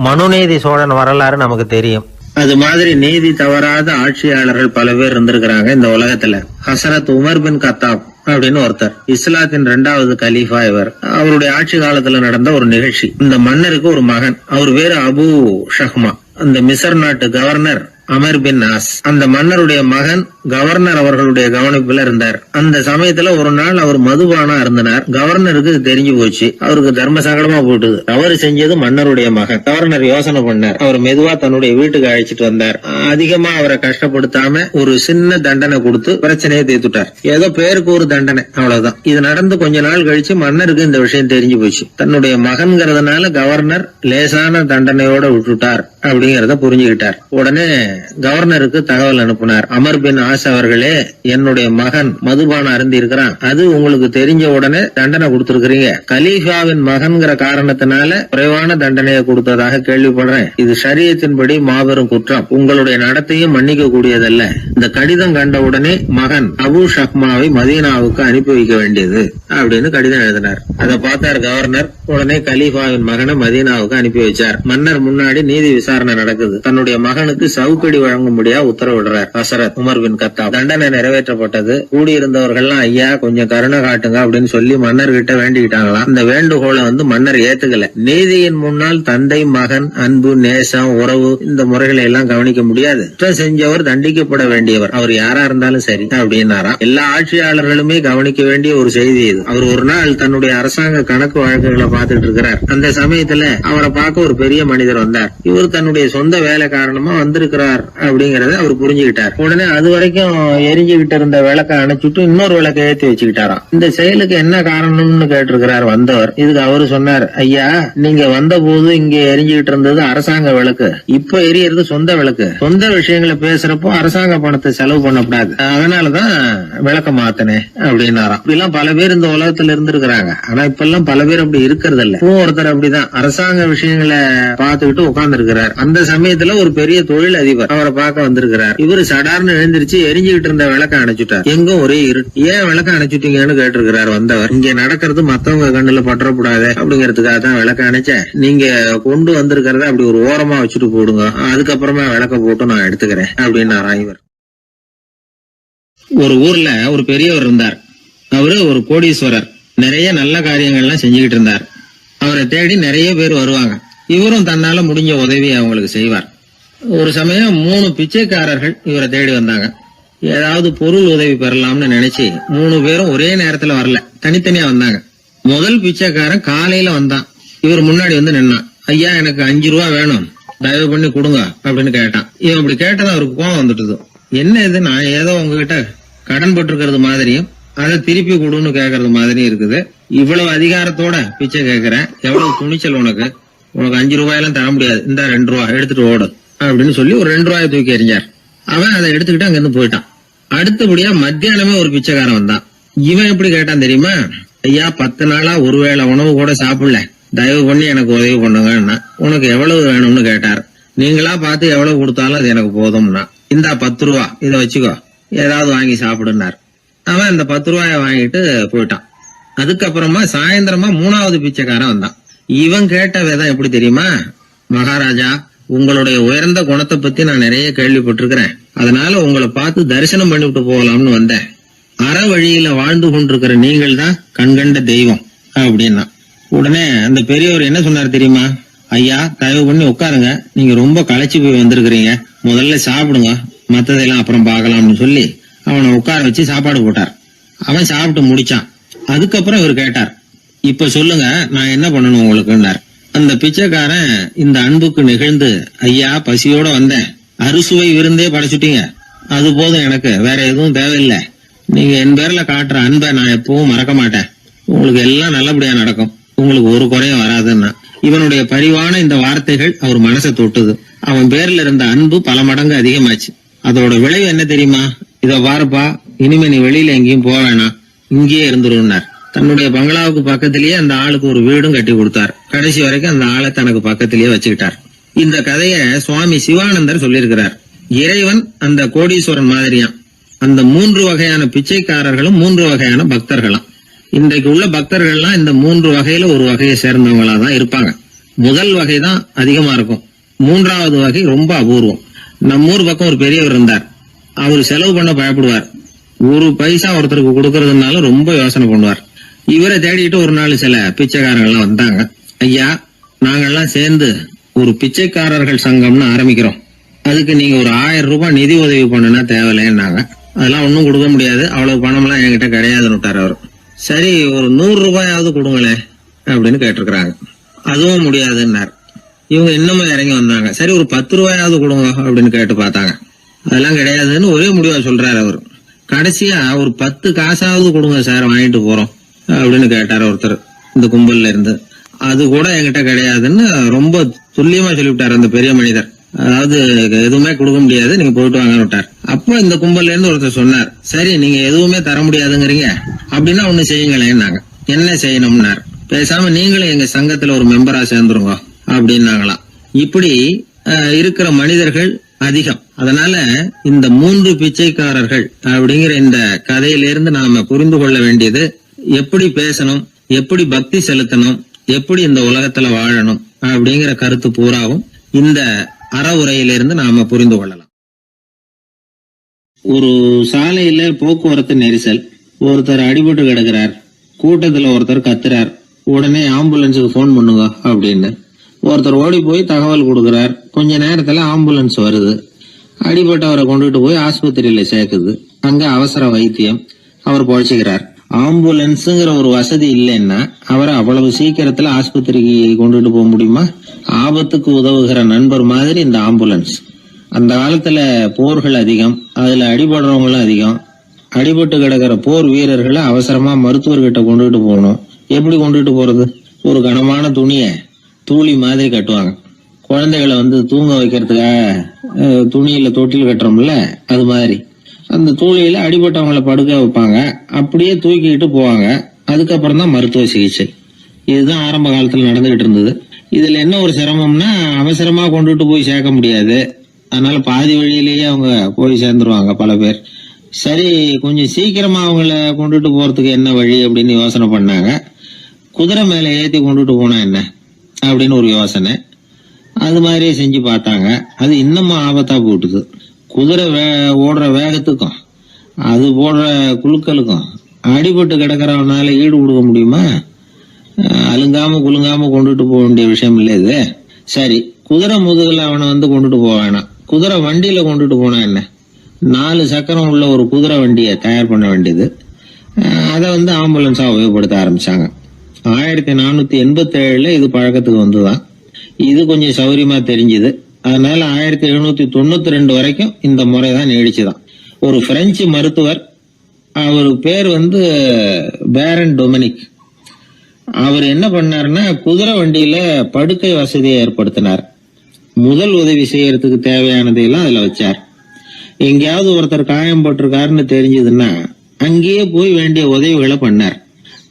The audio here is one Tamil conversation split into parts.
மனுநீதி சோழன் வரலாறு நமக்கு தெரியும். அது மாதிரி நீதி தவறாத ஆட்சியாளர்கள் பல பேர் இருந்திருக்கிறாங்க இந்த உலகத்துல. ஹசரத் உமர் பின் கத்தாப் அப்படின்னு ஒருத்தர், இஸ்லாத்தின் 2வது கலீஃபா இவர். அவருடைய ஆட்சி காலத்துல நடந்த ஒரு நிகழ்ச்சி. இந்த மன்னருக்கு ஒரு மகன், அவர் பேரு அபு ஷஹ்மா. அந்த மிசர் நாட்டு கவர்னர் அமர் பின் ஆஸ், அந்த மன்னருடைய மகன் கவர்னர் அவர்களுடைய கவனிப்புல இருந்தார். அந்த சமயத்துல ஒரு நாள் அவர் மதுபானா இருந்தனார். கவர்னருக்கு தெரிஞ்சு போச்சு. அவருக்கு தர்ம சங்கடமா போட்டுது. தவறு செஞ்சது மன்னருடைய மகன். கவர்னர் யோசனை பண்ணார். அவர் மெதுவா தன்னுடைய வீட்டுக்கு அழைச்சிட்டு வந்தார். அதிகமா அவரை கஷ்டப்படுத்தாம ஒரு சின்ன தண்டனை கொடுத்து பிரச்சனையை தீர்த்துட்டார். ஏதோ பேருக்கு ஒரு தண்டனை, அவ்வளவுதான். இது நடந்து கொஞ்ச நாள் கழிச்சு மன்னருக்கு இந்த விஷயம் தெரிஞ்சு போச்சு. தன்னுடைய மகன்கிறதுனால கவர்னர் லேசான தண்டனையோட விட்டுட்டார் அப்படிங்கறத புரிஞ்சுக்கிட்டார். உடனே கவர்னருக்கு தகவல் அனுப்பினார். அமர் பின் ஆஸ் அவர்களே, என்னுடைய மகன் மதுபானம் அருந்தி இருக்கிறான். அது உங்களுக்கு தெரிஞ்ச உடனே தண்டனை கொடுத்திருக்கிறீங்க. கலீஃபாவின் மகன்கிற காரணத்தினால குறைவான தண்டனையை கொடுத்ததாக கேள்விப்படுறேன். இது ஷரியத்தின்படி மாபெரும் குற்றம். உங்களுடைய நடத்தையும் மன்னிக்க கூடியதல்ல. இந்த கடிதம் கண்ட உடனே மகன் அபு ஷஹ்மாவை மதீனாவுக்கு அனுப்பி வைக்க வேண்டியது அப்படின்னு கடிதம் எழுதினார். அதை பார்த்தார் கவர்னர். உடனே கலீஃபாவின் மகனை மதீனாவுக்கு அனுப்பி வச்சார். மன்னர் முன்னாடி நீதி விசாரணை நடக்குது. தன்னுடைய மகனுக்கு சவுக்கடி வழங்கும்படியா உத்தரவிடுறார் ஹசரத் உமர் பின் கத்தாப். தண்டனை நிறைவேற்றப்பட்டது. கூடியிருந்தவர்கள் ஐயா கொஞ்சம் கருணை காட்டுங்க அப்படின்னு சொல்லி மன்னர் கிட்ட வேண்டிக்கிட்டாங்களாம். இந்த வேண்டுகோளை மன்னர் ஏத்துக்கல. நீதியின் முன்னால் தந்தை மகன் அன்பு நேசம் உறவு இந்த முறைகளை எல்லாம் கவனிக்க முடியாது. குற்றம் செஞ்சவர் தண்டிக்கப்பட வேண்டியவர், அவர் யாரா இருந்தாலும் சரி அப்படின்னாராம். எல்லா ஆட்சியாளர்களுமே கவனிக்க வேண்டிய ஒரு செய்தி இது. அவர் ஒரு நாள் தன்னுடைய அரசாங்க கணக்கு வழக்குகளை பார்த்துட்டு இருக்கிறார். அந்த சமயத்துல அவரை பார்க்க ஒரு பெரிய மனிதர் வந்தார். இவர் தன்னுடைய சொந்த வேலை காரணமா வந்திருக்கிறார் அப்படிங்கறத அவர் புரிஞ்சுக்கிட்டார். உடனே அது வரைக்கும் எரிஞ்சுகிட்டு இருந்த விளக்க அணைச்சிட்டு இன்னொரு விளக்க ஏற்றி வச்சுக்கிட்டாராம். இந்த செயலுக்கு என்ன காரணம்னு கேட்டிருக்கிறார் வந்தவர். இதுக்கு அவரு சொன்னார், ஐயா நீங்க வந்த போது இங்க எரிஞ்சுகிட்டு இருந்தது அரசாங்க விளக்கு, இப்ப எரியறது சொந்த விளக்கு. சொந்த விஷயங்களை பேசுறப்போ அரசாங்க பணத்தை செலவு பண்ணக்கூடாது, அதனாலதான் விளக்க மாத்தினேன் அப்படின்னாராம். இப்படிலாம் பல பேர் இந்த உலகத்துல இருந்திருக்கிறாங்க. ஆனா இப்ப எல்லாம் பல பேர் அப்படி இருக்கிறது இல்ல. ஒருத்தர் அப்படிதான் அரசாங்க விஷயங்களை பார்த்துக்கிட்டு உட்கார்ந்து இருக்கிறார். அந்த சமயத்துல ஒரு பெரிய தொழில் அதிபர் அவரை பார்க்க வந்திருக்கிறார். இவரு சடார்னு எழுந்திருச்சு எரிஞ்சுகிட்டு இருந்த விளக்க அணைச்சுட்டார். எங்கும் ஒரே இருட்டு. ஏன் விளக்க அணைச்சுட்டீங்கன்னு கேட்டிருக்கிறார் வந்தவர். இங்க நடக்கிறது மத்தவங்க கண்ணுல பற்றக்கூடாது அப்படிங்கறதுக்காக தான் விளக்க அணைச்சேன். நீங்க கொண்டு வந்திருக்கிறத அப்படி ஒரு ஓரமா வச்சுட்டு போடுங்க, அதுக்கப்புறமா விளக்க போட்டு நான் எடுத்துக்கிறேன் அப்படின்னாராம் இவர். ஒரு ஊர்ல ஒரு பெரியவர் இருந்தார். அவரு ஒரு கோடீஸ்வரர். நிறைய நல்ல காரியங்கள்லாம் செஞ்சுக்கிட்டு இருந்தார். அவரை தேடி நிறைய பேர் வருவாங்க. இவரும் தன்னால முடிஞ்ச உதவி அவங்களுக்கு செய்வார். ஒரு சமயம் 3 பிச்சைக்காரர்கள் இவரை தேடி வந்தாங்க. ஏதாவது பொருள் உதவி பெறலாம்னு நினைச்சு 3 பேரும் ஒரே நேரத்துல வரல, தனித்தனியா வந்தாங்க. முதல் பிச்சைக்காரன் காலையில வந்தான். இவர் முன்னாடி நின்னான். ஐயா எனக்கு 5 ரூபா வேணும், தயவு பண்ணி கொடுங்க அப்படின்னு கேட்டான். இவன் அப்படி கேட்டதான் அவருக்கு கோவம் வந்துட்டுது. என்ன இது, நான் ஏதோ உங்ககிட்ட கடன் பட்டிருக்கிறது மாதிரியும் அதை திருப்பி கொடுன்னு கேக்குறது மாதிரியும் இருக்குது. இவ்வளவு அதிகாரத்தோட பிச்சை கேட்கிறேன், எவ்வளவு துணிச்சல் உனக்கு 5 ரூபாயெல்லாம் தர முடியாது, இந்த 2 ரூபா எடுத்துட்டு ஓடு அப்படின்னு சொல்லி ஒரு 2 ரூபாயை தூக்கி எறிஞ்சார். அவன் அதை எடுத்துக்கிட்டு அங்கிருந்து போயிட்டான். அடுத்தபடியா மத்தியானமே ஒரு பிச்சைக்காரன் வந்தான். இவன் எப்படி கேட்டான் தெரியுமா? ஐயா 10 நாளா ஒருவேளை உணவு கூட சாப்பிடல, தயவு பண்ணி எனக்கு உதவி பண்ணுங்கன்னா. உனக்கு எவ்வளவு வேணும்னு கேட்டார். நீங்களா பார்த்து எவ்வளவு கொடுத்தாலும் அது எனக்கு போதும்னா. இந்தா 10 ரூபா, இதை வச்சுக்கோ, ஏதாவது வாங்கி சாப்பிடுனார். அவன் அந்த 10 ரூபாய வாங்கிட்டு போயிட்டான். அதுக்கப்புறமா சாயந்தரமா 3வது பிச்சைக்காரன் வந்தான். இவன் கேட்ட விதம் எப்படி தெரியுமா? மகாராஜா, உங்களுடைய உயர்ந்த குணத்தை பத்தி நான் நிறைய கேள்விப்பட்டிருக்கிறேன், அதனால உங்களை பார்த்து தரிசனம் பண்ணிவிட்டு போகலாம்னு வந்தேன். அற வழியில வாழ்ந்து கொண்டிருக்கிற நீங்கள் தான் கண்கண்ட தெய்வம் அப்படின்னா. உடனே அந்த பெரியவர் என்ன சொன்னார் தெரியுமா? ஐயா தயவு பண்ணி உட்காருங்க, நீங்க ரொம்ப களைச்சு போய் வந்திருக்கிறீங்க, முதல்ல சாப்பிடுங்க, மத்ததெல்லாம் அப்புறம் பார்க்கலாம்னு சொல்லி அவனை உட்கார வச்சு சாப்பாடு போட்டார். அவன் சாப்பிட்டு முடிச்சான். அதுக்கப்புறம் இவர் கேட்டார், இப்ப சொல்லுங்க நான் என்ன பண்ணணும் உங்களுக்குன்னார். அந்த பிச்சைக்காரன் இந்த அன்புக்கு நிகழ்ந்து, ஐயா பசியோட வந்தேன், அறுசுவை விருந்தே படைச்சுட்டீங்க, அது போதும், எனக்கு வேற எதுவும் தேவையில்லை. நீங்க என் பேர்ல காட்டுற அன்பை நான் எப்பவும் மறக்க மாட்டேன், உங்களுக்கு எல்லாம் நல்லபடியா நடக்கும், உங்களுக்கு ஒரு குறையும் வராதுன்னா. இவனுடைய பரிவான இந்த வார்த்தைகள் அவர் மனசை தொட்டுது. அவன் பேர்ல இருந்த அன்பு பல மடங்கு அதிகமாச்சு. அதோட விளைவு என்ன தெரியுமா? இத பாருப்பா, இனிமே நீ வெளியில எங்கேயும் போக வேணாம், இங்கேயே இருந்துருன்னார். தன்னுடைய பங்களாவுக்கு பக்கத்திலேயே அந்த ஆளுக்கு ஒரு வீடும் கட்டி கொடுத்தார். கடைசி வரைக்கும் அந்த ஆளை தனக்கு பக்கத்திலேயே வச்சுக்கிட்டார். இந்த கதைய சுவாமி சிவானந்தர் சொல்லியிருக்கிறார். இறைவன் அந்த கோடீஸ்வரன் மாதிரியாம். அந்த 3 வகையான பிச்சைக்காரர்களும் 3 வகையான பக்தர்களும். இன்றைக்கு உள்ள பக்தர்கள்லாம் இந்த 3 வகையில ஒரு வகையை சேர்ந்தவங்களா தான் இருப்பாங்க. முதல் வகை தான் அதிகமா இருக்கும், மூன்றாவது வகை ரொம்ப அபூர்வம். நம்ம ஊர் பக்கம் ஒரு பெரியவர் இருந்தார். அவர் செலவு பண்ண பயப்படுவார். ஒரு பைசா ஒருத்தருக்கு கொடுக்கறதுனால ரொம்ப யோசனை பண்ணுவார். இவரை தேடிட்டு ஒரு நாள் சில பிச்சைக்காரங்கள்லாம் வந்தாங்க. ஐயா, நாங்கெல்லாம் சேர்ந்து ஒரு பிச்சைக்காரர்கள் சங்கம்னு ஆரம்பிக்கிறோம். அதுக்கு நீங்க ஒரு 1000 ரூபாய் நிதி உதவி பண்ணுனா தேவையில்லைன்னாங்க. அதெல்லாம் ஒன்னும் கொடுக்க முடியாது, அவ்வளவு பணம் எல்லாம் என்கிட்ட கிடையாதுன்னு விட்டார் அவர். சரி, ஒரு 100 ரூபாயாவது கொடுங்களேன் அப்படின்னு கேட்டிருக்கிறாங்க. அதுவும் முடியாதுன்னார். இவங்க இன்னமும் இறங்கி வந்தாங்க. சரி, ஒரு 10 ரூபாயாவது கொடுங்க அப்படின்னு கேட்டு பார்த்தாங்க. அதெல்லாம் கிடையாதுன்னு ஒரே முடிவா சொல்றாரு அவர். கடைசியா ஒரு 10 காசாவது கொடுங்க சார், வாங்கிட்டு போறோம் அப்படின்னு கேட்டார் ஒருத்தர் இந்த கும்பல்ல இருந்து. அது கூட என்கிட்ட கிடையாதுன்னு ரொம்ப துல்லியமா சொல்லிவிட்டார் அந்த பெரிய மனிதர். அதாவது எதுவுமே கொடுக்க முடியாது, நீங்க போயிட்டு வாங்கன்னு விட்டார். அப்ப இந்த கும்பல்ல இருந்து ஒருத்தர் சொன்னார், சரி நீங்க எதுவுமே தர முடியாதுங்கிறீங்க, அப்படின்னா ஒண்ணு செய்யுங்களேன்னாங்க. என்ன செய்யணும்னார். பேசாம நீங்களும் எங்க சங்கத்துல ஒரு மெம்பரா சேர்ந்துருங்க அப்படின்னாங்களாம். இப்படி இருக்கிற மனிதர்கள் அதிகம். அதனால இந்த 3 பிச்சைக்காரர்கள் அப்படிங்கிற இந்த கதையிலிருந்து நாம புரிந்து கொள்ள வேண்டியது, எப்படி பேசணும், எப்படி பக்தி செலுத்தணும், எப்படி இந்த உலகத்துல வாழணும் அப்படிங்கிற கருத்து பூராவும் இந்த அறவுரையிலிருந்து நாம புரிந்து கொள்ளலாம். ஒரு சாலையில போக்குவரத்து நெரிசல், ஒருத்தர் அடிபட்டு கிடக்கிறார். கூட்டத்துல ஒருத்தர் கத்துறார், உடனே ஆம்புலன்ஸுக்கு போன் பண்ணுங்க அப்படின்னு. ஒருத்தர் ஓடி போய் தகவல் கொடுக்கிறார். கொஞ்ச நேரத்துல ஆம்புலன்ஸ் வருது. அடிபட்டவரை கொண்டுட்டு போய் ஆஸ்பத்திரியில சேர்க்குது. அங்க அவசர வைத்தியம், அவர் பொழைச்சுக்கிறார். ஆம்புலன்ஸுங்கிற ஒரு வசதி இல்லைன்னா அவரை அவ்வளவு சீக்கிரத்துல ஆஸ்பத்திரிக்கு கொண்டுட்டு போக முடியுமா? ஆபத்துக்கு உதவுகிற நண்பர் மாதிரி இந்த ஆம்புலன்ஸ். அந்த காலத்துல போர்கள் அதிகம், அதுல அடிபடுறவங்களும் அதிகம். அடிபட்டு கிடக்கிற போர் வீரர்களை அவசரமா மருத்துவர்கிட்ட கொண்டுட்டு போகணும். எப்படி கொண்டுட்டு போறது? ஒரு கனமான துணிய தூளி மாதிரி கட்டுவாங்க. குழந்தைகளை தூங்க வைக்கிறதுக்காக துணியில தொட்டில் கட்டுறோம்ல, அது மாதிரி அந்த தூளியில அடிபட்டவங்களை படுக்க வைப்பாங்க. அப்படியே தூக்கிட்டு போவாங்க. அதுக்கப்புறம் தான் மருத்துவ சிகிச்சை. இதுதான் ஆரம்ப காலத்துல நடந்துகிட்டு இருந்தது. இதுல என்ன ஒரு சிரமம்னா, அவசரமா கொண்டுட்டு போய் சேர்க்க முடியாது. அதனால பாதி வழியிலேயே அவங்க போய் சேர்ந்துருவாங்க பல பேர். சரி, கொஞ்சம் சீக்கிரமா அவங்கள கொண்டுட்டு போறதுக்கு என்ன வழி அப்படின்னு யோசனை பண்ணாங்க. குதிரை மேல ஏத்தி கொண்டுட்டு போனா என்ன அப்படின்னு ஒரு யோசனை. அது மாதிரியே செஞ்சு பார்த்தாங்க. அது இன்னமும் ஆபத்தா போட்டுது. குதிரை ஓடுற வேகத்துக்கும் அது போடுற குலுக்கலுக்கும் அடிபட்டு கிடக்கிறவனால ஈடு கொடுக்க முடியுமா? அலுங்காம குலுங்காம கொண்டுட்டு போக வேண்டிய விஷயம் இல்லை இது. சரி, குதிரை முதுகுல அவனை கொண்டுட்டு போக வேணாம், குதிரை வண்டியில கொண்டுட்டு போனா என்ன? 4 சக்கரம் உள்ள ஒரு குதிரை வண்டியை தயார் பண்ண வேண்டியது. அதை ஆம்புலன்ஸா உபயோகப்படுத்த ஆரம்பிச்சாங்க. 1487 இது பழக்கத்துக்கு வந்துதான். இது கொஞ்சம் சௌரியமா தெரிஞ்சுது. அதனால 1792 வரைக்கும் இந்த முறைதான் நீடிச்சுதான். ஒரு பிரெஞ்சு மருத்துவர், அவர் பேர் பேரன் டொமினிக். அவர் என்ன பண்ணாருன்னா, குதிரை வண்டியில படுக்கை வசதியை ஏற்படுத்தினார். முதல் உதவி செய்யறதுக்கு தேவையானதையெல்லாம் அதுல வச்சார். எங்கேயாவது ஒருத்தர் காயம் போட்டிருக்காருன்னு தெரிஞ்சதுன்னா அங்கேயே போய் வேண்டிய உதவிகளை பண்ணார்.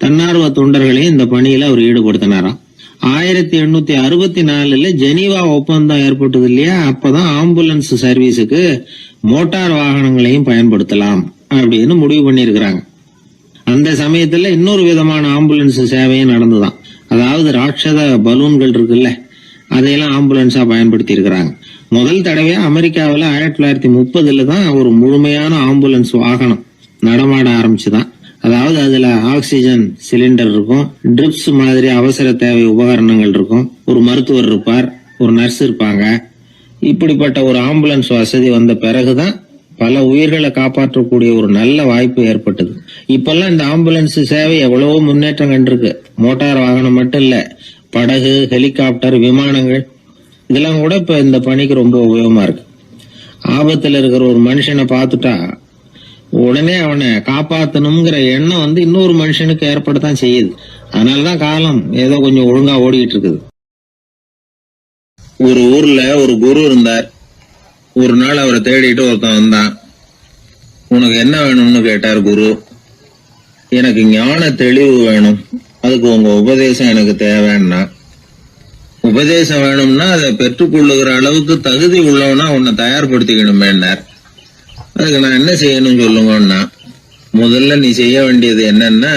தன்னார்வ தொண்டர்களையும் இந்த பணியில அவர் ஈடுபடுத்தினாராம். 1864 ஜெனீவா ஒப்பந்தம் ஏற்பட்டது இல்லையா, அப்பதான் ஆம்புலன்ஸ் சர்வீஸுக்கு மோட்டார் வாகனங்களையும் பயன்படுத்தலாம் அப்படின்னு முடிவு பண்ணிருக்கிறாங்க. அந்த சமயத்துல இன்னொரு விதமான ஆம்புலன்ஸ் சேவையும் நடந்துதான். அதாவது ராட்சத பலூன்கள் இருக்குல்ல, அதையெல்லாம் ஆம்புலன்ஸா பயன்படுத்தி இருக்கிறாங்க. முதல் தடவையா அமெரிக்காவில 1930 தான் ஒரு முழுமையான ஆம்புலன்ஸ் வாகனம் நடமாட ஆரம்பிச்சுதான். அதாவது அதுல ஆக்சிஜன் சிலிண்டர் இருக்கும், ட்ரிப்ஸ் மாதிரி அவசர தேவை உபகரணங்கள் இருக்கும், ஒரு மருத்துவர் இருப்பார், ஒரு நர்ஸ் இருப்பாங்க. இப்படிப்பட்ட ஒரு ஆம்புலன்ஸ் வசதி வந்த பிறகுதான் பல உயிர்களை காப்பாற்றக்கூடிய ஒரு நல்ல வாய்ப்பு ஏற்பட்டது. இப்பெல்லாம் இந்த ஆம்புலன்ஸ் சேவை எவ்வளவோ முன்னேற்றம் கண்டிருக்கு. மோட்டார் வாகனம் மட்டும் இல்ல, படகு, ஹெலிகாப்டர், விமானங்கள் இதெல்லாம் கூட இப்ப இந்த பணிக்கு ரொம்ப உபயோகமா இருக்கு. ஆபத்துல இருக்கிற ஒரு மனுஷனை பார்த்துட்டா உடனே அவனை காப்பாத்தணுங்கிற எண்ணம் இன்னொரு மனுஷனுக்கு ஏற்படத்தான் செய்யுது. அதனாலதான் காலம் ஏதோ கொஞ்சம் ஒழுங்கா ஓடிட்டு இருக்குது. ஒரு ஊர்ல ஒரு குரு இருந்தார். ஒரு நாள் அவரை தேடிட்டு ஒருத்தன் வந்தான். உனக்கு என்ன வேணும்னு கேட்டார் குரு. எனக்கு ஞான தெளிவு வேணும், அதுக்கு உங்க உபதேசம் எனக்கு தேவைன்னா. உபதேசம் வேணும்னா அதை பெற்றுக்கொள்ளுகிற அளவுக்கு தகுதி உள்ளவனா உன்னை தயார்படுத்திக்கணுமேன்னார். அதுக்கு நான் என்ன செய்யணும் சொல்லுங்கன்னா, முதல்ல நீ செய்ய வேண்டியது என்னன்னா,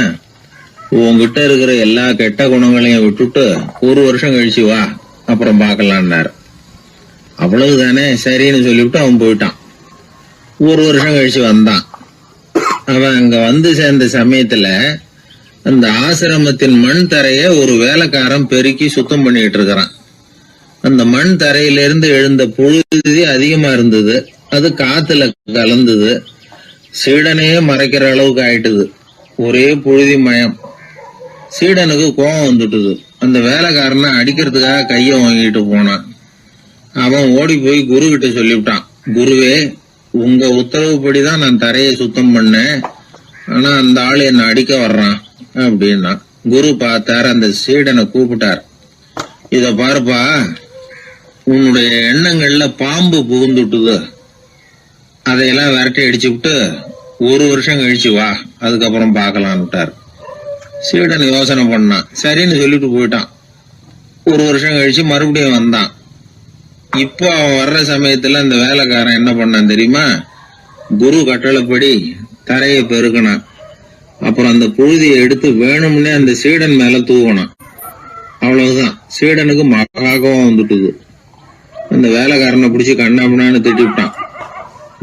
உங்ககிட்ட இருக்கிற எல்லா கெட்ட குணங்களையும் விட்டுட்டு 1 வருஷம் கழிச்சு வா, அப்புறம் பார்க்கலான்னாரு. அவ்வளவுதானே, சரின்னு சொல்லிவிட்டு அவன் போயிட்டான். ஒரு வருஷம் கழிச்சு வந்தான். அவன் அங்க வந்து சேர்ந்த சமயத்துல அந்த ஆசிரமத்தின் மண் தரைய ஒரு வேலைக்காரன் பெருக்கி சுத்தம் பண்ணிட்டு இருக்கிறான். அந்த மண் தரையிலிருந்து எழுந்த புழுதி அதிகமா இருந்தது. அது காத்துல கலந்தது. சீடனையே மறைக்கிற அளவுக்கு ஆயிட்டுது. ஒரே புழுதி மயம். சீடனுக்கு கோபம் வந்துட்டுது. அந்த வேலைக்காரனை அடிக்கிறதுக்காக கைய வாங்கிட்டு போனான். அவன் ஓடி போய் குரு கிட்ட சொல்லிவிட்டான், குருவே, உங்க உத்தரவுப்படிதான் நான் தரையை சுத்தம் பண்ணேன், ஆனா அந்த ஆளு என்ன அடிக்க வர்றான் அப்படின்னா. குரு பார்த்தார், அந்த சீடனை கூப்பிட்டார். இத பாருப்பா, உன்னுடைய எண்ணங்கள்ல பாம்பு புகுந்துட்டுது, அதையெல்லாம் விரட்டி அடிச்சு விட்டு ஒரு வருஷம் கழிச்சு வா, அதுக்கப்புறம் பார்க்கலான்னுட்டார். சீடன் யோசனை பண்ணான். சரின்னு சொல்லிட்டு போயிட்டான். ஒரு வருஷம் கழிச்சு மறுபடியும் வந்தான். இப்போ அவன் வர்ற சமயத்துல அந்த வேலைக்காரன் என்ன பண்ணான் தெரியுமா? குரு கட்டளைப்படி தரையை பெருக்கினான். அப்புறம் அந்த புழுதியை எடுத்து வேணும்னே அந்த சீடன் மேல தூவனான். அவ்வளவுதான். சீடனுக்கு மகாகம் வந்துட்டுது. அந்த வேலைக்காரனை பிடிச்சி கண்ணாமண்ணான்னு திட்டிவிட்டான்.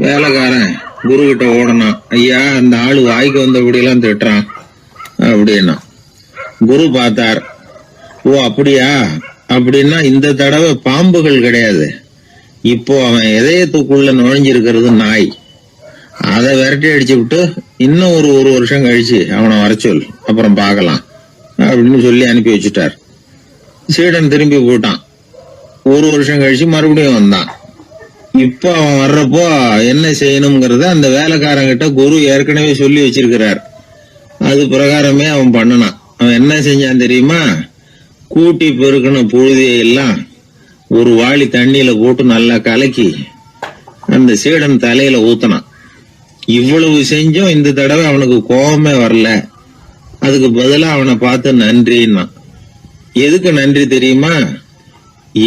வேலைக்காரன் குரு கிட்ட ஓடனான். ஐயா, அந்த ஆளு வாய்க்கு வந்தபடியெல்லாம் திட்டுறான் அப்படின்னா. குரு பார்த்தார். ஓ அப்படியா? அப்படின்னா இந்த தடவை பாம்புகள் கிடையாது, இப்போ அவன் இதயத்துக்குள்ள நுழைஞ்சிருக்கிறது நாய். அதை விரட்டி அடிச்சு விட்டு இன்னும் ஒரு வருஷம் கழிச்சு அவனை வர சொல், அப்புறம் பார்க்கலாம் அப்படின்னு சொல்லி அனுப்பி வச்சுட்டார். சீடன் திரும்பி போயிட்டான். ஒரு வருஷம் கழிச்சு மறுபடியும் வந்தான். இப்போ அவன் வர்றப்போ என்ன செய்யணுங்கிறத அந்த வேலைக்காரங்கிட்ட குரு ஏற்கனவே சொல்லி வச்சிருக்கிறார். அது பிரகாரமே அவன் பண்ணனான். அவன் என்ன செஞ்சான் தெரியுமா? கூட்டி பெருக்கின புழுதியை எல்லாம் ஒரு வாளி தண்ணியில போட்டு நல்லா கலக்கி அந்த சீடன் தலையில ஊத்தினான். இவ்வளவு செஞ்சும் இந்த தடவை அவனுக்கு கோபமே வரல. அதுக்கு பதிலா அவனை பார்த்து நன்றின்னா. எதுக்கு நன்றி தெரியுமா?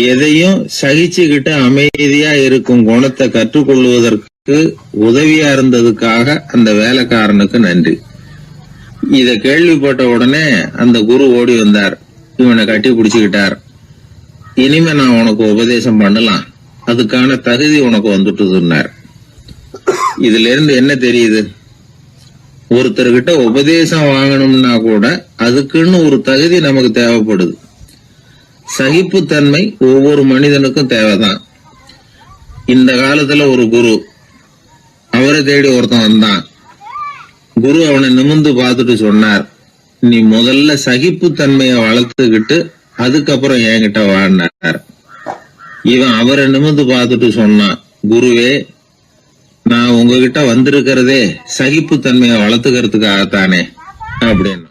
எதையும் சகிச்சுக்கிட்டு அமைதியா இருக்கும் குணத்தை கற்றுக்கொள்வதற்கு உதவியா இருந்ததுக்காக அந்த வேலைக்காரனுக்கு நன்றி. இத கேள்விப்பட்ட உடனே அந்த குரு ஓடி வந்தார். இவனை கட்டி பிடிச்சுக்கிட்டார். இனிமே நான் உனக்கு உபதேசம் பண்ணலாம், அதுக்கான தகுதி உனக்கு வந்துட்டுதுன்னார். இதுல இருந்து என்ன தெரியுது? ஒருத்தர்கிட்ட உபதேசம் வாங்கணும்னா கூட அதுக்குன்னு ஒரு தகுதி நமக்கு தேவைப்படுது. சகிப்புத்தன்மை ஒவ்வொரு மனிதனுக்கும் தேவைதான். இந்த காலத்துல ஒரு குரு, அவரை தேடி ஒருத்தன் வந்தான். குரு அவனை நிமிர்ந்து பார்த்துட்டு சொன்னார், நீ முதல்ல சகிப்புத்தன்மைய வளர்த்துக்கிட்டு அதுக்கப்புறம் என்கிட்ட வாழ்ந்தார். இவன் அவரை நிமிர்ந்து பார்த்துட்டு சொன்னான், குருவே, நான் உங்ககிட்ட வந்திருக்கிறதே சகிப்புத்தன்மைய வளர்த்துக்கிறதுக்காகத்தானே அப்படின்னு.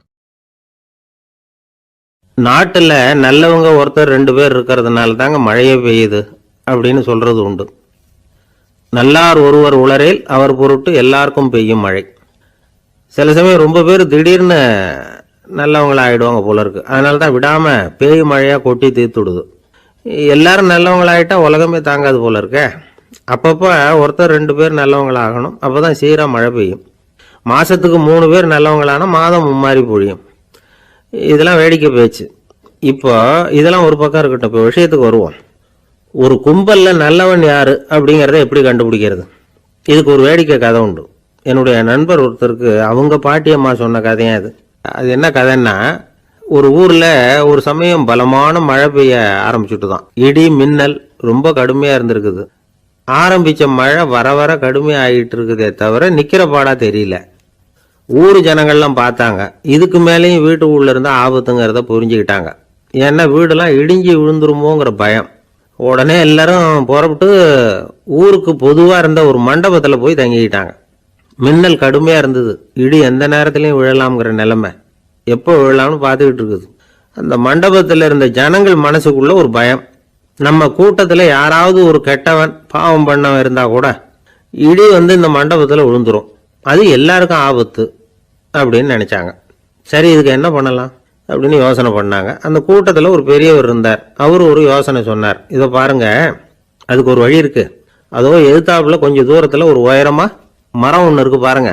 நாட்டுல நல்லவங்க ஒருத்தர் 2 பேர் இருக்கிறதுனால தாங்க மழையே பெய்யுது அப்படின்னு சொல்றது உண்டு. நல்லார் ஒருவர் உளரேல் அவர் பொருட்டு எல்லாருக்கும் பெய்யும் மழை. சில சமயம் ரொம்ப பேர் திடீர்னு நல்லவங்களா ஆயிடுவாங்க போல இருக்கு. அதனால தான் விடாம பேய் மழையா கொட்டி தீர்த்துடுது. எல்லாரும் நல்லவங்களாயிட்டா உலகமே தாங்காது போல இருக்க. அப்பப்போ ஒருத்தர் 2 பேர் நல்லவங்களாகணும், அப்பதான் சீரா மழை பெய்யும். மாசத்துக்கு 3 பேர் நல்லவங்களானா மாதம் மும்மாரி பொழியும். இதெல்லாம் வேடிக்கை பேச்சு. இப்போ இதெல்லாம் ஒரு பக்கம் இருக்கட்டும். இப்போ விஷயத்துக்கு வருவோம். ஒரு கும்பல்ல நல்லவன் யாரு அப்படிங்கிறத எப்படி கண்டுபிடிக்கிறது? இதுக்கு ஒரு வேடிக்கை கதை உண்டு. என்னுடைய நண்பர் ஒருத்தருக்கு அவங்க பாட்டியம்மா சொன்ன கதையா அது. அது என்ன கதைன்னா, ஒரு ஊர்ல ஒரு சமயம் பலமான மழை பெய்ய ஆரம்பிச்சுட்டு தான். இடி மின்னல் ரொம்ப கடுமையா இருந்திருக்குது. ஆரம்பிச்ச மழை வர வர கடுமையா ஆகிட்டு இருக்குதே தவிர நிக்கிற பாடா தெரியல. ஊர் ஜனங்கள்லாம் பார்த்தாங்க. இதுக்கு மேலேயும் வீட்டு உள்ள இருந்தா ஆபத்துங்கிறத புரிஞ்சுக்கிட்டாங்க. ஏன்னா வீடெல்லாம் இடிஞ்சு விழுந்துருமோங்கிற பயம். உடனே எல்லாரும் புறப்பட்டு ஊருக்கு பொதுவா இருந்த ஒரு மண்டபத்துல போய் தங்கிக்கிட்டாங்க. மின்னல் கடுமையா இருந்தது. இடி எந்த நேரத்திலையும் விழலாம்ங்கிற நிலைமை. எப்போ விழலாம்னு பார்த்துக்கிட்டு இருக்குது. அந்த மண்டபத்துல இருந்த ஜனங்கள் மனசுக்குள்ள ஒரு பயம். நம்ம கூட்டத்துல யாராவது ஒரு கெட்டவன் பாவம் பண்ணவன் இருந்தா கூட இடி வந்து இந்த மண்டபத்துல விழுந்துரும், அது எல்லாருக்கும் ஆபத்து அப்படின்னு நினைச்சாங்க. சரி, இதுக்கு என்ன பண்ணலாம் அப்படின்னு யோசனை பண்ணாங்க. அந்த கூட்டத்துல ஒரு பெரியவர் இருந்தார். அவரு ஒரு யோசனை சொன்னார். இதை பாருங்க, அதுக்கு ஒரு வழி இருக்கு. அதோ எதிர்த்தாப்புல கொஞ்சம் தூரத்துல ஒரு உயரமா மரம் ஒன்று இருக்கு பாருங்க.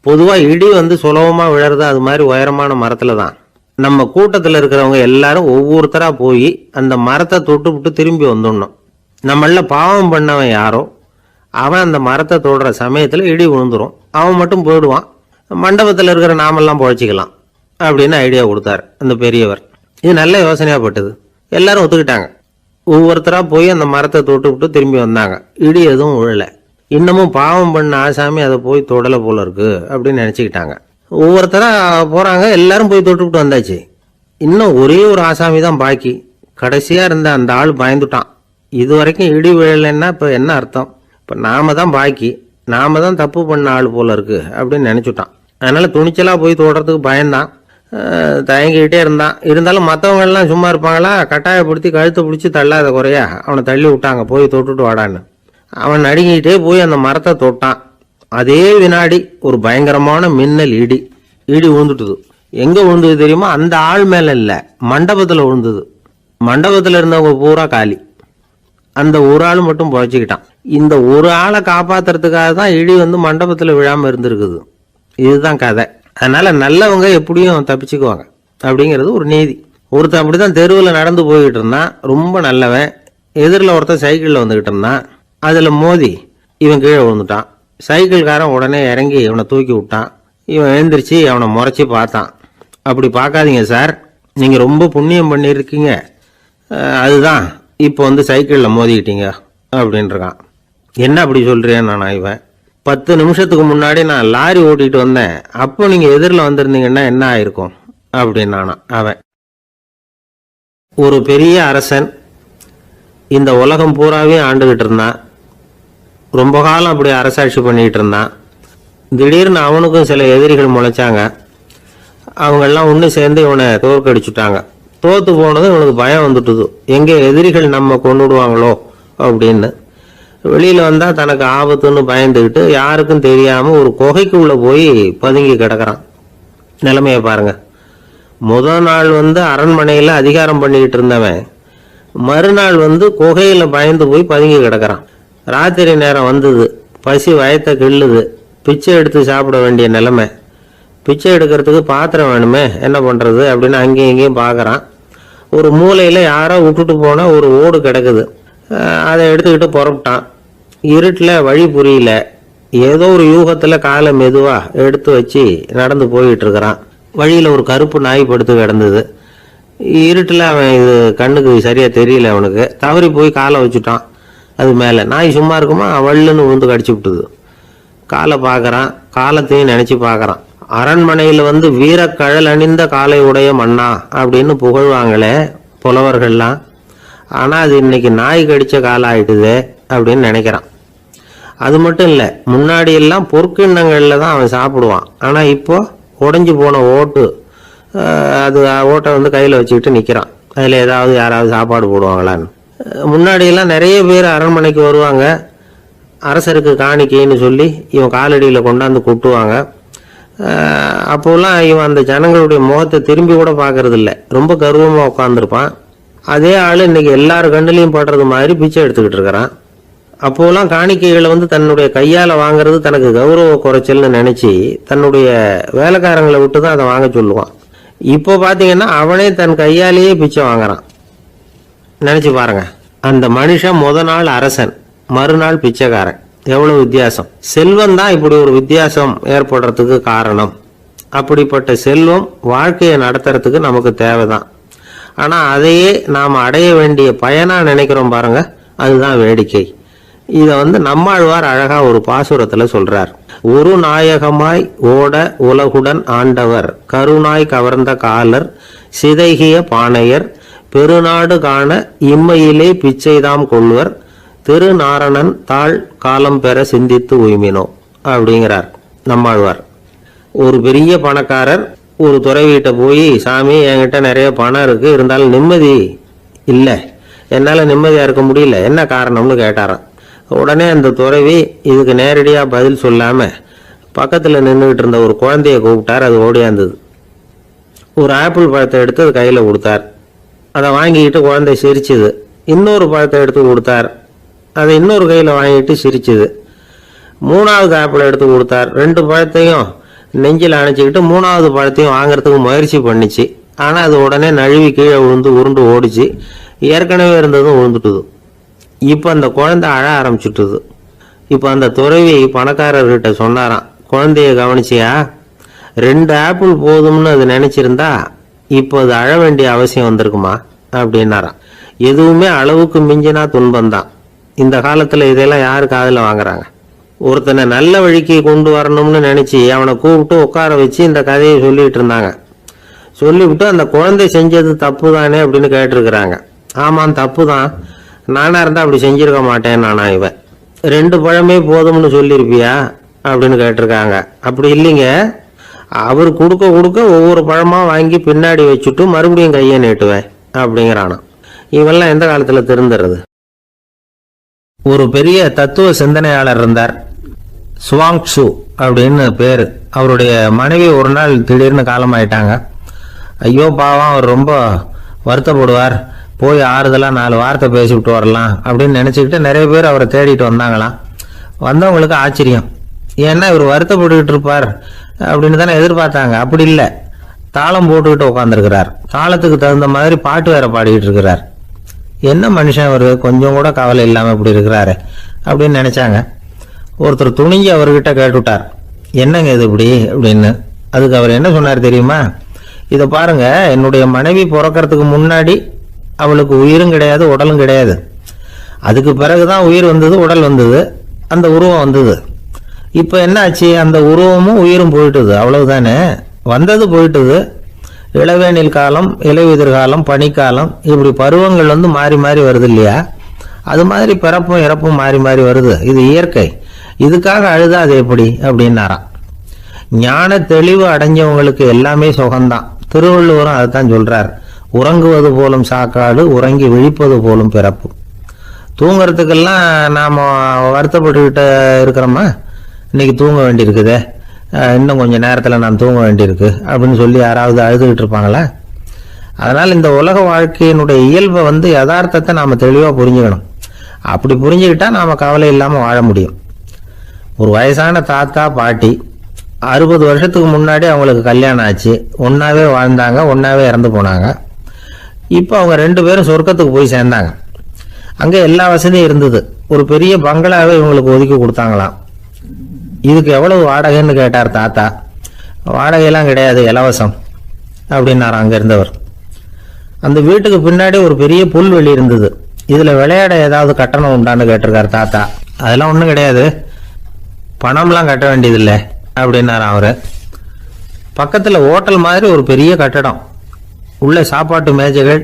பொதுவா இடி வந்து சுலபமா விழறது அது மாதிரி உயரமான மரத்துல தான். நம்ம கூட்டத்தில் இருக்கிறவங்க எல்லாரும் ஒவ்வொருத்தரா போய் அந்த மரத்தை தொட்டு விட்டு திரும்பி வந்துடணும். நம்மள பாவம் பண்ணவன் யாரோ அவன் அந்த மரத்தை தொடுற சமயத்தில் இடி விழுந்துரும், அவன் மட்டும் போயிடுவான், மண்டபத்தில் இருக்கிற நாமெல்லாம் பொழைச்சிக்கலாம் அப்படின்னு ஐடியா கொடுத்தாரு அந்த பெரியவர். இது நல்ல யோசனையாப்பட்டது. எல்லாரும் ஒத்துக்கிட்டாங்க. ஒவ்வொருத்தரா போய் அந்த மரத்தை தொட்டு விட்டு திரும்பி வந்தாங்க. இடி எதுவும் விழல. இன்னமும் பாவம் பண்ண ஆசாமி அதை போய் தொடலை போல இருக்கு அப்படின்னு நினைச்சுக்கிட்டாங்க. ஒவ்வொருத்தரா போறாங்க, எல்லாரும் போய் தொட்டுவிட்டு வந்தாச்சு. இன்னும் ஒரே ஒரு ஆசாமி தான் பாக்கி. கடைசியா இருந்த அந்த ஆள் பயந்துட்டான். இது வரைக்கும் இடி விழலைன்னா இப்ப என்ன அர்த்தம்? இப்ப நாம தான் பாக்கி, நாம தான் தப்பு பண்ண ஆள் போல இருக்கு அப்படின்னு நினைச்சுட்டான். அதனால துணிச்சலா போய் தொடுறதுக்கு பயந்தான், தயங்கிக்கிட்டே இருந்தான். இருந்தாலும் மற்றவங்க எல்லாம் சும்மா இருப்பாங்களா? கட்டாயப்படுத்தி கழுத்தை பிடிச்சி தள்ளாத குறையா அவனை தள்ளி விட்டாங்க, போய் தொட்டுட்டு வாடான்னு. அவன் நடுங்கிட்டே போய் அந்த மரத்தை தொட்டான். அதே வினாடி ஒரு பயங்கரமான மின்னல் இடி விழுந்துட்டுது. எங்க விழுந்தது தெரியுமா? அந்த ஆள் மேல இல்ல, மண்டபத்துல விழுந்தது. மண்டபத்துல இருந்தவங்க பூரா காலி. அந்த ஒரு ஆள் மட்டும் புழைச்சிக்கிட்டான். இந்த ஒரு ஆளை காப்பாத்துறதுக்காக தான் இடி மண்டபத்துல விழாம இருந்திருக்குது. இதுதான் கதை. அதனால நல்லவங்க எப்படியும் தப்பிச்சுக்குவாங்க அப்படிங்கிறது ஒரு நீதி. ஒருத்தன் அப்படிதான் தெருவில் நடந்து போய்கிட்டு இருந்தான், ரொம்ப நல்லவன். எதிரில் ஒருத்தன் சைக்கிளில் வந்துகிட்டு இருந்தான். அதுல மோதி இவன் கீழே விழுந்துட்டான். சைக்கிள்காரன் உடனே இறங்கி இவனை தூக்கி விட்டான். இவன் எழுந்திரிச்சு அவனை முறைச்சி பார்த்தான். அப்படி பார்க்காதீங்க சார், நீங்க ரொம்ப புண்ணியம் பண்ணியிருக்கீங்க, அதுதான் இப்போ சைக்கிளில் மோதிக்கிட்டீங்க அப்படின்றான். என்ன அப்படி சொல்றேன் நான்? இவன் 10 நிமிஷத்துக்கு முன்னாடி நான் லாரி ஓட்டிட்டு வந்தேன், அப்போ நீங்க எதிரில் வந்திருந்தீங்கன்னா என்ன ஆயிருக்கும் அப்படின்னானா அவன். ஒரு பெரிய அரசன் இந்த உலகம் பூராவே ஆண்டுகிட்டு இருந்தான். ரொம்ப காலம் அப்படி அரசாட்சி பண்ணிக்கிட்டு இருந்தான். திடீர்னு அவனுக்கும் சில எதிரிகள் முளைச்சாங்க. அவங்கெல்லாம் ஒன்று சேர்ந்து இவனை தோற்கடிச்சுட்டாங்க. தோத்து போனது இவனுக்கு பயம் வந்துட்டுது, எங்கே எதிரிகள் நம்ம கொண்டுடுவாங்களோ அப்படின்னு. வெளியில வந்தா தனக்கு ஆபத்துன்னு பயந்துக்கிட்டு யாருக்கும் தெரியாம ஒரு குகைக்குள்ள போய் பதுங்கி கிடக்குறான். நிலைமைய பாருங்க. முதல் நாள் அரண்மனையில அதிகாரம் பண்ணிக்கிட்டு இருந்தவன் மறுநாள் குகையில பயந்து போய் பதுங்கி கிடக்குறான். ராத்திரி நேரம் வந்தது, பசி வயத்தை கிள்ளுது, பிச்சை எடுத்து சாப்பிட வேண்டிய நிலைமை. பிச்சை எடுக்கிறதுக்கு பாத்திரம் வேணுமே, என்ன பண்றது அப்படின்னு அங்கேயும் இங்கேயும் பார்க்கறான். ஒரு மூலையில யாரோ விட்டுட்டு போன ஒரு ஓடு கிடக்குது, அதை எடுத்துக்கிட்டு புறப்பட்டான். இருட்டில் வழி புரியல, ஏதோ ஒரு யூகத்துல காலை மெதுவா எடுத்து வச்சு நடந்து போயிட்டு இருக்கிறான். வழியில ஒரு கருப்பு நாய் படுத்து கிடந்தது. இருட்டில் அவன் இது கண்ணுக்கு சரியா தெரியல, அவனுக்கு தவறி போய் காலை வச்சுட்டான். அது மேல நாய் சும்மா இருக்குமா, வள்ளுன்னு விழுந்து கடிச்சு விட்டுது. காலை பார்க்கறான், காலத்தையும் நினைச்சு பார்க்கறான். அரண்மனையில வீரக்கழல் அணிந்த காலை உடைய மன்னா அப்படின்னு புகழ்வாங்களே புலவர்கள்லாம், ஆனா அது இன்னைக்கு நாய் கடிச்ச காலம் ஆயிட்டுதே அப்படின்னு நினைக்கிறான். அது மட்டும் இல்ல, முன்னாடி எல்லாம் பொற்கிண்ணங்கள்ல தான் அவன் சாப்பிடுவான். ஆனா இப்போ உடைஞ்சு போன ஓட்டு, அது ஓட்டை கையில வச்சுக்கிட்டு நிக்கிறான். அதுல ஏதாவது யாராவது சாப்பாடு போடுவாங்களான்னு. முன்னாடி எல்லாம் நிறைய பேர் அரண்மனைக்கு வருவாங்க, அரசருக்கு காணிக்கைன்னு சொல்லி இவன் காலடியில கொண்டாந்து கொட்டுவாங்க. அப்போல்லாம் இவன் அந்த ஜனங்களுடைய முகத்தை திரும்பி கூட பாக்குறது இல்லை, ரொம்ப கர்வமா உட்காந்துருப்பான். அதே ஆளு இன்னைக்கு எல்லாரு கண்ணுலையும் படுறது மாதிரி பிச்சை எடுத்துக்கிட்டு இருக்கிறான். அப்போலாம் காணிக்கைகளை தன்னுடைய கையால வாங்குறது தனக்கு கௌரவ குறைச்சல்னு நினைச்சு தன்னுடைய வேலைக்காரங்களை விட்டு தான் அதை வாங்க சொல்லுவான். இப்போ பாத்தீங்கன்னா அவனே தன் கையாலேயே பிச்சை வாங்குறான். நினைச்சு பாருங்க, அந்த மனுஷன் முத நாள் அரசன், மறுநாள் பிச்சைக்காரன். எவ்வளவு வித்தியாசம்! செல்வம் தான் இப்படி ஒரு வித்தியாசம் ஏற்படுறதுக்கு காரணம். அப்படிப்பட்ட செல்வம் வாழ்க்கையை நடத்துறதுக்கு நமக்கு தேவைதான். ஆனா அதையே நாம் அடைய வேண்டிய பயனா நினைக்கிறோம் பாருங்க, அதுதான் வேடிக்கை. இத நம்மாழ்வார் அழகா ஒரு பாசுரத்துல சொல்றார். ஒரு நாயகமாய் ஓட உலகுடன் ஆண்டவர், கருணாய் கவர்ந்த காலர், சிதைகிய பானையர், பெருநாடு காண இம்மையிலே பிச்சைதாம் கொள்வர், திருநாரணன் தாழ் காலம் பெற சிந்தித்து உய்மினோ அப்படிங்கிறார் நம்மாழ்வார். ஒரு பெரிய பணக்காரர் ஒரு துறவிகிட்ட போய், சாமி என்கிட்ட நிறைய பணம் இருக்கு, இருந்தாலும் நிம்மதி இல்லை, என்னால நிம்மதியா இருக்க முடியல, என்ன காரணம்னு கேட்டாராம். உடனே அந்த துறவி இதுக்கு நேரடியா பதில் சொல்லாம பக்கத்துல நின்றுகிட்டு இருந்த ஒரு குழந்தைய கூப்பிட்டார். அது ஓடியாந்தது. ஒரு ஆப்பிள் பழத்தை எடுத்து அது கையில கொடுத்தார். அதை வாங்கிக்கிட்டு குழந்தை சிரிச்சுது. இன்னொரு பழத்தை எடுத்து கொடுத்தார், அதை இன்னொரு கையில வாங்கிட்டு சிரிச்சுது. 3வது ஆப்பிள் எடுத்து கொடுத்தார். 2 பழத்தையும் நெஞ்சில் அணைச்சிக்கிட்டு 3வது பழத்தையும் வாங்கறதுக்கு முயற்சி பண்ணிச்சு. ஆனால் அது உடனே நழுவி கீழே விழுந்து உருண்டு ஓடிச்சு. ஏற்கனவே இருந்ததும் விழுந்துட்டுது. இப்போ அந்த குழந்தை அழ ஆரம்பிச்சுட்டுது. இப்போ அந்த துறவி பணக்காரர்கிட்ட சொன்னாராம், குழந்தைய கவனிச்சியா, 2 ஆப்பிள் போதும்னு அது நினைச்சிருந்தா இப்போ அது அழ வேண்டிய அவசியம் வந்திருக்குமா அப்படின்னாராம். எதுவுமே அளவுக்கு மிஞ்சினா துன்பம்தான். இந்த காலத்தில் இதெல்லாம் யாரு காதில் வாங்குறாங்க? ஒருத்தனை நல்ல வழிக்கு கொண்டு வரணும்னு நினைச்சு அவனை கூப்பிட்டு உட்கார வச்சு இந்த கதையை சொல்லிட்டு இருந்தாங்க. சொல்லிவிட்டு அந்த குழந்தை செஞ்சது தப்பு தானே அப்படின்னு கேட்டிருக்கிறாங்க. ஆமாம், தப்பு தான், நானா இருந்தா அப்படி செஞ்சிருக்க மாட்டேன் நானா இவன். 2 பழமே போதும்னு சொல்லியிருப்பியா அப்படின்னு கேட்டிருக்காங்க. அப்படி இல்லைங்க, அவர் கொடுக்க கொடுக்க ஒவ்வொரு பழமா வாங்கி பின்னாடி வச்சுட்டு மறுபடியும் கையை நீட்டுவேன் அப்படிங்கிறானா. இவெல்லாம் எந்த காலத்துல திருந்துறது? ஒரு பெரிய தத்துவ சிந்தனையாளர் இருந்தார், சுவாங் சு அப்படின்னு பேரு. அவருடைய மனைவி ஒரு நாள் திடீர்னு காலமாயிட்டாங்க. ஐயோ பாவம், அவர் ரொம்ப வருத்தப்படுவார், போய் ஆறுதலா 4 வார்த்தை பேசிவிட்டு வரலாம் அப்படின்னு நினைச்சுக்கிட்டு நிறைய பேர் அவரை தேடிட்டு வந்தாங்களாம். வந்தவங்களுக்கு ஆச்சரியம், ஏன்னா இவர் வருத்தப்பட்டுக்கிட்டு இருப்பார் அப்படின்னு தானே எதிர்பார்த்தாங்க. அப்படி இல்லை, தாளம் போட்டுக்கிட்டு உட்காந்துருக்கிறார். தாளத்துக்கு தகுந்த மாதிரி பாட்டு வேற பாடிக்கிட்டு இருக்கிறார். என்ன மனுஷன் அவர், கொஞ்சம் கூட கவலை இல்லாம இப்படி இருக்கிறாரு அப்படின்னு நினைச்சாங்க. ஒருத்தர் துணிஞ்சு அவர்கிட்ட கேட்டுவிட்டார், என்னங்க இது இப்படி அப்படின்னு. அதுக்கு அவர் என்ன சொன்னார் தெரியுமா? இதை பாருங்க, என்னுடைய மனைவி பிறக்கிறதுக்கு முன்னாடி அவளுக்கு உயிரும் கிடையாது, உடலும் கிடையாது. அதுக்கு பிறகுதான் உயிர் வந்தது, உடல் வந்தது, அந்த உருவம் வந்தது. இப்போ என்ன ஆச்சு? அந்த உருவமும் உயிரும் போயிட்டுது, அவ்வளவுதானே. வந்தது போயிட்டுது. இளவேனில் காலம், இலையுதிர் காலம், பனிக்காலம், இப்படி பருவங்கள் மாறி மாறி வருது இல்லையா? அது மாதிரி பிறப்பும் இறப்பும் மாறி மாறி வருது. இது இயற்கை. இதுக்காக அழுதா அது எப்படி அப்படின்னாராம். ஞான தெளிவு அடைஞ்சவங்களுக்கு எல்லாமே சுகம்தான். திருவள்ளுவரும் அதுதான் சொல்றார், உறங்குவது போலும் சாக்காடு, உறங்கி விழிப்பது போலும் பிறப்பு. தூங்குறதுக்கெல்லாம் நாம வருத்தப்பட்டுக்கிட்ட இருக்கிறோமா? இன்னைக்கு தூங்க வேண்டியிருக்குதே, இன்னும் கொஞ்சம் நேரத்தில் நான் தூங்க வேண்டியிருக்கு அப்படின்னு சொல்லி யாராவது அழுதுகிட்டு இருப்பாங்களா? அதனால் இந்த உலக வாழ்க்கையினுடைய இயல்பை யதார்த்தத்தை நாம் தெளிவாக புரிஞ்சுக்கணும். அப்படி புரிஞ்சுக்கிட்டா நாம் கவலை இல்லாமல் வாழ முடியும். ஒரு வயசான தாத்தா பாட்டி 60 வருஷத்துக்கு முன்னாடி அவங்களுக்கு கல்யாணம் ஆச்சு. ஒன்னாவே வாழ்ந்தாங்க, ஒன்னாவே இறந்து போனாங்க. இப்போ அவங்க 2 பேரும் சொர்க்கத்துக்கு போய் சேர்ந்தாங்க. அங்கே எல்லா வசதியும் இருந்தது. ஒரு பெரிய பங்களாவே இவங்களுக்கு ஒதுக்கி கொடுத்தாங்களாம். இதுக்கு எவ்வளவு வாடகைன்னு கேட்டார் தாத்தா. வாடகையெல்லாம் கிடையாது, இலவசம் அப்படின்னார் அங்கே இருந்தவர். அந்த வீட்டுக்கு பின்னாடி ஒரு பெரிய புல்வெளி இருந்தது. இதில் விளையாட ஏதாவது கட்டணம் உண்டான்னு கேட்டிருக்காரு தாத்தா. அதெல்லாம் ஒன்றும் கிடையாது, பணம்லாம் கட்ட வேண்டியதில்லை அப்படின்னார் அவரு. பக்கத்தில் ஹோட்டல் மாதிரி ஒரு பெரிய கட்டடம், உள்ள சாப்பாட்டு மேஜைகள்,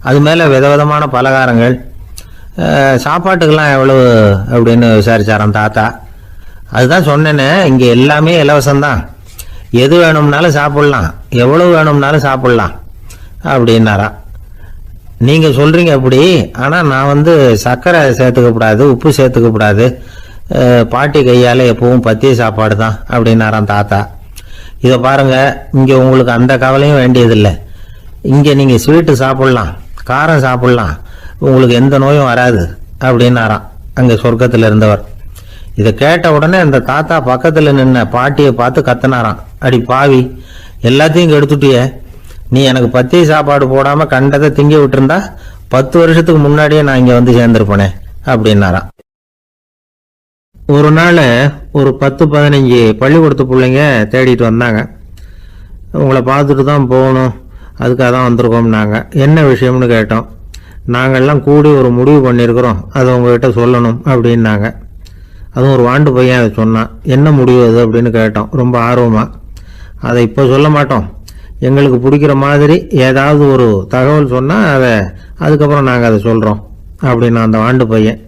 அது மேலே விதவிதமான பலகாரங்கள். சாப்பாட்டுக்கெல்லாம் எவ்வளவு அப்படின்னு விசாரிச்சாராம் தாத்தா. அதுதான் சொன்னேன்னு, இங்கே எல்லாமே இலவசம்தான், எது வேணும்னாலும் சாப்பிடலாம், எவ்வளவு வேணும்னாலும் சாப்பிடலாம் அப்படின்னாரா. நீங்கள் சொல்கிறீங்க அப்படி, ஆனால் நான் சர்க்கரை சேர்த்துக்கக்கூடாது, உப்பு சேர்த்துக்கக்கூடாது, பாட்டி கையால் எப்பவும் பத்திய சாப்பாடு தான் அப்படின்னாராம் தாத்தா. இதை பாருங்க, இங்கே உங்களுக்கு அந்த கவலையும் வேண்டியதில்லை. இங்கே நீங்கள் ஸ்வீட்டு சாப்பிடலாம், காரம் சாப்பிடலாம், உங்களுக்கு எந்த நோயும் வராது அப்படின்னாராம் அங்கே சொர்க்கத்தில் இருந்தவர். இதை கேட்ட உடனே அந்த தாத்தா பக்கத்தில் நின்ன பாட்டியை பார்த்து கத்தினாராம், அடி பாவி, எல்லாத்தையும் கெடுத்துட்டிய, நீ எனக்கு பத்திய சாப்பாடு போடாமல் கண்டதை திங்க விட்டுருந்தா 10 வருஷத்துக்கு முன்னாடியே நான் இங்கே சேர்ந்திருப்பேனே அப்படின்னாராம். ஒரு நாள் ஒரு 10-15 பள்ளிக்கூடத்து பிள்ளைங்க தேடிட்டு வந்தாங்க. உங்களை பார்த்துட்டு தான் போகணும், அதுக்காக தான் வந்திருக்கோம்னாங்க. என்ன விஷயம்னு கேட்டோம். நாங்கள்லாம் கூடி ஒரு முடிவு பண்ணியிருக்கிறோம், அதை உங்ககிட்ட சொல்லணும் அப்படின்னாங்க. அதுவும் ஒரு வாண்டு பையன் அதை சொன்னான். என்ன முடிவு அது அப்படின்னு கேட்டோம் ரொம்ப ஆர்வமாக. அதை இப்போ சொல்ல மாட்டோம், எங்களுக்கு பிடிக்கிற மாதிரி ஏதாவது ஒரு தகவல் சொன்னால் அதுக்கப்புறம் நாங்கள் அதை சொல்கிறோம் அப்படின்னா அந்த வாண்டு பையன்.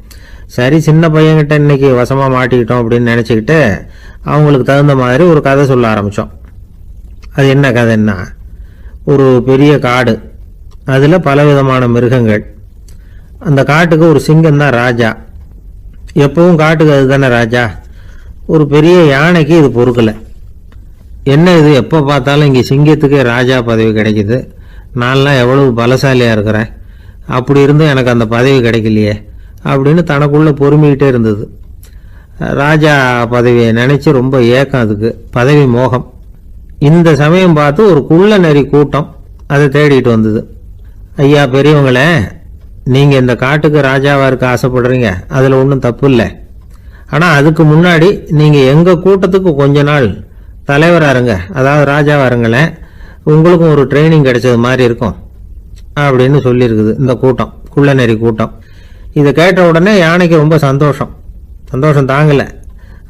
சரி, சின்ன பையன்கிட்ட இன்னைக்கு வசமாக மாட்டிக்கிட்டோம் அப்படின்னு நினச்சிக்கிட்டு அவங்களுக்கு தகுந்த மாதிரி ஒரு கதை சொல்ல ஆரம்பித்தோம். அது என்ன கதைன்னா, ஒரு பெரிய காடு, அதில் பலவிதமான மிருகங்கள். அந்த காட்டுக்கு ஒரு சிங்கம் தான் ராஜா. எப்பவும் காட்டுக்கு அது தானே ராஜா. ஒரு பெரிய யானைக்கு இது பொறுக்கலை. என்ன இது, எப்போ பார்த்தாலும் இங்கே சிங்கத்துக்கே ராஜா பதவி கிடைக்குது, நான்லாம் எவ்வளவு பலசாலியாக இருக்கிறேன், அப்படி இருந்தும் எனக்கு அந்த பதவி கிடைக்கலையே அப்படின்னு தனக்குள்ளே பொறுமிக்கிட்டே இருந்தது. ராஜா பதவியை நினச்சி ரொம்ப ஏக்கம், அதுக்கு பதவி மோகம். இந்த சமயம் பார்த்து ஒரு குள்ள நரி கூட்டம் அதை தேடிட்டு வந்தது. ஐயா பெரியவங்களே, நீங்கள் இந்த காட்டுக்கு ராஜாவாக இருக்க ஆசைப்படுறீங்க, அதில் ஒன்றும் தப்பு இல்லை. ஆனால் அதுக்கு முன்னாடி நீங்கள் எங்கள் கூட்டத்துக்கு கொஞ்ச நாள் தலைவராக இருங்க, அதாவது ராஜாவாக இருங்களேன், உங்களுக்கும் ஒரு ட்ரைனிங் கிடைச்சது மாதிரி இருக்கும் அப்படின்னு சொல்லியிருக்குது இந்த கூட்டம், குள்ளநெறி கூட்டம். இதை கேட்ட உடனே யானைக்கு ரொம்ப சந்தோஷம் தாங்கலை.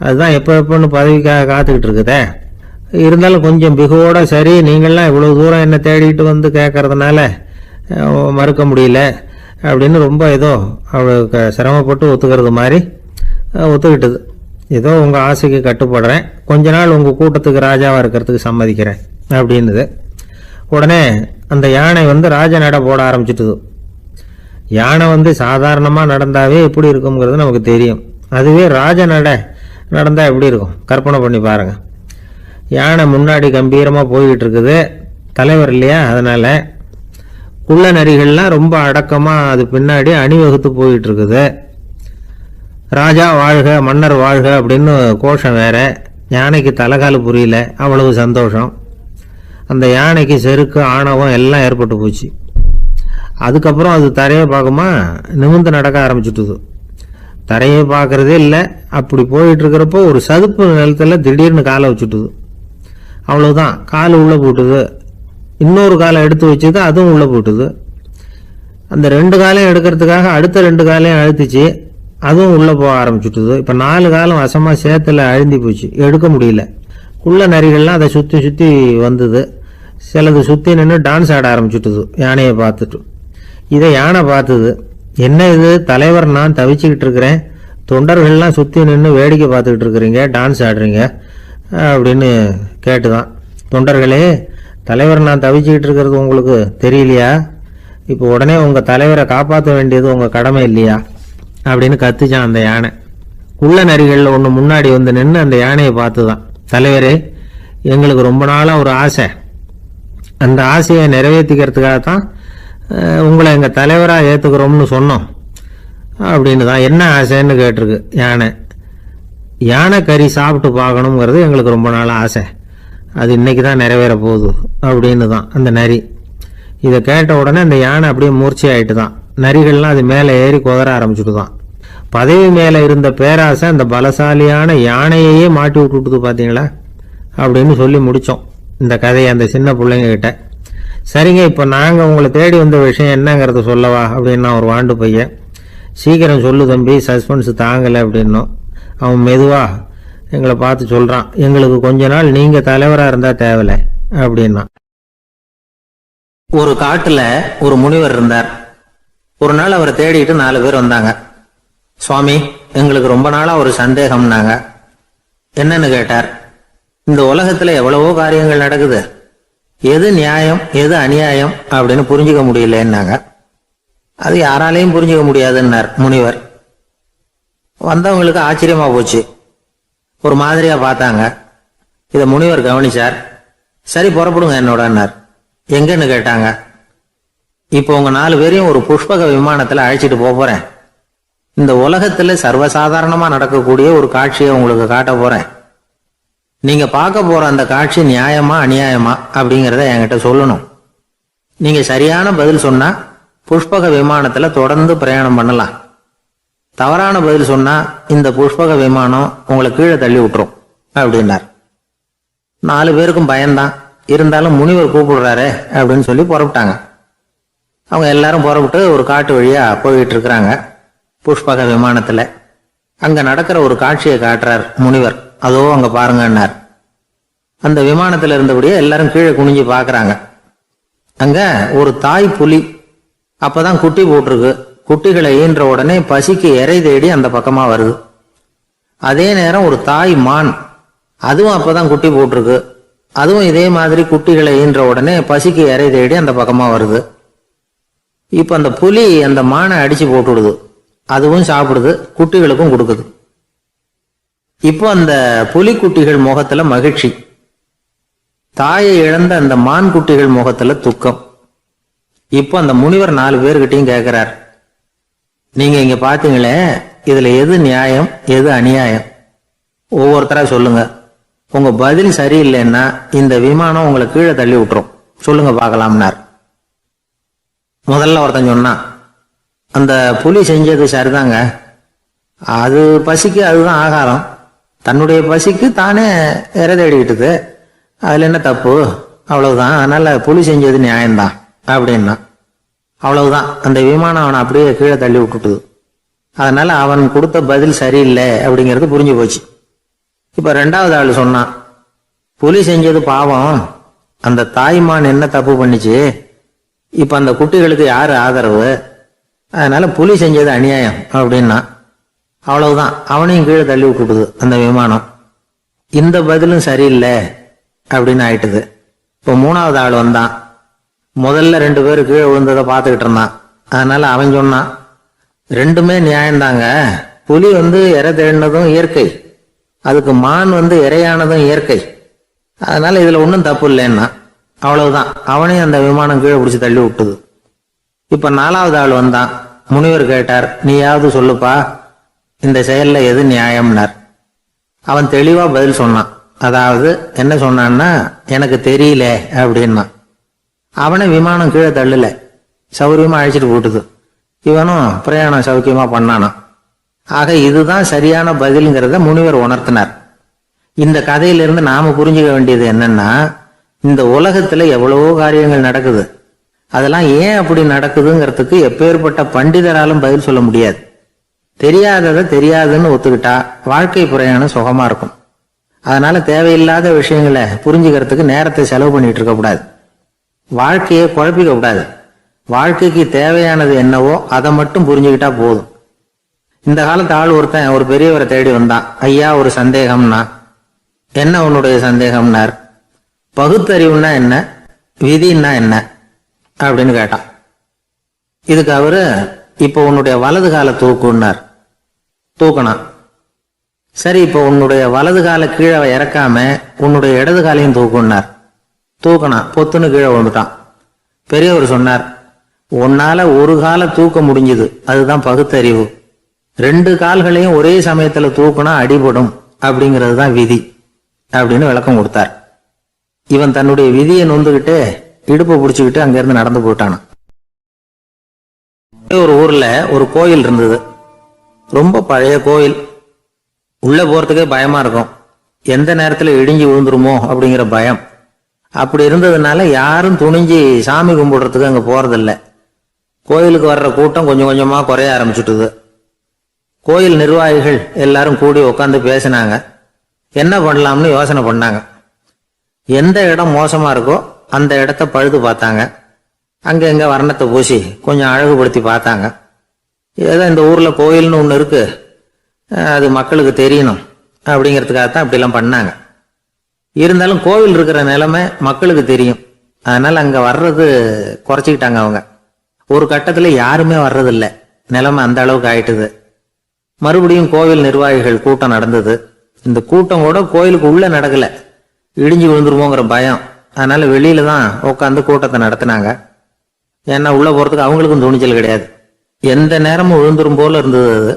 அதுதான் எப்போன்னு பதவிக்காக காத்துக்கிட்டு இருக்குதே. இருந்தாலும் கொஞ்சம் பிகுவோட, சரி நீங்கள்லாம் இவ்வளோ தூரம் என்ன தேடிட்டு வந்து கேட்கறதுனால மறுக்க முடியல அப்படின்னு ரொம்ப ஏதோ அவளுக்கு சிரமப்பட்டு ஒத்துக்கிறது மாதிரி ஒத்துக்கிட்டது. ஏதோ உங்கள் ஆசைக்கு கட்டுப்படுறேன், கொஞ்ச நாள் உங்கள் கூட்டத்துக்கு ராஜாவாக இருக்கிறதுக்கு சம்மதிக்கிறேன் அப்படின்னுது. உடனே அந்த யானை ராஜ நட போட ஆரம்பிச்சிட்டுது. யானை சாதாரணமாக நடந்தாவே எப்படி இருக்குங்கிறது நமக்கு தெரியும். அதுவே ராஜ நட நடந்தால் எப்படி இருக்கும் கற்பனை பண்ணி பாருங்க. யானை முன்னாடி கம்பீரமாக போய்கிட்டு இருக்குது, தலைவர் இல்லையா, அதனால் குள்ள நரிகள்லாம் ரொம்ப அடக்கமாக அது பின்னாடி அணிவகுத்து போயிட்டு இருக்குது. ராஜா வாழ்க, மன்னர் வாழ்க அப்படின்னு கோஷம் வேற. யானைக்கு தலைகால் புரியல, அவ்வளவு சந்தோஷம். அந்த யானைக்கு செருக்கு, ஆணவம் எல்லாம் ஏற்பட்டு போச்சு. அதுக்கப்புறம் அது தரையை பார்க்குமா, நிமிர்ந்து நடக்க ஆரம்பிச்சுட்டுது. தரையை பார்க்கறதே இல்லை. அப்படி போயிட்டு இருக்கிறப்போ ஒரு சதுப்பு நிலத்தில் திடீர்னு காலை வச்சுட்டுது. அவ்வளவுதான், கால் உள்ளே போட்டுது. இன்னொரு காலை எடுத்து வச்சுது, அதுவும் உள்ளே போட்டுது. அந்த 2 காலையும் எடுக்கிறதுக்காக அடுத்த 2 காலையும் அழுத்திச்சு, அதுவும் உள்ளே போக ஆரம்பிச்சுட்டுது. இப்போ 4 காலம் வசமாக சேத்துல அழுந்தி போச்சு, எடுக்க முடியல. குள்ள நரிகள்லாம் அதை சுற்றி சுற்றி வந்தது. சிலது சுற்றி நின்று டான்ஸ் ஆட ஆரம்பிச்சுட்டுது யானையை பார்த்துட்டு. இதை யானை பார்த்தது. என்ன இது தலைவர், நான் தவிச்சுக்கிட்டு இருக்கிறேன், தொண்டர்கள்லாம் சுற்றி நின்று வேடிக்கை பார்த்துக்கிட்டு இருக்கிறீங்க, டான்ஸ் ஆடுறீங்க அப்படின்னு கேட்டுதான். தொண்டர்களே, தலைவர் நான் தவிச்சுக்கிட்டு இருக்கிறது உங்களுக்கு தெரியலையா? இப்போ உடனே உங்கள் தலைவரை காப்பாற்ற வேண்டியது உங்கள் கடமை இல்லையா அப்படின்னு கத்துச்சான் அந்த யானை. குள்ள நரிகளில் ஒன்று முன்னாடி நின்று அந்த யானையை பார்த்து தான், தலைவரே எங்களுக்கு ரொம்ப நாளாக ஒரு ஆசை, அந்த ஆசையை நிறைவேற்றிக்கிறதுக்காகத்தான் உங்களை எங்கள் தலைவராக ஏற்றுக்கிறோம்னு சொன்னோம் அப்படின்னு தான். என்ன ஆசைன்னு கேட்டிருக்கு யானை. யானை கறி சாப்பிட்டு பார்க்கணுங்கிறது எங்களுக்கு ரொம்ப நாள் ஆசை, அது இன்னைக்கு தான் நிறைவேற போகுது அப்படின்னு தான் அந்த நரி. இதை கேட்ட உடனே அந்த யானை அப்படியே மூர்ச்சி ஆயிட்டு தான். நரிகள்லாம் அது மேலே ஏறி குதற ஆரம்பிச்சுட்டு தான். பதவி மேலே இருந்த பேராசை அந்த பலசாலியான யானையையே மாட்டி விட்டுட்டுது பார்த்தீங்களா அப்படின்னு சொல்லி முடித்தோம் இந்த கதையை அந்த சின்ன பிள்ளைங்க கிட்ட. சரிங்க, இப்போ நாங்கள் உங்களை தேடி வந்த விஷயம் என்னங்கிறத சொல்லவா அப்படின்னா ஒரு வாண்டு பையன். சீக்கிரம் சொல்லு தம்பி, சஸ்பென்ஸ் தாங்கலை அப்படின்னோம். அவன் மெதுவா எங்களை பார்த்து சொல்கிறான், எங்களுக்கு கொஞ்ச நாள் நீங்கள் தலைவராக இருந்தால் தேவலை அப்படின்னா. ஒரு காட்டில் ஒரு முனிவர் இருந்தார். ஒரு நாள் அவரை தேடிட்டு 4 பேர் வந்தாங்க. சுவாமி, எங்களுக்கு ரொம்ப நாளாக ஒரு சந்தேகம்னாங்க. என்னன்னு கேட்டார். இந்த உலகத்தில் எவ்வளவோ காரியங்கள் நடக்குது, எது நியாயம் எது அநியாயம் அப்படின்னு புரிஞ்சுக்க முடியலன்னாங்க. அது யாராலையும் புரிஞ்சுக்க முடியாதுன்னார் முனிவர். வந்தவங்களுக்கு ஆச்சரியமா போச்சு, ஒரு மாதிரியா பார்த்தாங்க. இதை முனிவர் கவனிச்சார். சரி புறப்படுங்க என்னோடன்னார். எங்கன்னு கேட்டாங்க. இப்போ உங்க 4 பேரையும் ஒரு புஷ்பக விமானத்துல அழைச்சிட்டு போறேன். இந்த உலகத்துல சர்வசாதாரணமா நடக்கக்கூடிய ஒரு காட்சியை உங்களுக்கு காட்ட போறேன். நீங்க பார்க்க போற அந்த காட்சி நியாயமா அநியாயமா அப்படிங்கிறத என்கிட்ட சொல்லணும். நீங்க சரியான பதில் சொன்னா புஷ்பக விமானத்துல தொடர்ந்து பிரயாணம் பண்ணலாம். தவறான பதில் சொன்னா இந்த புஷ்பக விமானம் உங்களை கீழே தள்ளி விட்டுரும் அப்படின்னார். 4 பேருக்கும் பயம்தான், இருந்தாலும் முனிவர் கூப்பிடுறாரு அப்படின்னு சொல்லி புறப்பட்டாங்க. அவங்க எல்லாரும் புறப்பட்டு ஒரு காட்டு வழியா போயிட்டு இருக்கிறாங்க புஷ்பக விமானத்துல. அங்க நடக்கிற ஒரு காட்சியை காட்டுறார் முனிவர். அதோ அங்க பாருங்கன்னார். அந்த விமானத்துல இருந்தபடியே எல்லாரும் கீழே குனிஞ்சு பாக்குறாங்க. அங்க ஒரு தாய் புலி அப்பதான் குட்டி போட்டிருக்கு. குட்டிகளை ஈன்ற உடனே பசிக்கு இறை தேடி அந்த பக்கமா வருது. அதே நேரம் ஒரு தாய் மான், அதுவும் அப்பதான் குட்டி போட்டிருக்கு. அதுவும் இதே மாதிரி குட்டிகளை ஈன்ற உடனே பசிக்கு இறை தேடி அந்த பக்கமா வருது. இப்ப அந்த புலி அந்த மானை அடிச்சு போட்டுடுது, அதுவும் சாப்பிடுது, குட்டிகளுக்கும் கொடுக்குது. இப்போ அந்த புலிக்குட்டிகள் முகத்துல மகிழ்ச்சி, தாயை இழந்த அந்த மான் குட்டிகள் முகத்துல துக்கம். இப்போ அந்த முனிவர் 4 பேர்கிட்டையும் கேட்கிறார், நீங்க இங்க பாத்தீங்களே, இதுல எது நியாயம் எது அநியாயம் ஒவ்வொருத்தரா சொல்லுங்க. உங்க பதில் சரியில்லைன்னா இந்த விமானம் உங்களை கீழே தள்ளி விட்டுரும், சொல்லுங்க பார்க்கலாம்னார். முதல்ல ஒருத்தன் சொன்னான், அந்த புலி செஞ்சது சரிதாங்க, அது பசிக்கு அதுதான் ஆகாரம், தன்னுடைய பசிக்கு தானே இறை தேடிக்கிட்டுது, அதுல என்ன தப்பு, அவ்வளவுதான், அதனால புலி செஞ்சது நியாயம்தான் அப்படின்னா. அவ்வளவுதான், அந்த விமானம் அவனை அப்படியே கீழே தள்ளி விட்டுட்டுது. அதனால அவன் கொடுத்த பதில் சரியில்லை அப்படிங்கிறது புரிஞ்சு போச்சு. இப்ப ரெண்டாவது ஆள் சொன்னான், புலி செஞ்சது பாவம், அந்த தாய்மான் என்ன தப்பு பண்ணிச்சு, இப்ப அந்த குட்டிகளுக்கு யாரு ஆதரவு, அதனால புலி செஞ்சது அநியாயம் அப்படின்னா. அவ்வளவுதான், அவனையும் கீழே தள்ளி விட்டுடுது அந்த விமானம். இந்த பதிலும் சரியில்லை அப்படின்னு ஆயிட்டுது. இப்போ மூணாவது ஆள் வந்தான். முதல்ல 2 பேரு கீழே விழுந்ததை பார்த்துக்கிட்டு இருந்தான். அதனால அவன் சொன்னான், ரெண்டுமே நியாயம்தாங்க, புலி இறை தேடினதும் இயற்கை, அதுக்கு மான் இரையானதும் இயற்கை, அதனால இதுல ஒன்றும் தப்பு இல்லைன்னா. அவ்வளவுதான், அவனையும் அந்த விமானம் கீழே பிடிச்சி தள்ளி விட்டுது. இப்ப 4வது ஆள் வந்தான். முனிவர் கேட்டார், நீயாவது சொல்லுப்பா, இந்த செயல்ல எது நியாயம்னார். அவன் தெளிவா பதில் சொன்னான். அதாவது என்ன சொன்னான்னா, எனக்கு தெரியல அப்படின்னா. அவனை விமானம் கீழே தள்ளல, சௌரியமா அழைச்சிட்டு போட்டுது. இவனும் பிரயாணம் சௌக்கியமா பண்ணானான். ஆக இதுதான் சரியான பதிலுங்கிறத முனிவர் உணர்த்தினார். இந்த கதையிலிருந்து நாம புரிஞ்சுக்க வேண்டியது என்னன்னா, இந்த உலகத்துல எவ்வளவோ காரியங்கள் நடக்குது, அதெல்லாம் ஏன் அப்படி நடக்குதுங்கிறதுக்கு எப்பேற்பட்ட பண்டிதராலும் பதில் சொல்ல முடியாது. தெரியாததை தெரியாதுன்னு ஒத்துக்கிட்டா வாழ்க்கை பிரயாணம் சுகமா இருக்கும். அதனால தேவையில்லாத விஷயங்களை புரிஞ்சுக்கிறதுக்கு நேரத்தை செலவு பண்ணிட்டு இருக்க கூடாது, வாழ்க்கையை குழப்பிக்க கூடாது. வாழ்க்கைக்கு தேவையானது என்னவோ அதை மட்டும் புரிஞ்சுக்கிட்டா போதும். இந்த காலத்து ஆள் ஒருத்தன் ஒரு பெரியவரை தேடி வந்தான். ஐயா, ஒரு சந்தேகம்னா. என்ன உன்னுடைய சந்தேகம்னார். பகுத்தறிவுன்னா என்ன, விதின்னா என்ன அப்படின்னு கேட்டான். இதுக்கு அவரு, இப்ப உன்னுடைய வலது கால தூக்குன்னார். தூக்கணும். சரி, இப்ப உன்னுடைய வலது கால கீழே இறக்காம உன்னுடைய இடது காலையும் தூக்குன்னார். தூக்கணும். பொத்துன்னு கீழே விழுந்துட்டான். பெரியவர் சொன்னார், உன்னால ஒரு காலை தூக்க முடிஞ்சது, அதுதான் பகுத்தறிவு. 2 கால்களையும் ஒரே சமயத்துல தூக்குனா அடிபடும், அப்படிங்கிறது தான் விதி அப்படின்னு விளக்கம் கொடுத்தார். இவன் தன்னுடைய விதியை நொந்துகிட்டு இடுப்பை பிடிச்சுக்கிட்டு அங்கிருந்து நடந்து போயிட்டானான். ஒரு ஊர்ல ஒரு கோயில் இருந்தது, ரொம்ப பழைய கோயில். உள்ள போறதுக்கே பயமா இருக்கும், எந்த நேரத்துல இடிஞ்சு விழுந்துருமோ அப்படிங்கிற பயம். அப்படி இருந்ததுனால யாரும் துணிஞ்சு சாமி கும்பிடுறதுக்கு அங்க போறதில்ல. கோயிலுக்கு வர்ற கூட்டம் கொஞ்சம் கொஞ்சமா குறைய ஆரம்பிச்சுட்டுது. கோயில் நிர்வாகிகள் எல்லாரும் கூடி உட்காந்து பேசினாங்க. என்ன பண்ணலாம்னு யோசனை பண்ணாங்க. எந்த இடம் மோசமா இருக்கோ அந்த இடத்த பழுது பார்த்தாங்க. அங்க எங்க வர்ணத்தை பூசி கொஞ்சம் அழகுபடுத்தி பார்த்தாங்க. ஏதோ இந்த ஊர்ல கோயில்னு ஒண்ணு இருக்கு, அது மக்களுக்கு தெரியணும் அப்படிங்கிறதுக்காகத்தான் அப்படிலாம் பண்ணாங்க. இருந்தாலும் கோவில் இருக்கிற நிலைமை மக்களுக்கு தெரியும், அதனால அங்க வர்றது குறைச்சிக்கிட்டாங்க அவங்க. ஒரு கட்டத்துல யாருமே வர்றதில்ல, நிலைமை அந்த அளவுக்கு ஆயிட்டுது. மறுபடியும் கோவில் நிர்வாகிகள் கூட்டம் நடந்தது. இந்த கூட்டம் கூட கோயிலுக்கு உள்ள நடக்கல, இடிஞ்சு விழுந்துருமோங்கிற பயம். அதனால வெளியில தான் உட்காந்து கூட்டத்தை நடத்தினாங்க. ஏன்னா உள்ள போறதுக்கு அவங்களுக்கும் துணிச்சல் கிடையாது, எந்த நேரமும் விழுந்துரும் போல இருந்தது அது.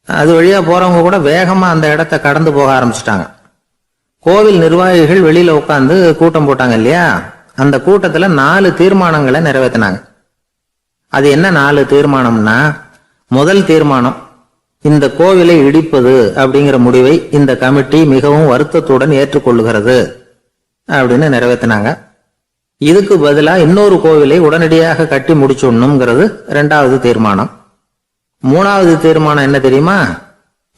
அது வழியா போறவங்க கூட வேகமா அந்த இடத்த கடந்து போக ஆரம்பிச்சுட்டாங்க. கோவில் நிர்வாகிகள் வெளியில உட்காந்து கூட்டம் போட்டாங்க இல்லையா, அந்த கூட்டத்துல 4 தீர்மானங்களை நிறைவேற்றினாங்க. அது என்ன 4 தீர்மானம்னா, முதல் தீர்மானம், இந்த கோவிலை இடிப்பது அப்படிங்கிற முடிவை இந்த கமிட்டி மிகவும் வருத்தத்துடன் ஏற்றுக்கொள்ளுகிறது அப்படின்னு நிறைவேற்றினாங்க. இதுக்கு பதிலா இன்னொரு கோவிலை உடனடியாக கட்டி முடிச்சுடணுங்கிறது 2வது தீர்மானம். 3வது தீர்மானம் என்ன தெரியுமா,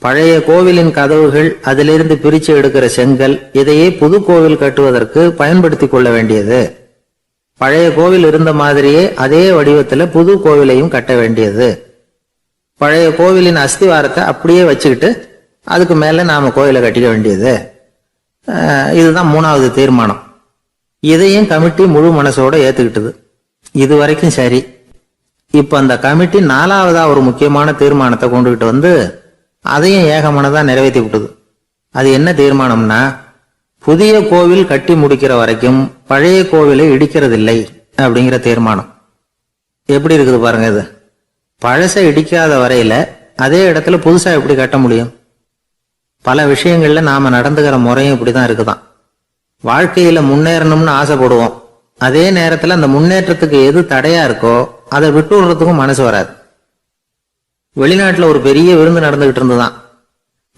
பழைய கோவிலின் கதவுகள், அதிலிருந்து பிரிச்சு எடுக்கிற செங்கல், இதையே புது கோவில் கட்டுவதற்கு பயன்படுத்தி கொள்ள வேண்டியது. பழைய கோவில் இருந்த மாதிரியே அதே வடிவத்துல புது கோவிலையும் கட்ட வேண்டியது. பழைய கோவிலின் அஸ்திவாரத்தை அப்படியே வச்சுக்கிட்டு அதுக்கு மேல நாம கோயிலை கட்டிக்க வேண்டியது. இதுதான் 3வது தீர்மானம். இதையும் கமிட்டி முழு மனசோட ஏத்துக்கிட்டது. இது வரைக்கும் சரி. இப்ப அந்த கமிட்டி 4வதா ஒரு முக்கியமான தீர்மானத்தை கொண்டுகிட்டு வந்து அதையும் ஏகமனதா நிறைவேற்றி விட்டது. அது என்ன தீர்மானம்னா, புதிய கோவில் கட்டி முடிக்கிற வரைக்கும் பழைய கோவிலை இடிக்கிறதில்லை அப்படிங்கிற தீர்மானம். எப்படி இருக்குது பாருங்க இது. பழசை இடிக்காத வரையில அதே இடத்துல புதுசா எப்படி கட்ட முடியும்? பல விஷயங்கள்ல நாம நடந்துகிற முறையும் இப்படிதான் இருக்குதான். வாழ்க்கையில முன்னேறணும்னு ஆசைப்படுவோம், அதே நேரத்துல அந்த முன்னேற்றத்துக்கு எது தடையா இருக்கோ அதை விட்டு விடுறதுக்கும் மனசு வராது. வெளிநாட்டுல ஒரு பெரிய விருந்து நடந்துகிட்டு இருந்துதான்.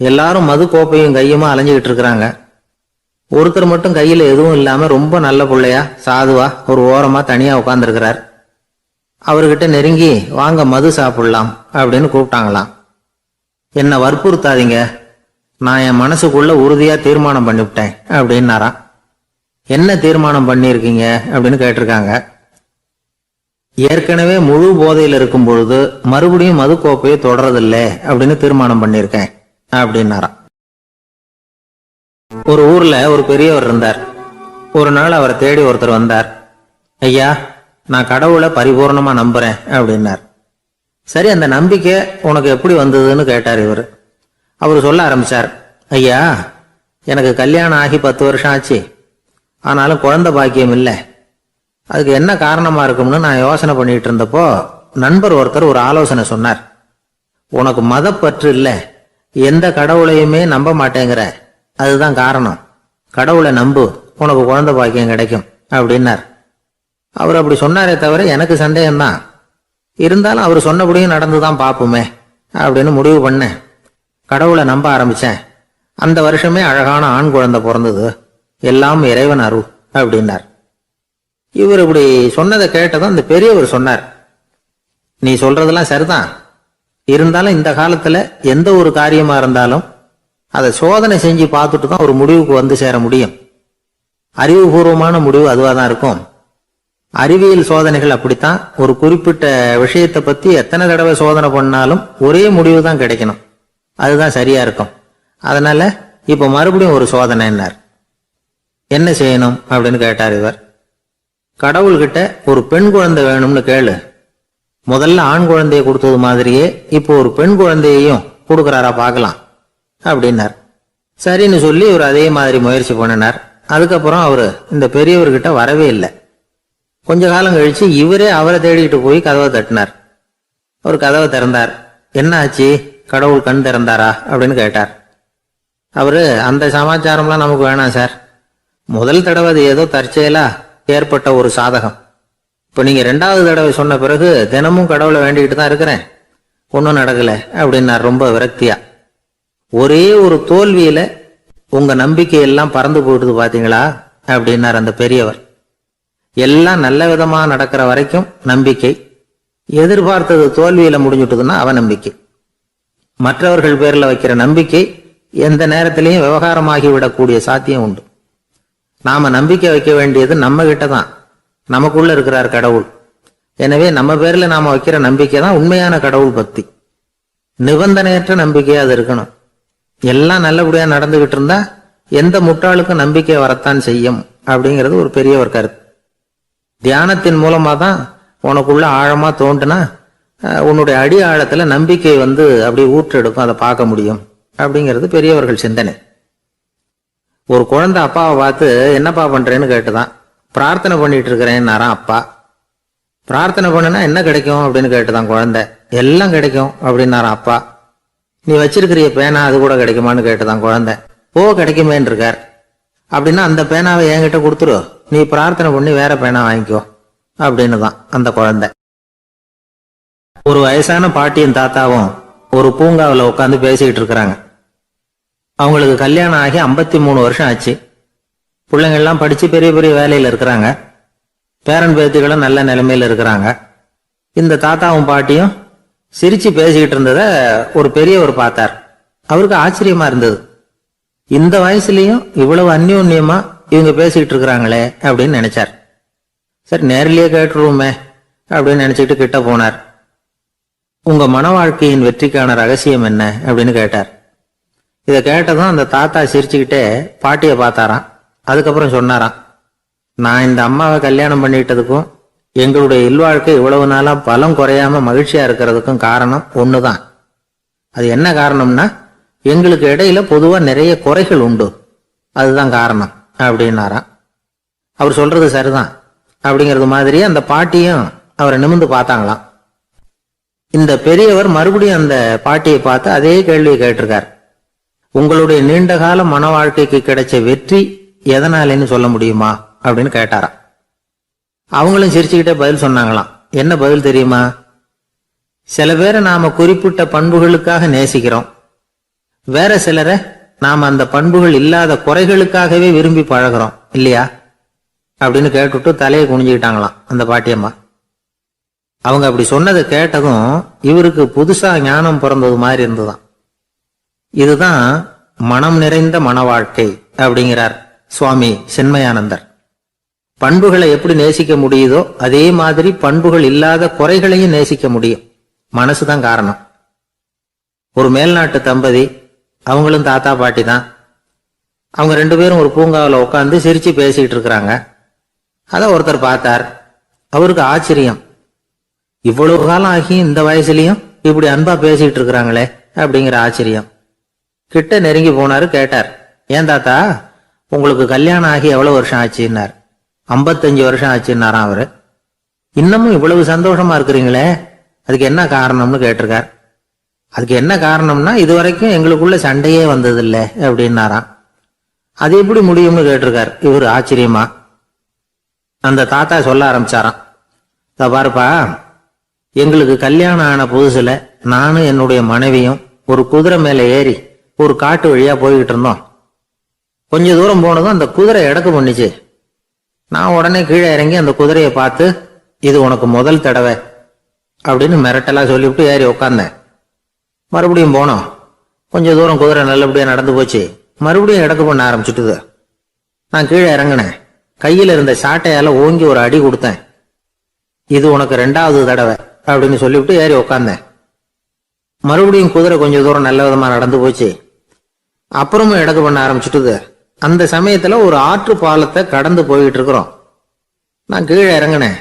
எல்லாரும் மது கோப்பையும் கையுமா அலைஞ்சுகிட்டு இருக்கிறாங்க. ஒருத்தர் மட்டும் கையில எதுவும் இல்லாம ரொம்ப நல்ல பிள்ளையா சாதுவா ஒரு ஓரமா தனியா உட்கார்ந்துருக்கிறார். அவர்கிட்ட நெருங்கி வாங்க மது சாப்பிடலாம் அப்படின்னு கூப்பிட்டாங்களாம். என்ன வற்புறுத்தாதீங்க, நான் என் மனசுக்குள்ள உறுதியா தீர்மானம் பண்ணிவிட்டேன் அப்படின்னாராம். என்ன தீர்மானம் பண்ணிருக்கீங்க அப்படின்னு கேட்டிருக்காங்க. ஏற்கனவே முழு போதையில் இருக்கும் பொழுது மறுபடியும் மது கோப்பையை தொடரதில்லை அப்படின்னு தீர்மானம் பண்ணிருக்கேன் அப்படின்னாராம். ஒரு ஊர்ல ஒரு பெரியவர் இருந்தார். ஒரு நாள் அவரை தேடி ஒருத்தர் வந்தார். ஐயா, நான் கடவுளை பரிபூர்ணமா நம்புறேன் அப்படின்னார். சரி, அந்த நம்பிக்கை உனக்கு எப்படி வந்ததுன்னு கேட்டார் இவர். அவர் சொல்ல ஆரம்பிச்சார். ஐயா, எனக்கு கல்யாணம் ஆகி 10 வருஷம் ஆச்சு. ஆனாலும் குழந்தை பாக்கியம் இல்லை. அதுக்கு என்ன காரணமா இருக்கும்னு நான் யோசனை பண்ணிட்டு இருந்தப்போ நண்பர் ஒருத்தர் ஒரு ஆலோசனை சொன்னார். உனக்கு மதப்பற்று இல்லை, எந்த கடவுளையுமே நம்ப மாட்டேங்கிற, அதுதான் காரணம். கடவுளை நம்பு, உனக்கு குழந்தை பாக்கியம் கிடைக்கும் அப்படின்னார். அவர் அப்படி சொன்னாரே தவிர எனக்கு சந்தேகம்தான். இருந்தாலும் அவர் சொன்னபடியும் நடந்துதான் பார்ப்போமே அப்படின்னு முடிவு பண்ணேன். கடவுளை நம்ப ஆரம்பிச்சேன். அந்த வருஷமே அழகான ஆண் குழந்தை பிறந்தது. எல்லாம் இறைவன் அருள் அப்படின்னார். இவர் இப்படி சொன்னதை கேட்டதும் அந்த பெரியவர் சொன்னார். நீ சொல்றதெல்லாம் சரிதான். இருந்தாலும் இந்த காலத்துல எந்த ஒரு காரியமா இருந்தாலும் அதை சோதனை செஞ்சு பார்த்துட்டு தான் ஒரு முடிவுக்கு வந்து சேர முடியும். அறிவுபூர்வமான முடிவு அதுவா தான் இருக்கும். அறிவியல் சோதனைகள் அப்படித்தான். ஒரு குறிப்பிட்ட விஷயத்தை பத்தி எத்தனை தடவை சோதனை பண்ணாலும் ஒரே முடிவு தான் கிடைக்கணும். அதுதான் சரியா இருக்கும். அதனால இப்ப மறுபடியும் ஒரு சோதனைன்னார். என்ன செய்யணும் அப்படின்னு கேட்டார் இவர். கடவுள்கிட்ட ஒரு பெண் குழந்தை வேணும்னு கேளு. முதல்ல ஆண் குழந்தையை கொடுத்தது மாதிரியே இப்போ ஒரு பெண் குழந்தையையும் கொடுக்கறாரா பார்க்கலாம் அப்படின்னார். சரின்னு சொல்லி இவர் அதே மாதிரி முயற்சி பண்ணினார். அதுக்கப்புறம் அவரு இந்த பெரியவர்கிட்ட வரவே இல்லை. கொஞ்ச காலம் கழிச்சு இவரே அவரை தேடிக்கிட்டு போய் கதவை தட்டினார். அவர் கதவை திறந்தார். என்ன ஆச்சு, கடவுள் கண் திறந்தாரா அப்படின்னு கேட்டார். அவரு, அந்த சமாச்சாரம்லாம் நமக்கு வேணாம் சார். முதல் தடவை அது ஏதோ தற்செயலா ஏற்பட்ட ஒரு சாதகம். இப்ப நீங்க 2வது தடவை சொன்ன பிறகு தினமும் கடவுளை வேண்டிக்கிட்டு தான் இருக்கிறேன், ஒன்னும் நடக்கல அப்படின்னார் ரொம்ப விரக்தியா. ஒரே ஒரு தோல்வியில உங்க நம்பிக்கை எல்லாம் பறந்து போயிடுது பாத்தீங்களா அப்படின்னார் அந்த பெரியவர். எல்லாம் நல்ல விதமா நடக்கிற வரைக்கும் நம்பிக்கை, எதிர்பார்த்தது தோல்வியில முடிஞ்சுட்டுதுன்னா அவநம்பிக்கை. மற்றவர்கள் பேர்ல வைக்கிற நம்பிக்கை எந்த நேரத்திலையும் விவகாரமாகி விடக்கூடிய சாத்தியம் உண்டு. நாம நம்பிக்கை வைக்க வேண்டியது நம்ம கிட்ட தான். நமக்குள்ள இருக்கிறார் கடவுள். எனவே நம்ம பேர்ல நாம வைக்கிற நம்பிக்கை தான் உண்மையான கடவுள் பக்தி. நிபந்தனையற்ற நம்பிக்கையா அது இருக்கணும். எல்லாம் நல்லபடியா நடந்துகிட்டு இருந்தா எந்த முட்டாளுக்கும் நம்பிக்கை வரத்தான் செய்யும் அப்படிங்கிறது ஒரு பெரியவர் கருத்து. தியானத்தின் மூலமா தான் உனக்குள்ள ஆழமா தோண்டுனா உன்னுடைய அடி ஆழத்துல நம்பிக்கை வந்து அப்படி ஊற்றெடுக்கும், அதை பார்க்க முடியும் அப்படிங்கிறது பெரியவர்கள் சிந்தனை. ஒரு குழந்தை அப்பாவை பார்த்து என்னப்பா பண்றேன்னு கேட்டுதான். பிரார்த்தனை பண்ணிட்டு இருக்கிறேன்னாராம் அப்பா. பிரார்த்தனை பண்ணுனா என்ன கிடைக்கும் அப்படின்னு கேட்டுதான் குழந்தை. எல்லாம் கிடைக்கும் அப்படின்னாராம் அப்பா. நீ வச்சிருக்கிறிய பேனா அது கூட கிடைக்குமான்னு கேட்டுதான் குழந்தை. ஓ, கிடைக்குமேன்னு இருக்கார். அப்படின்னா அந்த பேனாவை என்கிட்ட கொடுத்துரு, நீ பிரார்த்தனை பண்ணி வேற பேனா வாங்கிக்கோ அப்படின்னு தான் அந்த குழந்தை. ஒரு வயசான பாட்டியும் தாத்தாவும் ஒரு பூங்காவில் உட்காந்து பேசிக்கிட்டு இருக்கிறாங்க. அவங்களுக்கு கல்யாணம் ஆகி 53 வருஷம் ஆச்சு. பிள்ளைங்கள்லாம் படிச்சு பெரிய பெரிய வேலையில இருக்கிறாங்க. பேரன் பேத்திகளும் நல்ல நிலைமையில இருக்கிறாங்க. இந்த தாத்தாவும் பாட்டியும் சிரிச்சு பேசிக்கிட்டு இருந்தத ஒரு பெரியவர் பார்த்தார். அவருக்கு ஆச்சரியமா இருந்தது. இந்த வயசுலயும் இவ்வளவு அந்யோன்யமா இவங்க பேசிக்கிட்டு இருக்கிறாங்களே அப்படின்னு நினைச்சார். சரி, நேரிலேயே கேட்டுருவோமே அப்படின்னு நினைச்சிட்டு கிட்ட போனார். உங்க மன வாழ்க்கையின் வெற்றிக்கான ரகசியம் என்ன அப்படின்னு கேட்டார். இதை கேட்டதும் அந்த தாத்தா சிரிச்சுக்கிட்டே பாட்டியை பார்த்தாராம். அதுக்கப்புறம் சொன்னாராம், நான் இந்த அம்மாவை கல்யாணம் பண்ணிட்டதுக்கும் எங்களுடைய இல்வாழ்க்கை இவ்வளவு நாளா பலம் குறையாம மகிழ்ச்சியா இருக்கிறதுக்கும் காரணம் ஒண்ணுதான். அது என்ன காரணம்னா, எங்களுக்கு இடையில பொதுவா நிறைய குறைகள் உண்டு, அதுதான் காரணம் அப்படின்னாராம். அவர் சொல்றது சரிதான் அப்படிங்கிறது மாதிரியே அந்த பாட்டியும் அவரை நிமிர்ந்து பார்த்தாங்களாம். இந்த பெரியவர் மறுபடியும் அந்த பாட்டியை பார்த்து அதே கேள்வியை கேட்டிருக்கார். உங்களுடைய நீண்டகால மன வாழ்க்கைக்கு கிடைச்ச வெற்றி எதனாலேன்னு சொல்ல முடியுமா அப்படின்னு கேட்டாராம். அவங்களும் சிரிச்சுக்கிட்டே பதில் சொன்னாங்களாம். என்ன பதில் தெரியுமா? சில பேரை நாம குறிப்பிட்ட பண்புகளுக்காக நேசிக்கிறோம், வேற சிலரை நாம அந்த பண்புகள் இல்லாத குறைகளுக்காகவே விரும்பி பழகிறோம் இல்லையா அப்படின்னு கேட்டுட்டு தலையை குனிஞ்சுக்கிட்டாங்களாம் அந்த பாட்டியம்மா. அவங்க அப்படி சொன்னதை கேட்டதும் இவருக்கு புதுசா ஞானம் பிறந்தது மாதிரி இருந்துதான். இதுதான் மனம் நிறைந்த மன வாழ்க்கை அப்படிங்கிறார் சுவாமி சின்மயானந்தர். பண்புகளை எப்படி நேசிக்க முடியுதோ அதே மாதிரி பண்புகள் இல்லாத குறைகளையும் நேசிக்க முடியும். மனசுதான் காரணம். ஒரு மேல்நாட்டு தம்பதி, அவங்களும் தாத்தா பாட்டி தான். அவங்க 2 பேரும் ஒரு பூங்காவில் உட்காந்து சிரிச்சு பேசிக்கிட்டு இருக்கிறாங்க. அதை ஒருத்தர் பார்த்தார். அவருக்கு ஆச்சரியம், இவ்வளவு காலம் ஆகி இந்த வயசுலயும் இப்படி அன்பா பேசிக்கிட்டு இருக்கிறாங்களே அப்படிங்கிற ஆச்சரியம். கிட்ட நெருங்கி போனாரு. கேட்டார், ஏன் தாத்தா உங்களுக்கு கல்யாணம் ஆகி எவ்வளவு வருஷம் ஆச்சுன்னார். 55 வருஷம் ஆச்சுன்னாராம் அவரு. இன்னமும் இவ்வளவு சந்தோஷமா இருக்கிறீங்களே, அதுக்கு என்ன காரணம்னு கேட்டிருக்கார். அதுக்கு என்ன காரணம்னா, இதுவரைக்கும் எங்களுக்குள்ள சண்டையே வந்ததில்லை அப்படின்னாராம். அது எப்படி முடியும்னு கேட்டிருக்கார் இவர் ஆச்சரியமா. அந்த தாத்தா சொல்ல ஆரம்பிச்சாராம், பாருப்பா, எங்களுக்கு கல்யாணம் ஆன புதுசுல நானும் என்னுடைய மனைவியும் ஒரு குதிரை மேல ஏறி ஒரு காட்டு வழியா போய்கிட்டு இருந்தோம். கொஞ்ச தூரம் போனதும் அந்த குதிரை எடக்கு பண்ணிச்சு. நான் உடனே கீழே இறங்கி அந்த குதிரையை பார்த்து, இது உனக்கு முதல் தடவை அப்படின்னு மிரட்டலா சொல்லிவிட்டு ஏறி உட்கார்ந்தேன். மறுபடியும் போனோம். கொஞ்ச தூரம் குதிரை நல்லபடியா நடந்து போச்சு. மறுபடியும் எடக்கு பண்ண ஆரம்பிச்சுட்டுது. நான் கீழே இறங்கினேன். கையில இருந்த சாட்டையால ஓங்கி ஒரு அடி கொடுத்தேன். இது உனக்கு 2வது தடவை அப்படின்னு சொல்லிவிட்டு ஏறி உட்கார்ந்தேன். மறுபடியும் குதிரை கொஞ்ச தூரம் நல்ல விதமா நடந்து போச்சு. அப்புறமும் எடக்கு பண்ண ஆரம்பிச்சுட்டுது. அந்த சமயத்துல ஒரு ஆற்று பாலத்தை கடந்து போயிட்டு இருக்கிறோம். நான் கீழே இறங்கினேன்.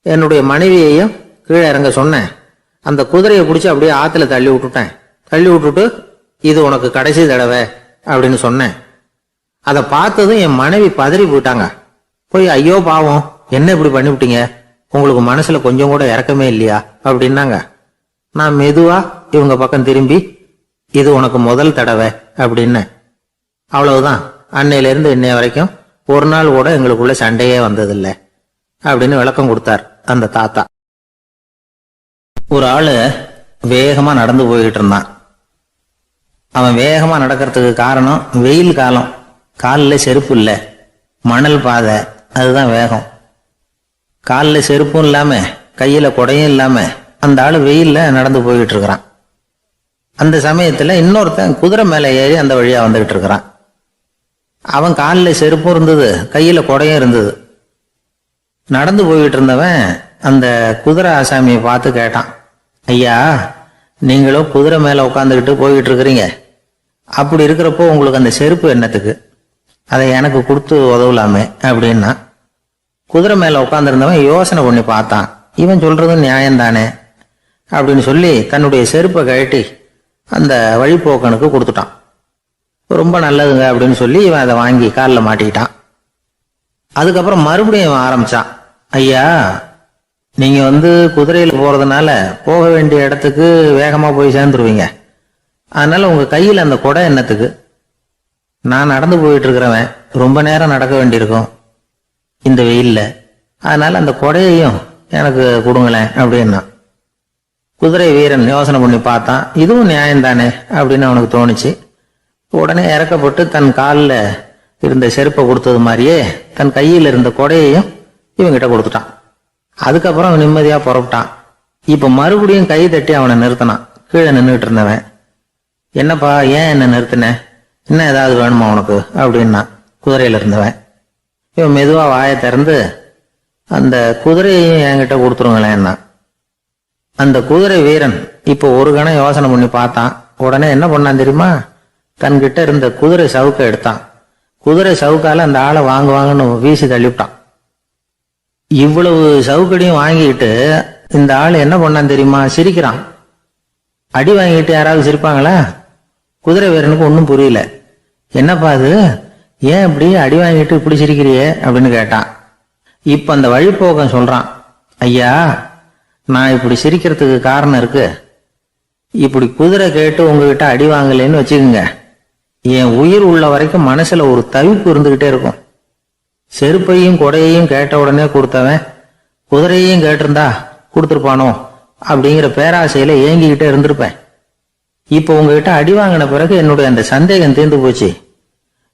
என்னுடைய மனைவியையும் கீழே இறங்க சொன்னேன். அந்த குதிரையை பிடிச்சி அப்படியே ஆத்துல தள்ளி விட்டுட்டேன். தள்ளி விட்டுட்டு, இது உனக்கு கடைசி தடவை அப்படின்னு சொன்னேன். அதை பார்த்ததும் என் மனைவி பதறி போயிட்டாங்க. போய், ஐயோ பாவம், என்ன இப்படி பண்ணிவிட்டீங்க, உங்களுக்கு மனசுல கொஞ்சம் கூட இறக்கமே இல்லையா அப்படின்னாங்க. நான் மெதுவா இவங்க பக்கம் திரும்பி, இது உனக்கு முதல் தடவை அப்படின்னு. அவ்வளவுதான், அன்னையில இருந்து இன்னைய வரைக்கும் ஒரு நாள் கூட எங்களுக்குள்ள சண்டையே வந்ததில்லை அப்படின்னு விளக்கம் கொடுத்தார் அந்த தாத்தா. ஒரு ஆளு வேகமா நடந்து போய்கிட்டு இருந்தான். அவன் வேகமா நடக்கிறதுக்கு காரணம் வெயில் காலம், காலில் செருப்பு இல்லை, மணல் பாதை, அதுதான் வேகம். காலில் செருப்பும் இல்லாம கையில கொடையும் இல்லாம அந்த ஆளு வெயில்ல நடந்து போய்கிட்டு இருக்கிறான். அந்த சமயத்துல இன்னொருத்தன் குதிரை மேல ஏறி அந்த வழியா வந்துகிட்டு இருக்கிறான். அவன் காலில் செருப்பும் இருந்தது, கையில கொடையும் இருந்தது. நடந்து போய்கிட்டு இருந்தவன் அந்த குதிரை ஆசாமியை பார்த்து கேட்டான், ஐயா, நீங்களும் குதிரை மேல உட்காந்துக்கிட்டு போய்கிட்டு இருக்கிறீங்க, அப்படி இருக்கிறப்போ உங்களுக்கு அந்த செருப்பு என்னத்துக்கு, அதை எனக்கு கொடுத்து உதவலாமே அப்படின்னா. குதிரை மேல உட்காந்துருந்தவன் யோசனை பண்ணி பார்த்தான். இவன் சொல்றதும் நியாயம்தானே அப்படின்னு சொல்லி தன்னுடைய செருப்பை கழட்டி அந்த வழிபோக்கனுக்கு கொடுத்துட்டான். ரொம்ப நல்லதுங்க அப்படின்னு சொல்லி இவன் அதை வாங்கி காலில் மாட்டிக்கிட்டான். அதுக்கப்புறம் மறுபடியும் இவன் ஆரம்பிச்சான், ஐயா, நீங்க குதிரையில் போறதுனால போக வேண்டிய இடத்துக்கு வேகமா போய் சேர்ந்துருவீங்க, அதனால உங்க கையில் அந்த கொடை என்னத்துக்கு, நான் நடந்து போயிட்டு இருக்கிறவன் ரொம்ப நேரம் நடக்க வேண்டியிருக்கும் இந்த வெயில்ல, அதனால அந்த கொடையையும் எனக்கு கொடுங்களேன் அப்படின்னா. குதிரை வீரன் யோசனை பண்ணி பார்த்தான். இதுவும் நியாயம்தானே அப்படின்னு அவனுக்கு தோணுச்சு. உடனே இறக்கப்பட்டு தன் காலில் இருந்த செருப்பை கொடுத்தது மாதிரியே தன் கையில் இருந்த கொடையையும் இவங்கிட்ட கொடுத்துட்டான். அதுக்கப்புறம் அவன் நிம்மதியா புறப்பட்டான். இப்ப மறுபடியும் கை தட்டி அவனை நிறுத்தினான். கீழே நின்றுட்டு இருந்தவன், என்னப்பா, ஏன் என்ன நிறுத்தின, இன்னும் ஏதாவது வேணுமா உனக்கு அப்படின்னா குதிரையில இருந்தவன். இவன் மெதுவா வாயை திறந்து, அந்த குதிரையையும் என்கிட்ட கொடுத்துருங்களேன்னா. அந்த குதிரை வீரன் இப்போ ஒரு கணம் யோசனை பண்ணி பார்த்தான். உடனே என்ன பண்ணான் தெரியுமா, தன்கிட்ட இருந்த குதிரை சவுக்கை எடுத்தான். குதிரை சவுக்கால அந்த ஆளை வாங்குவாங்கன்னு வீசி தள்ளிவிட்டான். இவ்வளவு சவுக்கடியும் வாங்கிட்டு இந்த ஆள் என்ன பண்ணான் தெரியுமா, சிரிக்கிறான். அடி வாங்கிட்டு யாராவது சிரிப்பாங்களா? குதிரை வீரனுக்கு ஒன்றும் புரியல. என்னப்பா அது, ஏன் இப்படி அடி வாங்கிட்டு இப்படி சிரிக்கிறியே அப்படின்னு கேட்டான். இப்ப அந்த வழிபோக்கன் சொல்றான், ஐயா, நான் இப்படி சிரிக்கிறதுக்கு காரணம் இருக்கு. இப்படி குதிரை கேட்டு உங்ககிட்ட அடி வாங்கலைன்னு வச்சுக்கோங்க, என் உயிர் உள்ள வரைக்கும் மனசுல ஒரு தவிப்பு இருந்துகிட்டே இருக்கும். செருப்பையும் கொடையையும் கேட்ட உடனே கொடுத்தவன் குதிரையும் கேட்டிருந்தா கொடுத்துருப்பானோ அப்படிங்கிற பேராசையில ஏங்கிக்கிட்டே இருந்திருப்பேன். இப்போ உங்ககிட்ட அடி வாங்கின பிறகு என்னுடைய அந்த சந்தேகம் தீர்ந்து போச்சு.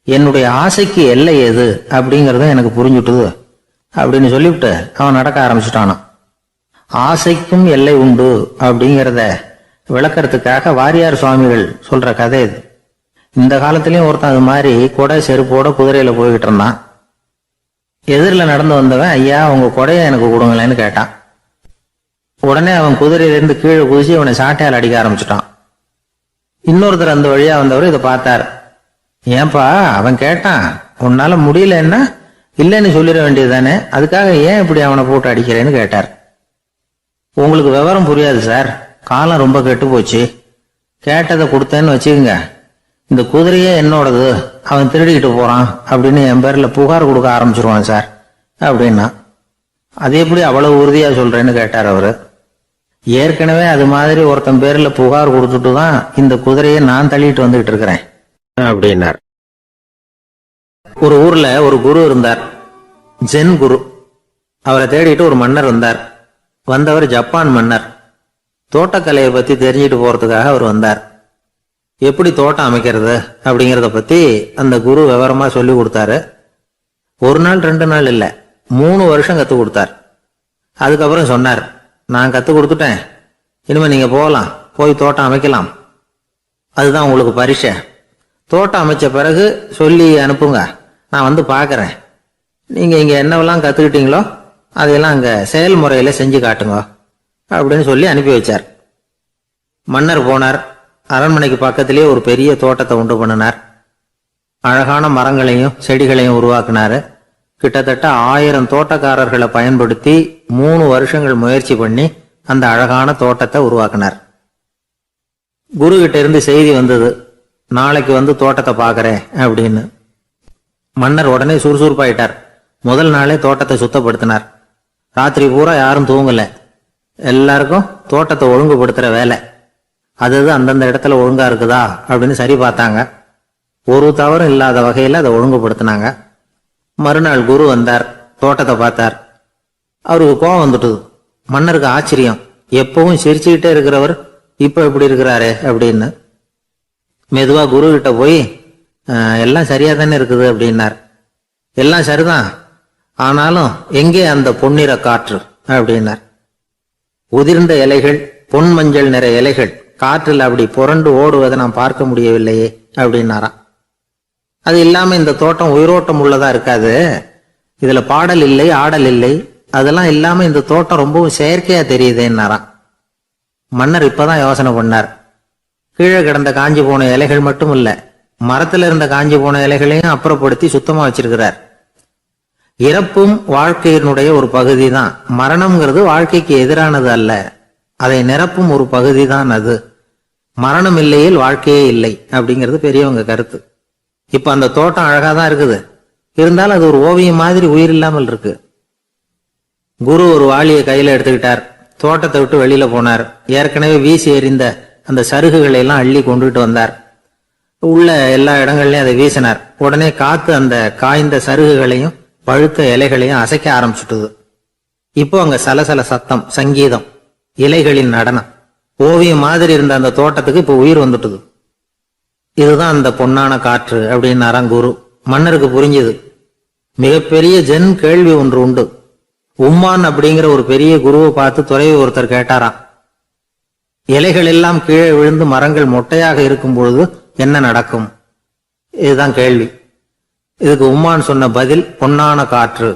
என்னுடைய ஆசைக்கு எல்லை எது அப்படிங்கறத எனக்கு புரிஞ்சுட்டுது அப்படின்னு சொல்லிவிட்டு அவன் நடக்க ஆரம்பிச்சுட்டானான். ஆசைக்கும் எல்லை உண்டு அப்படிங்கிறத விளக்கறதுக்காக வாரியார் சுவாமிகள் சொல்ற கதை இது. இந்த காலத்திலயும் ஒருத்தன் அது மாதிரி கொடை செருப்போட குதிரையில போய்கிட்டு இருந்தான். எதிரில் நடந்து வந்தவன், ஐயா உங்க கொடையை எனக்கு கொடுங்களேன்னு கேட்டான். உடனே அவன் குதிரையிலிருந்து கீழே குதிச்சு அவனை சாட்டையால் அடிக்க ஆரம்பிச்சுட்டான். இன்னொருத்தர் அந்த வழியா வந்தவர் இதை பார்த்தார். ஏன்பா அவன் கேட்டான், உன்னால முடியலன்னா இல்லைன்னு சொல்லிட வேண்டியது தானே, அதுக்காக ஏன் இப்படி அவனை போட்டு அடிக்கிறேன்னு கேட்டார். உங்களுக்கு விவரம் புரியாது சார், காலம் ரொம்ப கெட்டு போச்சு. கேட்டதை கொடுத்தேன்னு வச்சுக்கோங்க, இந்த குதிரையே என்னோடது, அவன் திருடிக்கிட்டு போறான் அப்படின்னு என் பேர்ல புகார் கொடுக்க ஆரம்பிச்சிருவான் சார் அப்படின்னா. அது எப்படி அவ்வளவு உறுதியா சொல்றேன்னு கேட்டார் அவரு. ஏற்கனவே அது மாதிரி ஒருத்தன் பேர்ல புகார் கொடுத்துட்டு தான் இந்த குதிரையை நான் தள்ளிட்டு வந்துகிட்டு இருக்கிறேன் அப்படின்னார். ஒரு ஊர்ல ஒரு குரு இருந்தார், ஜென் குரு. அவரை தேடிட்டு ஒரு மன்னர் வந்தார். வந்தவர் ஜப்பான் மன்னர். தோட்டக்கலையை பத்தி தெரிஞ்சுட்டு போறதுக்காக அவர் வந்தார். எப்படி தோட்டம் அமைக்கிறது அப்படிங்கறத பத்தி அந்த குரு விவரமா சொல்லி கொடுத்தாரு. ஒரு நாள் 2 நாள் இல்ல, 3 வருஷம் கத்து கொடுத்தார். அதுக்கப்புறம் சொன்னார், நான் கத்து கொடுத்துட்டேன், இனிமே நீங்க போகலாம், போய் தோட்டம் அமைக்கலாம், அதுதான் உங்களுக்கு பரிசை. தோட்டம் அமைச்ச பிறகு சொல்லி அனுப்புங்க, நான் வந்து பாக்குறேன். நீங்க இங்க என்னவெல்லாம் கத்துக்கிட்டீங்களோ அதையெல்லாம் அங்க செயல்முறையில செஞ்சு காட்டுங்க அப்படின்னு சொல்லி அனுப்பி வச்சார். மன்னர் போனார். அரண்மனைக்கு பக்கத்திலேயே ஒரு பெரிய தோட்டத்தை உண்டு பண்ணினார். அழகான மரங்களையும் செடிகளையும் உருவாக்கினாரு. கிட்டத்தட்ட 1000 தோட்டக்காரர்களை பயன்படுத்தி 3 வருஷங்கள் முயற்சி பண்ணி அந்த அழகான தோட்டத்தை உருவாக்கினார். குரு கிட்ட இருந்து செய்தி வந்தது, நாளைக்கு வந்து தோட்டத்தை பாக்குறேன் அப்படின்னு. மன்னர் உடனே சுறுசுறுப்பாயிட்டார். முதல் நாளே தோட்டத்தை சுத்தப்படுத்தினார். ராத்திரி பூரா யாரும் தூங்கல. எல்லாருக்கும் தோட்டத்தை ஒழுங்குபடுத்துற வேலை. அது அந்தந்த இடத்துல ஒழுங்கா இருக்குதா அப்படின்னு சரி பார்த்தாங்க. ஒரு தவறும் இல்லாத வகையில அதை ஒழுங்குபடுத்தினாங்க. மறுநாள் குரு வந்தார், தோட்டத்தை பார்த்தார். அவருக்கு கோபம் வந்துட்டுது. மன்னருக்கு ஆச்சரியம், எப்பவும் சிரிச்சுக்கிட்டே இருக்கிறவர் இப்ப எப்படி இருக்கிறாரு அப்படின்னு. மெதுவா குரு கிட்ட போய், எல்லாம் சரியா தானே இருக்குது அப்படின்னார். எல்லாம் சரிதான், ஆனாலும் எங்கே அந்த பொன்னிற காற்று அப்படின்னார். உதிர்ந்த இலைகள், பொன் மஞ்சள் நிற இலைகள் காற்றில் அப்படி புரண்டு ஓடுவதை நான் பார்க்க முடியவில்லையே அப்படின்னாராம். அது இல்லாம இந்த தோட்டம் உயிரோட்டம் உள்ளதா இருக்காது, இதுல பாடல் இல்லை, ஆடல் இல்லை, அதெல்லாம் இல்லாம இந்த தோட்டம் ரொம்பவும் செயற்கையா தெரியுதுன்னாராம். மன்னர் இப்பதான் யோசனை பண்ணார். கீழே கிடந்த காஞ்சி போன இலைகள் மட்டும் இல்ல, மரத்துல இருந்த காஞ்சி போன இலைகளையும் அப்புறப்படுத்தி சுத்தமா வச்சிருக்கிறார். இறப்பும் வாழ்க்கையினுடைய ஒரு பகுதி தான். மரணம்ங்கிறது வாழ்க்கைக்கு எதிரானது அல்ல, அதை நிரப்பும் ஒரு பகுதி தான் அது. மரணம் இல்லையில் வாழ்க்கையே இல்லை அப்படிங்கிறது பெரியவங்க கருத்து. இப்ப அந்த தோட்டம் அழகா தான் இருக்குது, இருந்தாலும் அது ஒரு ஓவியம் மாதிரி உயிர் இல்லாமல் இருக்கு. குரு ஒரு வாளியை கையில எடுத்துக்கிட்டார். தோட்டத்தை விட்டு வெளியில போனார். ஏற்கனவே வீசி எறிந்த அந்த சருகுகளை எல்லாம் அள்ளி கொண்டுகிட்டு வந்தார். உள்ள எல்லா இடங்கள்லயும் அதை வீசினார். உடனே காத்து அந்த காய்ந்த சருகுகளையும் பழுத்த இலைகளையும் அசைக்க ஆரம்பிச்சுட்டுது. இப்போ அங்க சலசல சத்தம், சங்கீதம், இலைகளின் நடனம், ஓவியம் மாதிரி இருந்த அந்த தோட்டத்துக்கு இப்போ உயிர் வந்துட்டுது. இதுதான் அந்த பொன்னான காற்று அப்படின்னாராம் குரு. மன்னருக்கு புரிஞ்சது. மிகப்பெரிய ஜென் கேள்வி ஒன்று உண்டு. உம்மான் அப்படிங்கிற ஒரு பெரிய குருவை பார்த்து துறவி ஒருத்தர் கேட்டாராம், இலைகள் எல்லாம் கீழே விழுந்து மரங்கள் மொட்டையாக இருக்கும் பொழுது என்ன நடக்கும்? இதுதான் கேள்வி. இதுக்கு உம்மான் சொன்ன பதில் பொன்னான காற்று,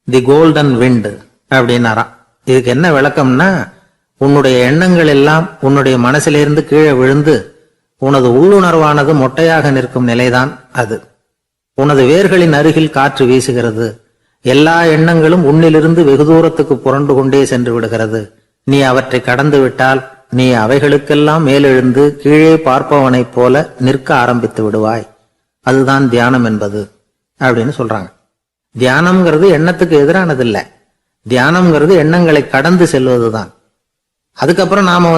தி கோல்டன் விண்ட் அப்படின்னாராம். இதுக்கு என்ன விளக்கம்னா, உன்னுடைய எண்ணங்கள் எல்லாம் உன்னுடைய மனசிலிருந்து கீழே விழுந்து உனது உள்ளுணர்வானது மொட்டையாக நிற்கும் நிலைதான் அது. உனது வேர்களின் அருகில் காற்று வீசுகிறது. எல்லா எண்ணங்களும் உன்னிலிருந்து வெகு தூரத்துக்கு புரண்டு கொண்டே சென்று விடுகிறது. நீ அவற்றை கடந்து விட்டால் நீ அவைகளுக்கெல்லாம் மேலெழுந்து கீழே பார்ப்பவனைப் போல நிற்க ஆரம்பித்து விடுவாய். அதுதான் தியானம் என்பது அப்படின்னு சொல்றாங்க. தியானம்ங்கிறது எண்ணத்துக்கு எதிரானது இல்ல, தியானம்ங்கிறது எண்ணங்களை கடந்து செல்வதுதான். அதுக்கப்புறம் நாம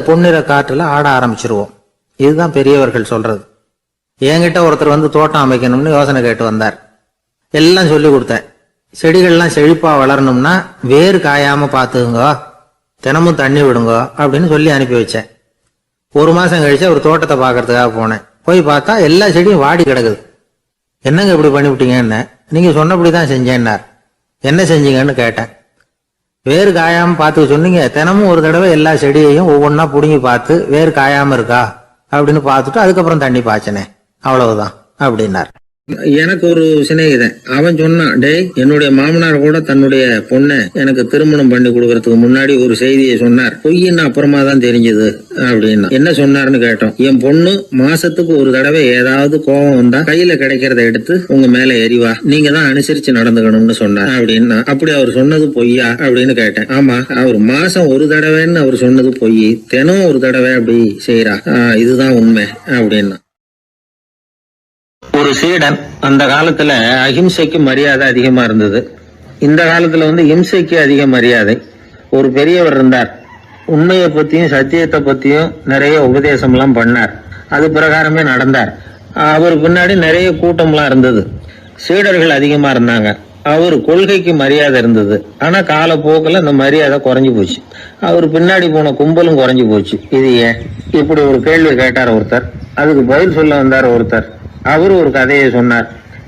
பொன்னிற காற்றுல ஆட ஆரம்பிச்சிருவோம். இதுதான் பெரியவர்கள் சொல்றது. என்கிட்ட ஒருத்தர் தோட்டம் அமைக்கணும்னு யோசனை கேட்டு வந்தார். எல்லாம் சொல்லி கொடுத்தேன். செடிகள்லாம் செழிப்பா வளரணும்னா வேர் காயாம பாத்துக்குங்க, தினமும் தண்ணி விடுங்க அப்படின்னு சொல்லி அனுப்பி வச்சேன். 1 மாசம் கழிச்சு ஒரு தோட்டத்தை பாக்குறதுக்காக போனேன். போய் பார்த்தா எல்லா செடியும் வாடி கிடக்குது. என்னங்க இப்படி பண்ணிவிட்டீங்கன்னு. நீங்க சொன்னபடிதான் செஞ்சேன்னார். என்ன செஞ்சீங்கன்னு கேட்டேன். வேறு காயாம பாத்துக்க சொன்னீங்க, தினமும் ஒரு தடவை எல்லா செடியையும் ஒவ்வொன்னா புடுங்கி பார்த்து வேறு காயாம இருக்கா அப்படின்னு பார்த்துட்டு அதுக்கப்புறம் தண்ணி பாய்ச்சனே, அவ்வளவுதான் அப்படின்னார். எனக்கு ஒரு சிநேகிதன், அவன் சொன்னான், டேய், என்னுடைய மாமனார் கூட தன்னுடைய பொண்ணை எனக்கு திருமணம் பண்ணி கொடுக்கறதுக்கு முன்னாடி ஒரு செய்தியை சொன்னார். பொய்ன்னு அப்புறமா தான் தெரிஞ்சது அப்படின்னா. என்ன சொன்னார்னு கேட்டோம். என் பொண்ணு மாசத்துக்கு ஒரு தடவை ஏதாவது கோபம் வந்தா கையில கிடைக்கிறத எடுத்து உங்க மேல எரிவா, நீங்க தான் அனுசரிச்சு நடந்துக்கணும்னு சொன்னார் அப்படின்னா. அப்படி அவர் சொன்னது பொய்யா அப்படின்னு கேட்டேன். ஆமா, அவர் மாசம் ஒரு தடவைன்னு அவர் சொன்னது பொய், தினம் ஒரு தடவை அப்படி செய்யறா, இதுதான் உண்மை அப்படின்னா. ஒரு சீடன் அந்த காலத்துல அஹிம்சைக்கு மரியாதை அதிகமா இருந்தது. இந்த காலத்துல இம்சைக்கு அதிக மரியாதை. ஒரு பெரியவர் இருந்தார். உண்மையை பத்தியும் சத்தியத்தை பத்தியும் நிறைய உபதேசம் எல்லாம் பண்ணார். அது பிரகாரமே நடந்தார். அவர் பின்னாடி நிறைய கூட்டம்லாம் இருந்தது. சீடர்கள் அதிகமா இருந்தாங்க. அவர் கொள்கைக்கு மரியாதை இருந்தது. ஆனா காலப்போக்கில் அந்த மரியாதை குறைஞ்சு போச்சு. அவர் பின்னாடி போன கும்பலும் குறைஞ்சு போச்சு. இது ஏன்? இப்படி ஒரு கேள்வி கேட்டார் ஒருத்தர். அதுக்கு பதில் சொல்ல வந்தார் ஒருத்தர். அவரு ஒரு கதையை சொன்னார்.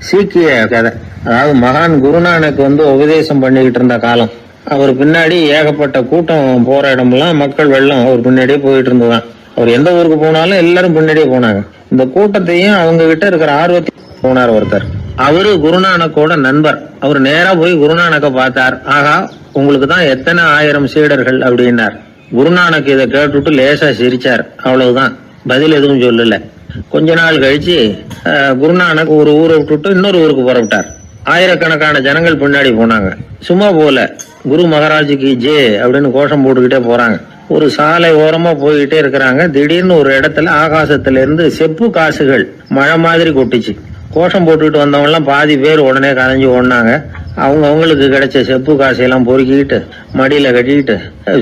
சீக்கிய கதை. அதாவது மகான் குருநானக் உபதேசம் பண்ணிக்கிட்டு இருந்த காலம். அவர் பின்னாடி ஏகப்பட்ட கூட்டம் போற இடமெல்லாம் மக்கள் வெள்ளம் அவர் பின்னாடியே போயிட்டு இருந்ததுதான். அவர் எந்த ஊருக்கு போனாலும் எல்லாரும் பின்னாடியே போனாங்க. இந்த கூட்டத்தையும் அவங்க கிட்ட இருக்கிற ஆர்வத்தை போனார் ஒருத்தர். அவரு குருநானக்கோட நண்பர். அவர் நேரா போய் குருநானக்க பார்த்தார். ஆகா, உங்களுக்கு தான் எத்தனை 1000 சீடர்கள் அப்படின்னார். குருநானக் இதை கேட்டுட்டு லேசா சிரிச்சார். அவ்வளவுதான், பதில் எதுவும் சொல்லல. கொஞ்ச நாள் கழிச்சு குருநானக் ஒரு ஊரை விட்டுட்டு இன்னொரு ஊருக்கு புறப்பட்டார். ஆயிரக்கணக்கான ஜனங்கள் பின்னாடி போனாங்க. சும்மா போல, குரு மகாராஜுக்கு ஜே அப்படின்னு கோஷம் போட்டுக்கிட்டே போறாங்க. ஒரு சாலை ஓரமா போய்கிட்டே இருக்கிறாங்க. திடீர்னு ஒரு இடத்துல ஆகாசத்துல இருந்து செப்பு காசுகள் மழை மாதிரி கொட்டுச்சு. கோஷம் போட்டுக்கிட்டு வந்தவங்க எல்லாம் பாதி பேர் உடனே கலைஞ்சு ஓடினாங்க. அவங்களுக்கு கிடைச்ச செப்பு காசையெல்லாம் பொறுக்கிட்டு மடியில கட்டிக்கிட்டு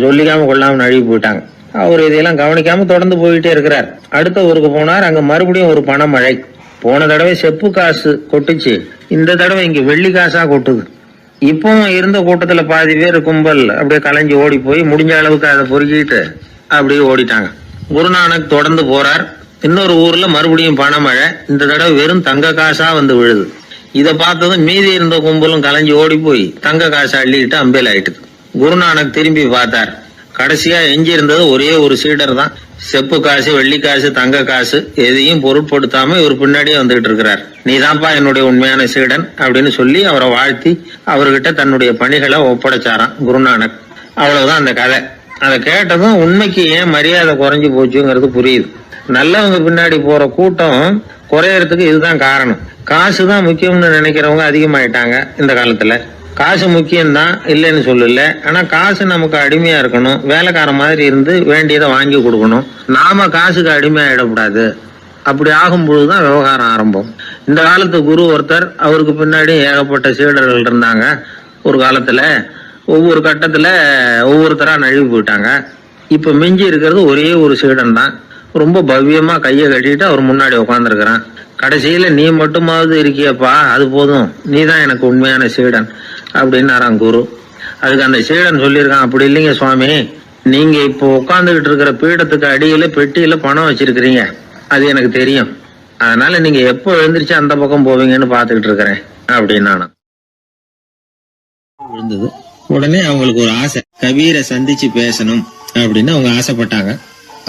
சொல்லிக்காம கொள்ளாம நழுவி போயிட்டாங்க. அவர் இதையெல்லாம் கவனிக்காம தொடர்ந்து போயிட்டே இருக்கிறார். அடுத்த ஊருக்கு போனார். அங்க மறுபடியும் ஒரு பணமழை. போன தடவை செப்பு காசு கொட்டுச்சு, இந்த தடவை இங்க வெள்ளி காசா கொட்டுது. இப்பவும் இருந்த கூட்டத்துல பாதி பேர் கும்பல் அப்படியே கலைஞ்சு ஓடி போய் முடிஞ்ச அளவுக்கு அதை பொறுக்கிட்டு அப்படியே ஓடிட்டாங்க. குருநானக் தொடர்ந்து போறார். இன்னொரு ஊர்ல மறுபடியும் பணமழை. இந்த தடவை வெறும் தங்க காசா விழுது. இதை பார்த்ததும் மீதி இருந்த கும்பலும் கலைஞ்சு ஓடி போய் தங்க காசை அள்ளிக்கிட்டு அம்பேல் ஆயிட்டுது. குருநானக் திரும்பி பார்த்தார். கடைசியா எஞ்சி இருந்தது ஒரே ஒரு சீடர் தான். செப்பு காசு, வெள்ளி காசு, தங்க காசு எதையும் பொருட்படுத்தாம இவர் பின்னாடியே வந்துகிட்டு இருக்கிறார். நீதான்ப்பா என்னுடைய உண்மையான சீடன் அப்படின்னு சொல்லி அவரை வாழ்த்தி அவர்கிட்ட தன்னுடைய பணிகளை ஒப்படைச்சாராம் குருநானக். அவ்வளவுதான் அந்த கதை. அதை கேட்டதும் உண்மைக்கு ஏன் மரியாதை குறைஞ்சு போச்சுங்கிறது புரியுது. நல்லவங்க பின்னாடி போற கூட்டம் குறையறதுக்கு இதுதான் காரணம். காசு தான் முக்கியம்னு நினைக்கிறவங்க அதிகமாயிட்டாங்க இந்த காலத்துல. காசு முக்கியம்தான், இல்லைன்னு சொல்லல. ஆனா காசு நமக்கு அடிமையா இருக்கணும். வேலைக்கார மாதிரி இருந்து வேண்டியதை வாங்கி கொடுக்கணும். நாம காசுக்கு அடிமையாயிடக்கூடாது. அப்படி ஆகும் பொழுதுதான் விவகாரம் ஆரம்பம். இந்த காலத்து குரு ஒருத்தர், அவருக்கு பின்னாடி ஏகப்பட்ட சீடர்கள் இருந்தாங்க. ஒரு காலத்துல ஒவ்வொரு கட்டத்துல ஒவ்வொருத்தரா நழுவி போயிட்டாங்க. இப்ப மிஞ்சி இருக்கிறது ஒரே ஒரு சீடன் தான். ரொம்ப பவ்யமா கையை கட்டிட்டு அவர் முன்னாடி உட்காந்துருக்கிறான். கடைசியில நீ மட்டுமாவது இருக்கியப்பா, அது போதும், நீ தான் எனக்கு உண்மையான சீடன் அப்படின்னாராம் குரு. அதுக்கு அந்த சீடன் சொல்லியிருக்கான், அப்படி இல்லைங்க சுவாமி, நீங்க இப்போ உட்காந்துக்கிட்டு இருக்கிற பீடத்துக்கு அடியில பெட்டியில பணம் வச்சிருக்கிறீங்க, அது எனக்கு தெரியும். அதனால நீங்க எப்போ எழுந்திரிச்சு அந்த பக்கம் போவீங்கன்னு பாத்துக்கிட்டு இருக்கிறேன் அப்படின்னா விழுந்தது. உடனே அவங்களுக்கு ஒரு ஆசை, கபீரை சந்திச்சு பேசணும் அப்படின்னு அவங்க ஆசைப்பட்டாங்க.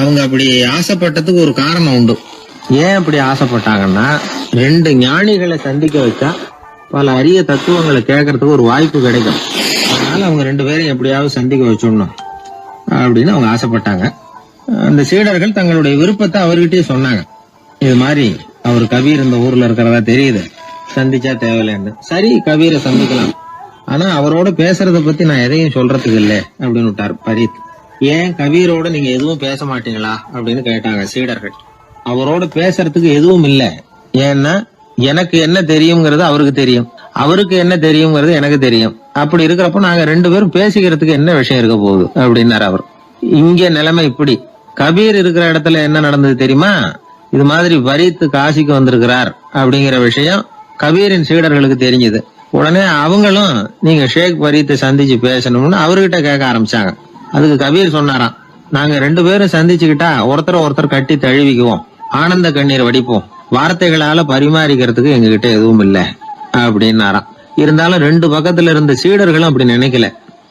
அவங்க அப்படி ஆசைப்பட்டதுக்கு ஒரு காரணம் உண்டு. ஏன் அப்படி ஆசைப்பட்டாங்கன்னா, 2 ஞானிகளை சந்திக்க வச்சா பல அரிய தத்துவங்களை கேட்கறதுக்கு ஒரு வாய்ப்பு கிடைக்கும். அதனால அவங்க 2 பேரையும் எப்படியாவது சந்திக்க வச்சிடணும் அப்படின்னு அவங்க ஆசைப்பட்டாங்க. அந்த சீடர்கள் தங்களுடைய விருப்பத்தை அவர்கிட்டயே சொன்னாங்க. இது மாதிரி அவர் கபீர் இந்த ஊர்ல இருக்கிறதா தெரியுது, சந்திச்சா தேவையில்லைன்னு. சரி, கபீரை சந்திக்கலாம், ஆனா அவரோட பேசுறத பத்தி நான் எதையும் சொல்றதுக்கு இல்லை அப்படின்னு விட்டார் பரீத். ஏன் கபீரோட நீங்க எதுவும் பேச மாட்டீங்களா அப்படின்னு கேட்டாங்க சீடர்கள். அவரோட பேசுறதுக்கு எதுவும் இல்ல. ஏன்னா எனக்கு என்ன தெரியுங்கிறது அவருக்கு தெரியும், அவருக்கு என்ன தெரியுங்கிறது எனக்கு தெரியும். அப்படி இருக்கிறப்ப நாங்க 2 பேரும் பேசிக்கிறதுக்கு என்ன விஷயம் இருக்க போகுது அப்படின்னாரு அவர். இங்க நிலைமை இப்படி. கபீர் இருக்கிற இடத்துல என்ன நடந்தது தெரியுமா? இது மாதிரி பரீத் காசிக்கு வந்திருக்கிறார் அப்படிங்கிற விஷயம் கபீரின் சீடர்களுக்கு தெரிஞ்சது. உடனே அவங்களும் நீங்க ஷேக் பரீத்தை சந்திச்சு பேசணும்னு அவர்கிட்ட கேட்க ஆரம்பிச்சாங்க. அதுக்கு கபீர் சொன்னாராம், நாங்க 2 பேரும் சந்திச்சுக்கிட்டா ஒருத்தர் கட்டி தழுவிக்குவோம், ஆனந்த கண்ணீர் வடிப்போம், வார்த்தைகளால பரிமாறிக்கிறதுக்கு எங்ககிட்ட எதுவும் இல்லை அப்படின்னாராம். இருந்தாலும் 2 பக்கத்துல இருந்த சீடர்களும் அப்படி நினைக்கல.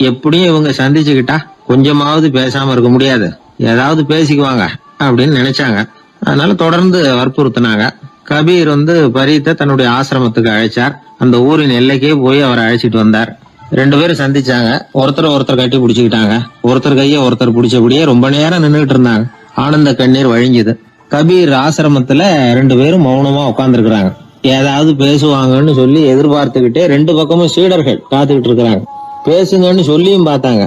எப்படியும் இவங்க சந்திச்சுக்கிட்டா கொஞ்சமாவது பேசாம இருக்க முடியாது, ஏதாவது பேசிக்குவாங்க அப்படின்னு நினைச்சாங்க. அதனால தொடர்ந்து வற்புறுத்தினாங்க. கபீர் பரீத்தை தன்னுடைய ஆசிரமத்துக்கு அழைச்சார். அந்த ஊரின் எல்லைக்கே போய் அவரை அழைச்சிட்டு வந்தார். 2 பேரும் சந்திச்சாங்க. ஒருத்தர் கட்டி பிடிச்சுக்கிட்டாங்க. ஒருத்தர் கைய ஒருத்தர் பிடிச்சபடியே ரொம்ப நேரம் நின்றுட்டு இருந்தாங்க. ஆனந்த கண்ணீர் வழிஞ்சுது. கபீர் ஆசிரமத்துல 2 பேரும் மௌனமா உட்கார்ந்துருக்காங்க. ஏதாவது பேசுவாங்கன்னு சொல்லி எதிர்பார்த்துக்கிட்டே 2 பக்கமும் சீடர்கள் காத்துக்கிட்டு இருக்கிறாங்க. பேசுங்கன்னு சொல்லியும் பார்த்தாங்க.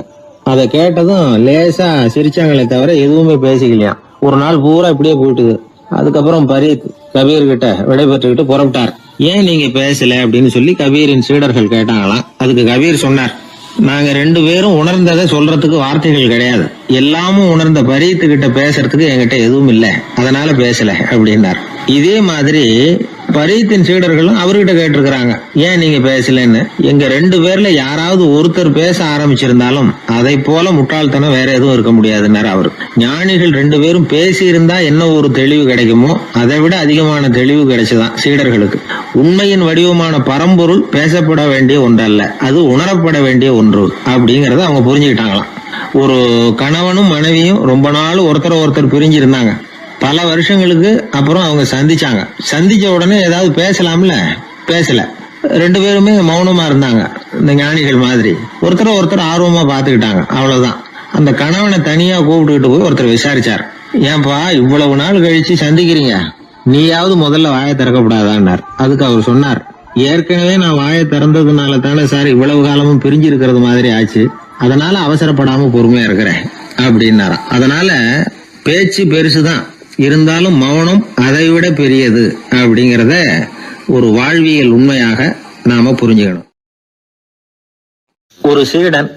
அதை கேட்டதும் லேசா சிரிச்சாங்களே தவிர எதுவுமே பேசிக்கலையா. ஒரு நாள் பூரா இப்படியே போயிட்டுது. அதுக்கப்புறம் பரீத் கபீர் கிட்ட விடைபெற்றுக்கிட்டு புறப்பட்டார். ஏன் நீங்க பேசல அப்படின்னு சொல்லி கபீரின் சீடர்கள் கேட்டாங்களாம். அதுக்கு கபீர் சொன்னார், நாங்க 2 பேரும் உணர்ந்ததை சொல்றதுக்கு வார்த்தைகள் கிடையாது. எல்லாமும் உணர்ந்த பரீத்து கிட்ட பேசுறதுக்கு என்கிட்ட எதுவும் இல்லை, அதனால பேசல அப்படின்னார். இதே மாதிரி பரீத்தின் சீடர்களும் அவர்கிட்ட கேட்டிருக்கிறாங்க, ஏன் நீங்க பேசலன்னு. எங்க 2 பேர்ல யாராவது ஒருத்தர் பேச ஆரம்பிச்சிருந்தாலும் அதை போல முட்டாள்தனம் வேற எதுவும் இருக்க முடியாதுன்னாரு அவரு. ஞானிகள் 2 பேரும் பேசி இருந்தா என்ன ஒரு தெளிவு கிடைக்குமோ அதை விட அதிகமான தெளிவு கிடைச்சுதான் சீடர்களுக்கு. உண்மையின் வடிவமான பரம்பொருள் பேசப்பட வேண்டிய ஒன்றல்ல, அது உணரப்பட வேண்டிய ஒன்று அப்படிங்கறத அவங்க புரிஞ்சுக்கிட்டாங்களாம். ஒரு கணவனும் மனைவியும் ரொம்ப நாள் ஒருத்தர் பிரிஞ்சிருந்தாங்க. பல வருஷங்களுக்கு அப்புறம் அவங்க சந்திச்சாங்க. சந்திச்ச உடனே ஏதாவது பேசலாம்ல, பேசல. 2 பேருமே மௌனமா இருந்தாங்க. இந்த ஞானிகள் மாதிரி ஒருத்தர் ஆர்வமா பாத்துக்கிட்டாங்க, அவ்வளவுதான். அந்த கணவனை தனியா கூப்பிட்டுக்கிட்டு போய் ஒருத்தர் விசாரிச்சார், ஏன்பா இவ்வளவு நாள் கழிச்சு சந்திக்கிறீங்க, நீயாவது முதல்ல வாயை திறக்கப்படாதான்னார். அதுக்கு அவர் சொன்னார், ஏற்கனவே நான் வாயை திறந்ததுனால தானே சார் இவ்வளவு காலமும் பிரிஞ்சு இருக்கிறது மாதிரி ஆச்சு, அதனால அவசரப்படாம பொறுமையா இருக்கிறேன் அப்படின்னாராம். அதனால பேச்சு பெருசுதான், இருந்தாலும் மௌனம் அதை விட பெரியது அப்படிங்கறத ஒரு வாழ்வியல் உண்மையாக நாம புரிஞ்சுக்கணும். ஒரு சீடன்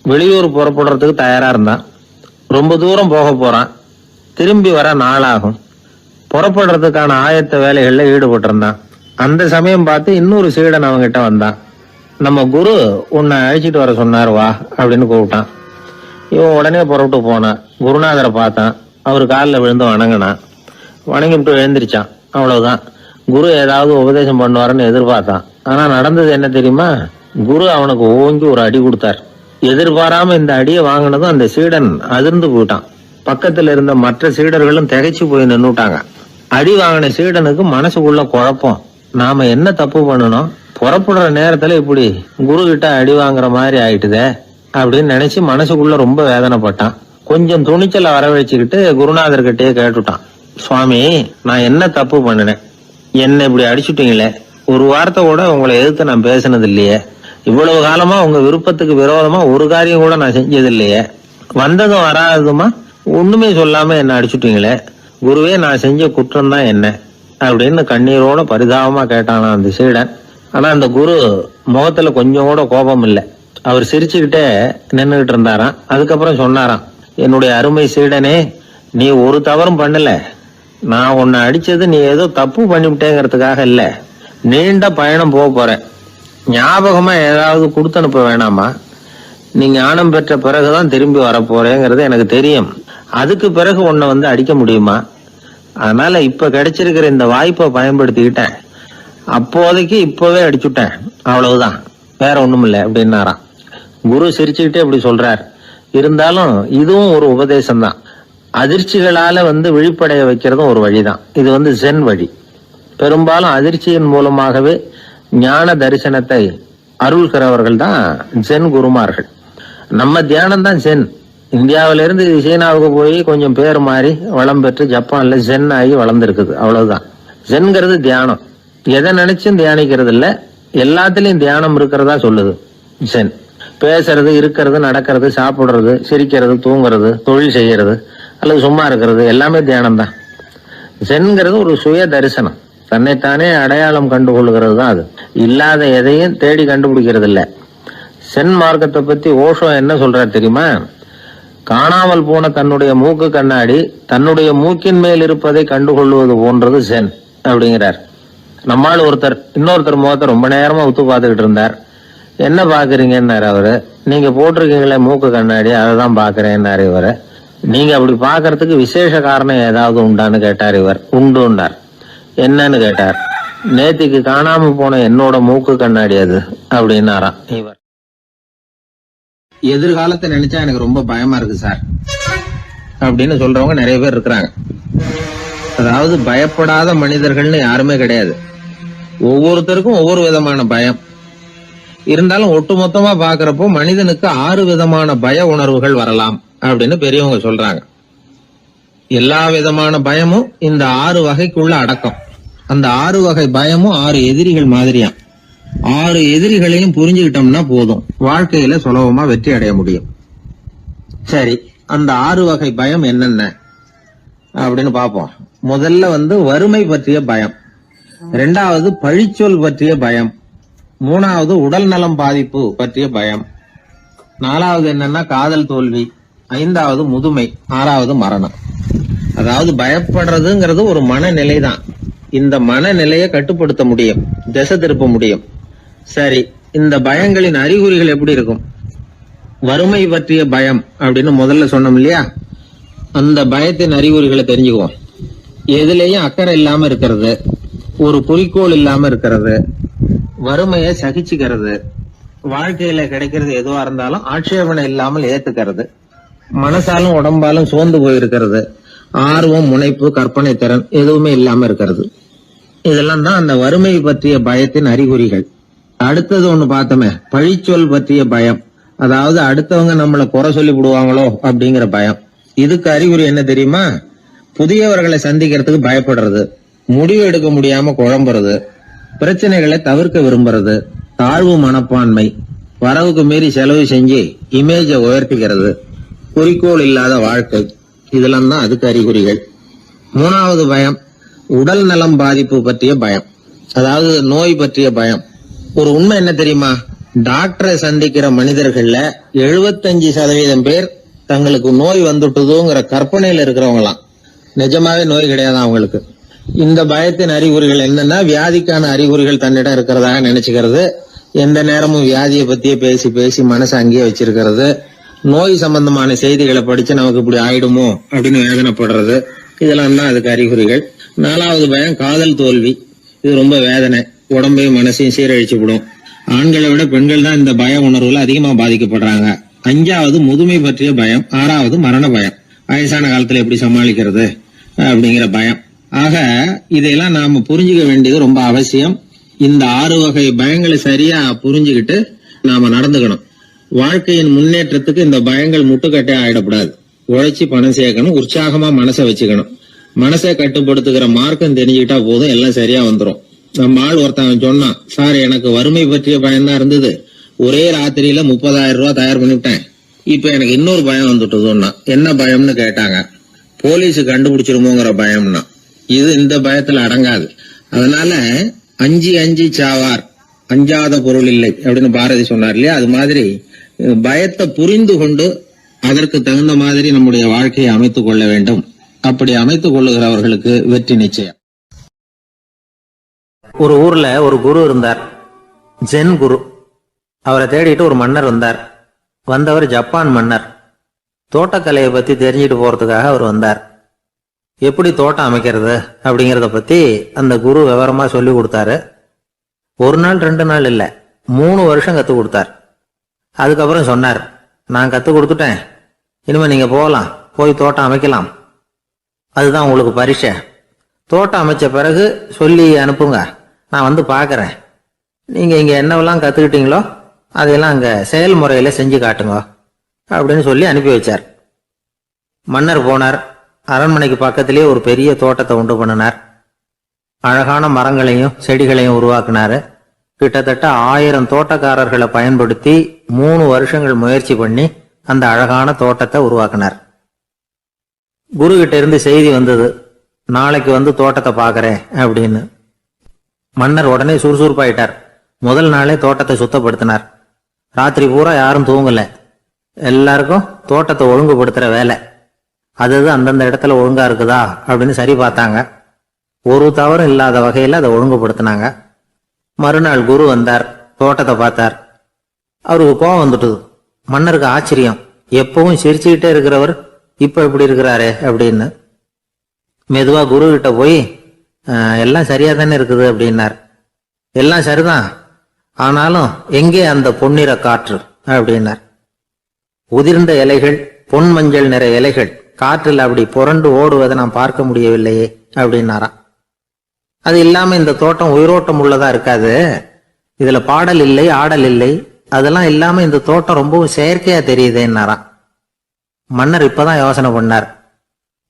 வெளியூர் புறப்படுறதுக்கு தயாரா இருந்தான். ரொம்ப தூரம் போக போறான். திரும்பி வர நாளாகும். புறப்படுறதுக்கான ஆயத்த வேலைகள்ல ஈடுபட்டு இருந்தான். அந்த சமயம் பார்த்து இன்னொரு சீடன் அவங்கிட்ட வந்தான். நம்ம குரு உன்னை அழைச்சிட்டு வர சொன்னார், வா அப்படின்னு கூப்பிட்டான். இவன் உடனே புறப்பட்டு போனான். குருநாதரை பார்த்தான். அவர் காலில் விழுந்து வணங்கினான். வணங்கிட்டு எழுந்திரிச்சான். அவ்வளவுதான். குரு ஏதாவது உபதேசம் பண்ணுவாருன்னு எதிர்பார்த்தான். ஆனா நடந்தது என்ன தெரியுமா? குரு அவனுக்கு ஓங்கி ஒரு அடி கொடுத்தார். எதிர்பாராம இந்த அடியை வாங்கினதும் அந்த சீடன் அதிர்ந்து போயிட்டான். பக்கத்துல இருந்த மற்ற சீடர்களும் திகைச்சு போய் நின்னுட்டாங்க. அடி வாங்கின சீடனுக்கு மனசுக்குள்ள குழப்பம். நாம என்ன தப்பு பண்ணணும், புறப்படுற நேரத்துல இப்படி குரு கிட்ட அடி வாங்குற மாதிரி ஆயிட்டுதே அப்படின்னு நினைச்சு மனசுக்குள்ள ரொம்ப வேதனைப்பட்டான். கொஞ்சம் துணிச்சலை வரவழைச்சுக்கிட்டு குருநாதர்கிட்டயே கேட்டுட்டான், சுவாமி நான் என்ன தப்பு பண்ணினேன், என்ன இப்படி அடிச்சுட்டீங்களே, ஒரு வார்த்தை கூட உங்களை எதிர்த்து நான் பேசினது இல்லையே, இவ்வளவு காலமா உங்க விருப்பத்துக்கு விரோதமா ஒரு காரியம் கூட நான் செஞ்சது இல்லையே, வந்ததும் வராததுமா ஒண்ணுமே சொல்லாம என்ன அடிச்சுட்டீங்களே, குருவே நான் செஞ்ச குற்றம் தான் என்ன அப்படின்னு கண்ணீரோட பரிதாபமா கேட்டானா அந்த சீடன். ஆனா அந்த குரு முகத்துல கொஞ்சம் கூட கோபம் இல்லை. அவர் சிரிச்சுக்கிட்டே நின்றுகிட்டு இருந்தாராம். அதுக்கப்புறம் சொன்னாராம், என்னுடைய அருமை சீடனே, நீ ஒரு தவறும் பண்ணல. நான் உன்னை அடிச்சது நீ ஏதோ தப்பு பண்ணிவிட்டேங்கிறதுக்காக இல்ல, நீண்ட பயணம் போக போறேன், ஞாபகமா ஏதாவது கொடுத்து அனுப்ப வேணாமா, நீ ஞானம் பெற்ற பிறகுதான் திரும்பி வரப்போறேங்கிறது எனக்கு தெரியும், அதுக்கு பிறகு உன்னை அடிக்க முடியுமா, அதனால இப்ப கிடைச்சிருக்கிற இந்த வாய்ப்பை பயன்படுத்திக்கிட்டேன், அப்போதைக்கு இப்பவே அடிச்சுட்டேன், அவ்வளவுதான், வேற ஒண்ணும் இல்லை அப்படின்னாராம். குரு சிரிச்சுக்கிட்டே அப்படி சொல்றார். இருந்தாலும் இதுவும் ஒரு உபதேசம் தான். அதிர்ச்சிகளால விழிப்படைய வைக்கிறதும் ஒரு வழிதான். இது ஜென் வழி. பெரும்பாலும் அதிர்ச்சியின் மூலமாகவே ஞான தரிசனத்தை அருள்கிறவர்கள் தான் ஜென் குருமார்கள். நம்ம தியானம் தான் ஜென். இந்தியாவிலிருந்து சீனாவுக்கு போய் கொஞ்சம் பேர் மாறி வளம் பெற்று ஜப்பான்ல ஜென் ஆகி வளர்ந்துருக்குது, அவ்வளவுதான். ஜென்கிறது தியானம். எதை நினைச்சும் தியானிக்கிறது இல்ல, எல்லாத்திலையும் தியானம் இருக்கிறதா சொல்லுது ஜென். பேசுறது, இருக்கிறது, நடக்கிறது, சாப்பிடுறது, சிரிக்கிறது, தூங்குறது, தொழில் செய்யறது அல்லது சும்மா இருக்கிறது எல்லாமே தியானம் தான். ஜென்கிறது ஒரு சுய தரிசனம், தன்னைத்தானே அடையாளம் கண்டுகொள்கிறது தான். அது இல்லாத எதையும் தேடி கண்டுபிடிக்கிறது இல்ல. சென் மார்க்கத்தை பத்தி ஓஷோ என்ன சொல்றாரு தெரியுமா? காணாமல் போன தன்னுடைய மூக்கு கண்ணாடி தன்னுடைய மூக்கின் மேல் இருப்பதை கண்டுகொள்வது போன்றது சென் அப்படிங்கிறார். நம்மால் ஒருத்தர் இன்னொருத்தர் முகத்தை ரொம்ப நேரமா உத்து பார்த்துக்கிட்டு இருந்தார். என்ன பாக்குறீங்கன்னாரு அவரு. நீங்க போட்டிருக்கீங்களே மூக்கு கண்ணாடி, அதை தான் பாக்குறேன்னாரு இவரு. நீங்க அப்படி பாக்குறதுக்கு விசேஷ காரணம் ஏதாவது உண்டான்னு கேட்டார் இவர். உண்டுன்னார். என்னன்னு கேட்டார். நேத்திக்கு காணாம போன என்னோட மூக்கு கண்ணாடி அது அப்படின்னாராம் இவர். எதிர்காலத்தை நினைச்சா எனக்கு ரொம்ப பயமா இருக்கு சார் அப்படின்னு சொல்றவங்க நிறைய பேர் இருக்கிறாங்க. அதாவது பயப்படாத மனிதர்கள்னு யாருமே கிடையாது. ஒவ்வொருத்தருக்கும் ஒவ்வொரு விதமான பயம் இருந்தாலும் ஒட்டுமொத்தமா பாக்குறப்போ மனிதனுக்கு 6 விதமான பய உணர்வுகள் வரலாம் அப்படின்னு பெரியவங்க சொல்றாங்க. எல்லா விதமான பயமும் இந்த 6 வகைக்குள்ள அடக்கம். அந்த 6 வகை பயமும் 6 எதிரிகள் மாதிரியாம். 6 எதிரிகளையும் புரிஞ்சுக்கிட்டோம்னா போதும், வாழ்க்கையில சுலபமா வெற்றி அடைய முடியும். சரி, அந்த 6 வகை பயம் என்னென்ன அப்படின்னு பாப்போம். முதல்ல வறுமை பற்றிய பயம், 2வது பழிச்சொல் பற்றிய பயம், 3வது உடல் நலம் பாதிப்பு பற்றிய பயம், 4வது என்னன்னா காதல் தோல்வி, 5வது முதுமை, 6வது மரணம். அதாவது பயப்படுறதுங்கிறது ஒரு மனநிலை தான். இந்த மனநிலையை கட்டுப்படுத்த முடியும், திசை திருப்ப முடியும். சரி, இந்த பயங்களின் அறிகுறிகள் எப்படி இருக்கும்? வறுமை பற்றிய பயம் அப்படின்னு முதல்ல சொன்னோம் இல்லையா, அந்த பயத்தின் அறிகுறிகளை தெரிஞ்சுக்குவோம். எதுலேயும் அக்கறை இல்லாம இருக்கிறது, ஒரு குறிக்கோள் இல்லாம இருக்கிறது, வறுமையை சகிச்சுக்கிறது, வாழ்க்கையில கிடைக்கிறது எதுவா இருந்தாலும் ஆட்சேபனை இல்லாமல் ஏத்துக்கிறது, மனசாலும் உடம்பாலும் சோர்ந்து போயிருக்கிறது, ஆர்வம், முனைப்பு, கற்பனை திறன் எதுவுமே இல்லாம இருக்கிறது. இதெல்லாம் தான் அந்த வறுமை பற்றிய பயத்தின் அறிகுறிகள். அடுத்தது ஒண்ணு பார்த்தோமே, பழிச்சொல் பற்றிய பயம். அதாவது அடுத்தவங்க நம்மளை குறை சொல்லி விடுவாங்களோ அப்படிங்கிற பயம். இதுக்கு அறிகுறி என்ன தெரியுமா? புதியவர்களை சந்திக்கிறதுக்கு பயப்படுறது, முடிவு எடுக்க முடியாம குழம்புறது, பிரச்சனைகளை தவிர்க்க விரும்புறது, தாழ்வு மனப்பான்மை, வரவுக்கு மீறி செலவு செஞ்சு இமேஜை உயர்த்திக்கிறது, குறிக்கோள் இல்லாத வாழ்க்கை. இதெல்லாம் தான் அதுக்கு அறிகுறிகள். 3வது பயம் உடல் நலம் பாதிப்பு பற்றிய பயம், அதாவது நோய் பற்றிய பயம். ஒரு உண்மை என்ன தெரியுமா? டாக்டரை சந்திக்கிற மனிதர்கள்ல 75% பேர் தங்களுக்கு நோய் வந்துட்டுதுங்கிற கற்பனையில இருக்கிறவங்களாம். நிஜமாவே நோய் கிடையாது அவங்களுக்கு. இந்த பயத்தின் அறிகுறிகள் என்னன்னா, வியாதிக்கான அறிகுறிகள் தன்னிடம் இருக்கிறதாக நினைச்சுக்கிறது, எந்த நேரமும் வியாதியை பத்தியே பேசி பேசி மனசை அங்கேயே வச்சிருக்கிறது, நோய் சம்பந்தமான செய்திகளை படிச்சு நமக்கு இப்படி ஆயிடுமோ அப்படின்னு வேதனைப்படுறது. இதெல்லாம் தான் அதுக்கு அறிகுறிகள். 4வது பயம் காதல் தோல்வி. இது ரொம்ப வேதனை, உடம்பையும் மனசையும் சீரழிச்சு விடும். ஆண்களை விட பெண்கள் தான் இந்த பய உணர்வுல அதிகமா பாதிக்கப்படுறாங்க. 5வது முதுமை பற்றிய பயம். 6வது மரண பயம், வயசான காலத்துல எப்படி சமாளிக்கிறது அப்படிங்கிற பயம். ஆக இதையெல்லாம் நாம புரிஞ்சுக்க வேண்டியது ரொம்ப அவசியம். இந்த 6 வகை பயங்களை சரியா புரிஞ்சுக்கிட்டு நாம நடந்துக்கணும். வாழ்க்கையின் முன்னேற்றத்துக்கு இந்த பயங்கள் முட்டுக்கட்டே ஆயிடக்கூடாது. உழைச்சி பணம் சேர்க்கணும், உற்சாகமா மனசை வச்சுக்கணும். மனசை கட்டுப்படுத்துகிற மார்க்கம் தெரிஞ்சுக்கிட்டா போதும், எல்லாம் சரியா வந்துடும். நம்ம ஆள் ஒருத்தன் சொன்னான், சார் எனக்கு வறுமை பற்றிய பயம் தான் இருந்தது, ஒரே ராத்திரியில 30,000 ரூபாய் தயார் பண்ணிவிட்டேன், இப்ப எனக்கு இன்னொரு பயம் வந்துட்டுதுன்னா. என்ன பயம்னு கேட்டாங்க. போலீஸ் கண்டுபிடிச்சிருமோங்கிற பயம்னா. இது இந்த பயத்துல அடங்காது. அதனால அஞ்சி அஞ்சி சாவார், அஞ்சாத பொருள் இல்லை அப்படின்னு பாரதி சொன்னார் இல்லையா, அது மாதிரி பயத்தை புரிந்து கொண்டு அதற்கு தகுந்த மாதிரி நம்முடைய வாழ்க்கையை அமைத்துக் கொள்ள வேண்டும். அப்படி அமைத்துக் கொள்ளுகிறவர்களுக்கு வெற்றி நிச்சயம். ஒரு ஊர்ல ஒரு குரு இருந்தார், ஜென் குரு. அவரை தேடிட்டு ஒரு மன்னர் வந்தார். வந்தவர் ஜப்பான் மன்னர். தோட்டக்கலையை பத்தி தெரிஞ்சுட்டு போறதுக்காக அவர் வந்தார். எப்படி தோட்டம் அமைக்கிறது அப்படிங்கறத பத்தி அந்த குரு விவரமா சொல்லி கொடுத்தாரு. 1 நாள் 2 நாள் இல்ல, 3 வருஷம் கத்து கொடுத்தார். அதுக்கப்புறம் சொன்னார், நான் கத்து கொடுத்துட்டேன், இனிமே நீங்க போகலாம், போய் தோட்டம் அமைக்கலாம், அதுதான் உங்களுக்கு பரிசை. தோட்டம் அமைச்ச பிறகு சொல்லி அனுப்புங்க, நான் வந்து பாக்குறேன். நீங்க இங்க என்னவெல்லாம் கத்துக்கிட்டீங்களோ அதையெல்லாம் அங்க செயல்முறையில செஞ்சு காட்டுங்க அப்படின்னு சொல்லி அனுப்பி வச்சார். மன்னர் போனார். அரண்மனைக்கு பக்கத்திலேயே ஒரு பெரிய தோட்டத்தை உண்டு பண்ணினார். அழகான மரங்களையும் செடிகளையும் உருவாக்கினாரு. கிட்டத்தட்ட 1000 தோட்டக்காரர்களை பயன்படுத்தி 3 வருஷங்கள் முயற்சி பண்ணி அந்த அழகான தோட்டத்தை உருவாக்கினார். குரு கிட்ட இருந்து செய்தி வந்தது, நாளைக்கு வந்து தோட்டத்தை பாக்குறேன் அப்படின்னு. மன்னர் உடனே சுறுசுறுப்பாயிட்டார். முதல் நாளே தோட்டத்தை சுத்தப்படுத்தினார். ராத்திரி பூரா யாரும் தூங்கல. எல்லாருக்கும் தோட்டத்தை ஒழுங்குபடுத்துற வேலை. அது அந்தந்த இடத்துல ஒழுங்கா இருக்குதா அப்படின்னு சரி பார்த்தாங்க. ஒரு தவறும் இல்லாத வகையில் அதை ஒழுங்குபடுத்தினாங்க. மறுநாள் குரு வந்தார், தோட்டத்தை பார்த்தார். அவருக்கு கோபம் வந்துட்டுது. மன்னருக்கு ஆச்சரியம், எப்பவும் சிரிச்சுக்கிட்டே இருக்கிறவர் இப்ப இப்படி இருக்கிறாரே அப்படின்னு. மெதுவா குரு கிட்ட போய் எல்லாம் சரியா தானே இருக்குது அப்படின்னார். எல்லாம் சரிதான், ஆனாலும் எங்கே அந்த பொன்னிற காற்று அப்படின்னார். உதிர்ந்த இலைகள், பொன் மஞ்சள் நிற இலைகள் காற்றில் அப்படி புரண்டு ஓடுவதை நான் பார்க்க முடியவில்லையே அப்படின்னாராம். அது இல்லாம இந்த தோட்டம் உயிரோட்டம் உள்ளதா இருக்காது, இதுல பாடல் இல்லை, ஆடல் இல்லை, அதெல்லாம் இல்லாம இந்த தோட்டம் ரொம்பவும் செயற்கையா தெரியுதேன்னாராம். மன்னர் இப்பதான் யோசனை பண்ணார்.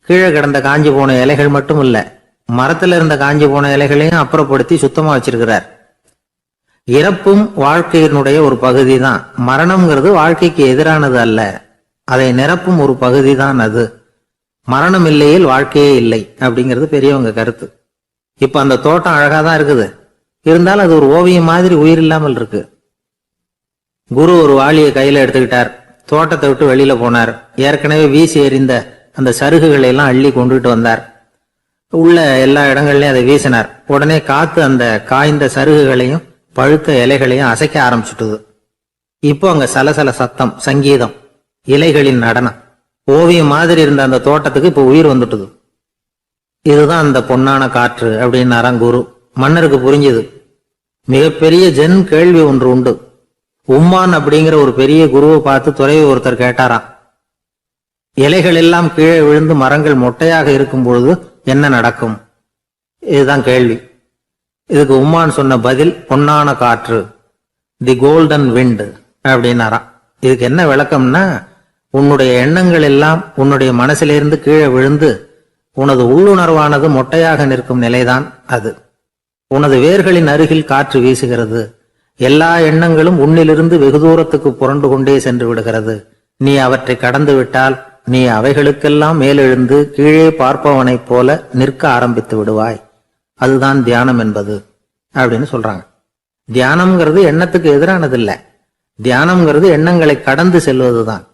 கீழே கிடந்த காஞ்சி போன இலைகள் மட்டும் இல்ல, மரத்துல இருந்த காஞ்சி போன இலைகளையும் அப்புறப்படுத்தி சுத்தமா வச்சிருக்கிறார். இறப்பும் வாழ்க்கையினுடைய ஒரு பகுதி தான். மரணம்ங்கிறது வாழ்க்கைக்கு எதிரானது அல்ல, அதை நிரப்பும் ஒரு பகுதி தான் அது. மரணம் இல்லையில் வாழ்க்கையே இல்லை அப்படிங்கிறது பெரியவங்க கருத்து. இப்ப அந்த தோட்டம் அழகாதான் இருக்குது, இருந்தாலும் அது ஒரு ஓவியம் மாதிரி உயிர் இல்லாமல் இருக்கு. குரு ஒரு வாளியை கையில எடுத்துக்கிட்டார், தோட்டத்தை விட்டு வெளியில போனார். ஏற்கனவே வீசி எறிந்த அந்த சருகுகளை எல்லாம் அள்ளி கொண்டுகிட்டு வந்தார். உள்ள எல்லா இடங்கள்லயும் அதை வீசினார். உடனே காத்து அந்த காய்ந்த சருகுகளையும் பழுத்த இலைகளையும் அசைக்க ஆரம்பிச்சுட்டுது. இப்போ அங்க சலசல சத்தம், சங்கீதம், இலைகளின் நடனம், ஓவியம் மாதிரி இருந்த அந்த தோட்டத்துக்கு இப்போ உயிர் வந்துட்டுது. இதுதான் அந்த பொன்னான காற்று அப்படின்னாராம் குரு. மன்னருக்கு புரிஞ்சுது. மிகப்பெரிய ஜென் கேள்வி ஒன்று உண்டு. உம்மான் அப்படிங்கிற ஒரு பெரிய குருவை பார்த்து துறவி ஒருத்தர் கேட்டாராம், இலைகள் எல்லாம் கீழே விழுந்து மரங்கள் மொட்டையாக இருக்கும் பொழுது என்ன நடக்கும்? இதுதான் கேள்வி. இதுக்கு உம்மான் சொன்ன பதில் பொன்னான காற்று, தி கோல்டன் விண்ட் அப்படின்னாராம். இதுக்கு என்ன விளக்கம்னா, உன்னுடைய எண்ணங்கள் எல்லாம் உன்னுடைய மனசிலிருந்து கீழே விழுந்து உனது உள்ளுணர்வானது மொட்டையாக நிற்கும் நிலைதான் அது. உனது வேர்களின் அருகில் காற்று வீசுகிறது. எல்லா எண்ணங்களும் உன்னிலிருந்து வெகு தூரத்துக்கு புரண்டு கொண்டே சென்று விடுகிறது. நீ அவற்றை கடந்து விட்டால் நீ அவைகளுக்கெல்லாம் மேலெழுந்து கீழே பார்ப்பவனைப் போல நிற்க ஆரம்பித்து விடுவாய். அதுதான் தியானம் என்பது அப்படின்னு சொல்றாங்க. தியானம்ங்கிறது எண்ணத்துக்கு எதிரானது இல்ல, தியானம்ங்கிறது எண்ணங்களை கடந்து செல்வதுதான்.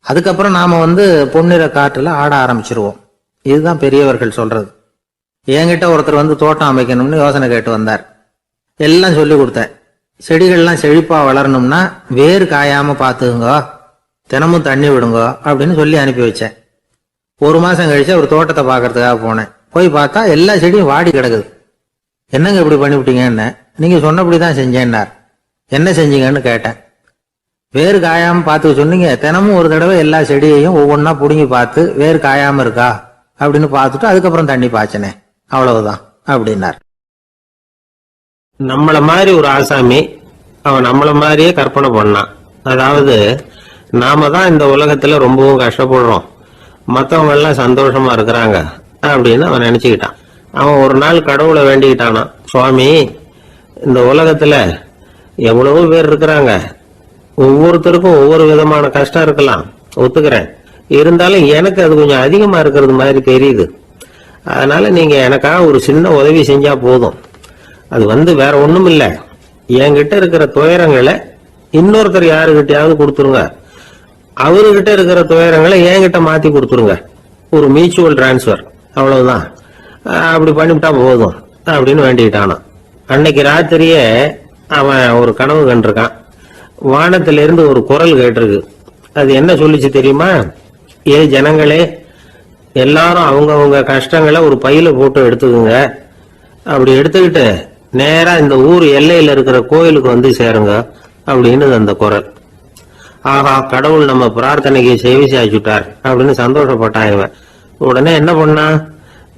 அதுக்கப்புறம் நாம பொன்னிற காற்றுல ஆட ஆரம்பிச்சிருவோம். இதுதான் பெரியவர்கள் சொல்றது. என்கிட்ட ஒருத்தர் தோட்டம் அமைக்கணும்னு யோசனை கேட்டு வந்தார். எல்லாம் சொல்லி கொடுத்தேன். செடிகள்லாம் செழிப்பா வளரணும்னா வேர் காயாம பாத்துக்குங்க, தினமும் தண்ணி விடுங்க அப்படின்னு சொல்லி அனுப்பி வச்சேன். ஒரு மாசம் கழிச்சு ஒரு தோட்டத்தை பாக்குறதுக்காக போனேன். போய் பார்த்தா எல்லா செடியும் வாடி கிடக்குது. என்னங்க இப்படி பண்ணிவிட்டீங்கன்னு. நீங்க சொன்னபடிதான் செஞ்சேன்னார். என்ன செஞ்சீங்கன்னு கேட்டேன். வேறு காயாம பார்த்துக்க சொன்னீங்க, தினமும் ஒரு தடவை எல்லா செடியையும் ஒவ்வொன்னா புடுங்கி பார்த்து வேறு காயாம இருக்கா அப்படின்னு பார்த்துட்டு அதுக்கப்புறம் தண்ணி பாய்ச்சனே, அவ்வளவுதான் அப்படின்னார். நம்மள மாதிரி ஒரு ஆசாமி அவன் நம்மள மாதிரியே கற்பனை பண்ணான். அதாவது நாம தான் இந்த உலகத்துல ரொம்பவும் கஷ்டப்படுறோம், மற்றவங்க எல்லாம் சந்தோஷமா இருக்கிறாங்க அப்படின்னு அவன் நினைச்சுக்கிட்டான். அவன் ஒரு நாள் கடவுளை வேண்டிக்கிட்டானான், சுவாமி இந்த உலகத்துல எவ்வளவோ பேர் இருக்கிறாங்க, ஒவ்வொருத்தருக்கும் ஒவ்வொரு விதமான கஷ்டம் இருக்கலாம், ஒத்துக்கிறேன். இருந்தாலும் எனக்கு அது கொஞ்சம் அதிகமா இருக்கிறது மாதிரி தெரியுது. அதனால நீங்க எனக்காக ஒரு சின்ன உதவி செஞ்சா போதும். அது வேற ஒண்ணும் இல்ல, என்கிட்ட இருக்கிற துயரங்களை இன்னொருத்தர் யாருகிட்டயாவது கொடுத்துருங்க, அவர்கிட்ட இருக்கிற துயரங்களை என்கிட்ட மாத்தி கொடுத்துருங்க. ஒரு மியூச்சுவல் டிரான்ஸ்பர், அவ்வளவுதான். அப்படி பண்ணிவிட்டா போதும் அப்படின்னு வேண்டிக்கிட்டானான். அன்னைக்கு ராத்திரியே அவன் ஒரு கனவு கண்டிருக்கான். வானத்திலிருந்து ஒரு குரல் கேட்டிருக்கு. அது என்ன சொல்லிச்சு தெரியுமா? ஏ ஜனங்களே, எல்லாரும் அவங்கவுங்க கஷ்டங்களை ஒரு பையில போட்டு எடுத்துக்குங்க. அப்படி எடுத்துக்கிட்டு நேரா இந்த ஊர் எல்லையில இருக்கிற கோயிலுக்கு சேருங்க அப்படின்னு அந்த குரல். ஆஹா, கடவுள் நம்ம பிரார்த்தனைக்கு செவி சாய்ச்சுட்டார் அப்படின்னு சந்தோஷப்பட்டான் இவன். உடனே என்ன பண்ணான்,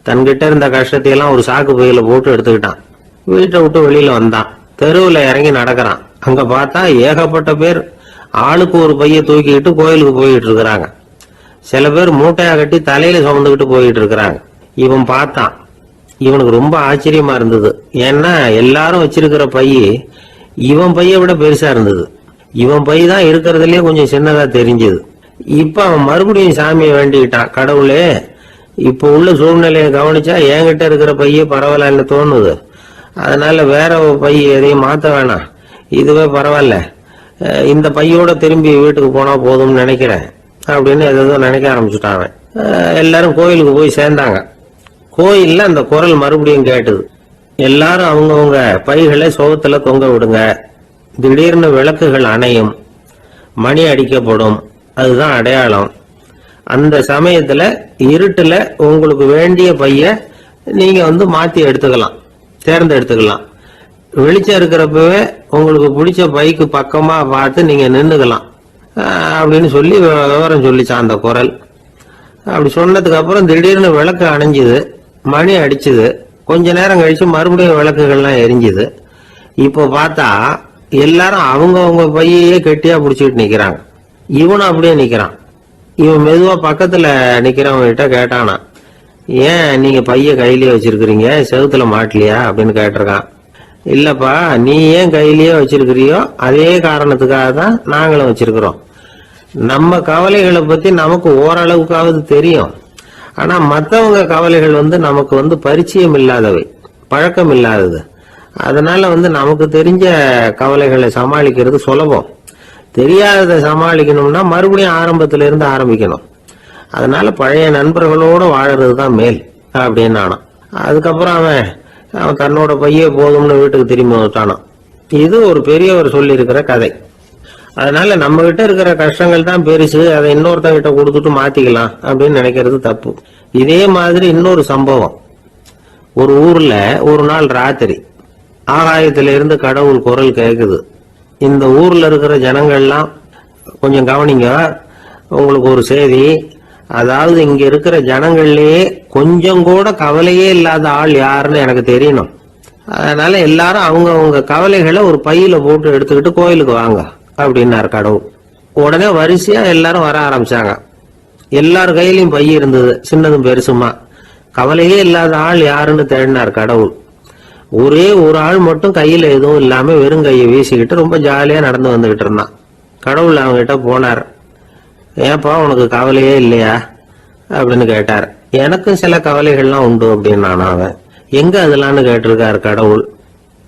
தன்கிட்ட இருந்த கஷ்டத்தையெல்லாம் ஒரு சாக்கு பையில போட்டு எடுத்துக்கிட்டான். வீட்டை விட்டு வெளியில வந்தான். தெருவுல இறங்கி நடக்கிறான். அங்க பார்த்தா ஏகப்பட்ட பேர் ஆளுக்கு ஒரு பைய தூக்கிக்கிட்டு கோயிலுக்கு போயிட்டு இருக்கிறாங்க. சில பேர் மூட்டையா கட்டி தலையில சுமந்துக்கிட்டு போயிட்டு இருக்கிறாங்க. இவன் பார்த்தான். இவனுக்கு ரொம்ப ஆச்சரியமா இருந்தது. ஏன்னா எல்லாரும் வச்சிருக்கிற பைய இவன் பைய விட பெருசா இருந்தது. இவன் பை தான் இருக்கிறதுலயே கொஞ்சம் சின்னதா தெரிஞ்சது. இப்ப அவன் மறுபடியும் சாமியை வேண்டிக்கிட்டான், கடவுளே இப்ப உள்ள சூழ்நிலையை கவனிச்சா என்கிட்ட இருக்கிற பைய பரவாயில்லன்னு தோணுது. அதனால வேற பை எதையும் மாத்த வேணாம், இதுவே பரவாயில்ல, இந்த பையோட திரும்பி வீட்டுக்கு போனா போதும்னு நினைக்கிறேன் அப்படின்னு ஏதோ நினைக்க ஆரம்பிச்சுட்டான். எல்லாரும் கோயிலுக்கு போய் சேர்ந்தாங்க. கோயில்ல அந்த குரல் மறுபடியும் கேட்டுது. எல்லாரும் அவங்கவுங்க பைகளை சோகத்துல தொங்க விடுங்க. திடீர்னு விளக்குகள் அணையும், மணி அடிக்கப்படும். அதுதான் அடையாளம். அந்த சமயத்துல இருட்டுல உங்களுக்கு வேண்டிய பைய நீங்க மாத்தி எடுத்துக்கலாம், தேர்ந்தெடுத்துக்கலாம். வெளிச்சம் இருக்கிறப்பவே உங்களுக்கு பிடிச்ச பைக்கு பக்கமா பார்த்து நீங்க நின்னுக்கலாம் அப்படின்னு சொல்லி விவரம் சொல்லிச்சான் அந்த குரல். அப்படி சொன்னதுக்கு அப்புறம் திடீர்னு விளக்கு அணைஞ்சுது, மணி அடிச்சுது. கொஞ்ச நேரம் கழிச்சு மறுபடியும் விளக்குகள்லாம் எரிஞ்சுது. இப்போ பார்த்தா எல்லாரும் அவங்கவுங்க பையையே கெட்டியா பிடிச்சிட்டு நிக்கிறாங்க. இவனும் அப்படியே நிக்கிறான். இவன் மெதுவா பக்கத்துல நிக்கிறவங்க கிட்ட கேட்டானா, ஏன் நீங்க பைய கையிலேயே வச்சிருக்கிறீங்க, செவுத்துல மாட்டலையா அப்படின்னு கேட்டிருக்கான். இல்லப்பா, நீ ஏன் கையிலேயே வச்சிருக்கிறியோ அதே காரணத்துக்காக தான் நாங்களும் வச்சிருக்கிறோம். நம்ம கவலைகளை பத்தி நமக்கு ஓரளவுக்காவது தெரியும். ஆனா மத்தவங்க கவலைகள் நமக்கு பரிச்சயம் இல்லாதவை, பழக்கம் இல்லாதது. அதனால நமக்கு தெரிஞ்ச கவலைகளை சமாளிக்கிறது சுலபம். தெரியாததை சமாளிக்கணும்னா மறுபடியும் ஆரம்பத்துல இருந்து ஆரம்பிக்கணும். அதனால பழைய நண்பர்களோட வாழறது தான் மேல் அப்படின்னு ஆனான். அதுக்கப்புறம் அவன் தன்னோட பையே போதும்னு வீட்டுக்கு திரும்பி வந்துட்டானான். இது ஒரு பெரியவர் சொல்லி இருக்கிற கதை. அதனால நம்ம கிட்ட இருக்கிற கஷ்டங்கள் தான் பெருசு, அதை இன்னொருத்தங்கிட்ட கொடுத்துட்டு மாத்திக்கலாம் அப்படின்னு நினைக்கிறது தப்பு. இதே மாதிரி இன்னொரு சம்பவம். ஒரு ஊர்ல ஒரு நாள் ராத்திரி ஆகாயத்தில இருந்து கடவுள் குரல் கேக்குது. இந்த ஊர்ல இருக்கிற ஜனங்கள்லாம் கொஞ்சம் கவனிங்க, உங்களுக்கு ஒரு செய்தி. அதாவது இங்க இருக்கிற ஜனங்கள்லயே கொஞ்சம் கூட கவலையே இல்லாத ஆள் யாருன்னு எனக்கு தெரியணும். அதனால எல்லாரும் அவங்க கவலைகளை ஒரு பையில போட்டு எடுத்துக்கிட்டு கோயிலுக்கு வாங்க அப்படின்னாரு கடவுள். உடனே வரிசையா எல்லாரும் வர ஆரம்பிச்சாங்க. எல்லார் கையிலயும் பை இருந்தது, சின்னதும் பெருசுமா. கவலையே இல்லாத ஆள் யாருன்னு தேடினார் கடவுள். ஒரே ஒரு ஆள் மட்டும் கையில எதுவும் இல்லாம வெறும் கையை வீசிக்கிட்டு ரொம்ப ஜாலியா நடந்து வந்துகிட்டு இருந்தான். கடவுள் அவங்க கிட்ட போனார். ஏன்பா உனக்கு கவலையே இல்லையா அப்படின்னு கேட்டார். எனக்கும் சில கவலைகள்லாம் உண்டு அப்படின்னு அவன். எங்க அதெல்லாம்னு கேட்டிருக்காரு கடவுள்.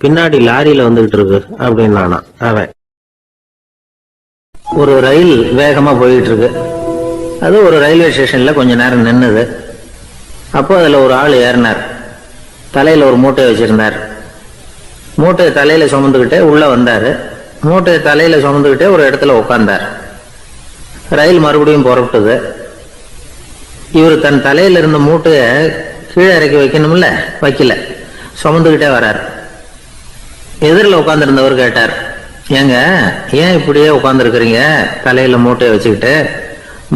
பின்னாடி லாரியில வந்துகிட்டு இருக்கு அப்படின்னு அவன். ஒரு ரயில் வேகமா போயிட்டு இருக்கு. அது ஒரு ரயில்வே ஸ்டேஷன்ல கொஞ்ச நேரம் நின்னுது. அப்போ அதுல ஒரு ஆள் ஏறினார். தலையில ஒரு மூட்டையை வச்சிருந்தார். மூட்டையை தலையில சுமந்துகிட்டே உள்ள வந்தாரு. மூட்டையை தலையில சுமந்துகிட்டே ஒரு இடத்துல உட்கார்ந்தார். ரயில் மறுபடியும் புறப்பட்டது. இவர் தன் தலையில இருந்த மூட்டையை கீழே இறக்கி வைக்கணும்ல, வைக்கல, சுமந்துகிட்டே வர்றார். எதிரில் உட்கார்ந்துருந்தவர் கேட்டார், ஏங்க ஏன் இப்படியே உட்கார்ந்துருக்கிறீங்க தலையில மூட்டையை வச்சுக்கிட்டு,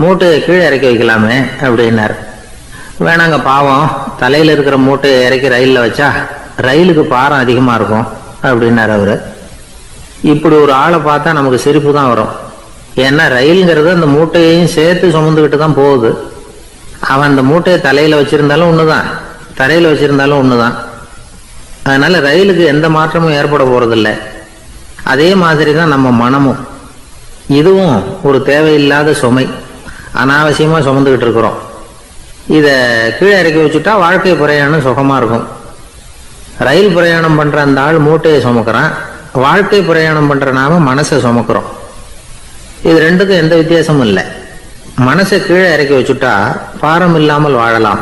மூட்டையை கீழே இறக்கி வைக்கலாமே அப்படின்னார். வேணாங்க, பாவம், தலையில இருக்கிற மூட்டையை இறக்கி ரயில்ல வச்சா ரயிலுக்கு பாரம் அதிகமா இருக்கும் அப்படின்னாரு அவரு. இப்படி ஒரு ஆளை பார்த்தா நமக்கு சிரிப்பு தான் வரும். ஏன்னா ரயில்ங்கிறது அந்த மூட்டையையும் சேர்த்து சுமந்துக்கிட்டு தான் போகுது. அவன் அந்த மூட்டையை தலையில வச்சிருந்தாலும் ஒண்ணுதான், தரையில வச்சிருந்தாலும் ஒண்ணுதான். அதனால ரயிலுக்கு எந்த மாற்றமும் ஏற்பட போறதில்லை. அதே மாதிரி தான் நம்ம மனமும். இதுவும் ஒரு தேவையில்லாத சுமை, அனாவசியமா சுமந்துக்கிட்டு இருக்கிறோம். இத கீழே இறக்கி வச்சுட்டா வாழ்க்கை பிரயாணம் சுகமா இருக்கும். ரயில் பிரயாணம் பண்ற அந்த ஆள் மூட்டையை சுமக்கிறான், வாழ்க்கை பிரயாணம் பண்ற நாம மனசை சுமக்கிறோம். இது ரெண்டுக்கும் எந்த வித்தியாசமும் இல்லை. மனசை கீழே இறக்கி வச்சுட்டா பாரம் இல்லாமல் வாழலாம்,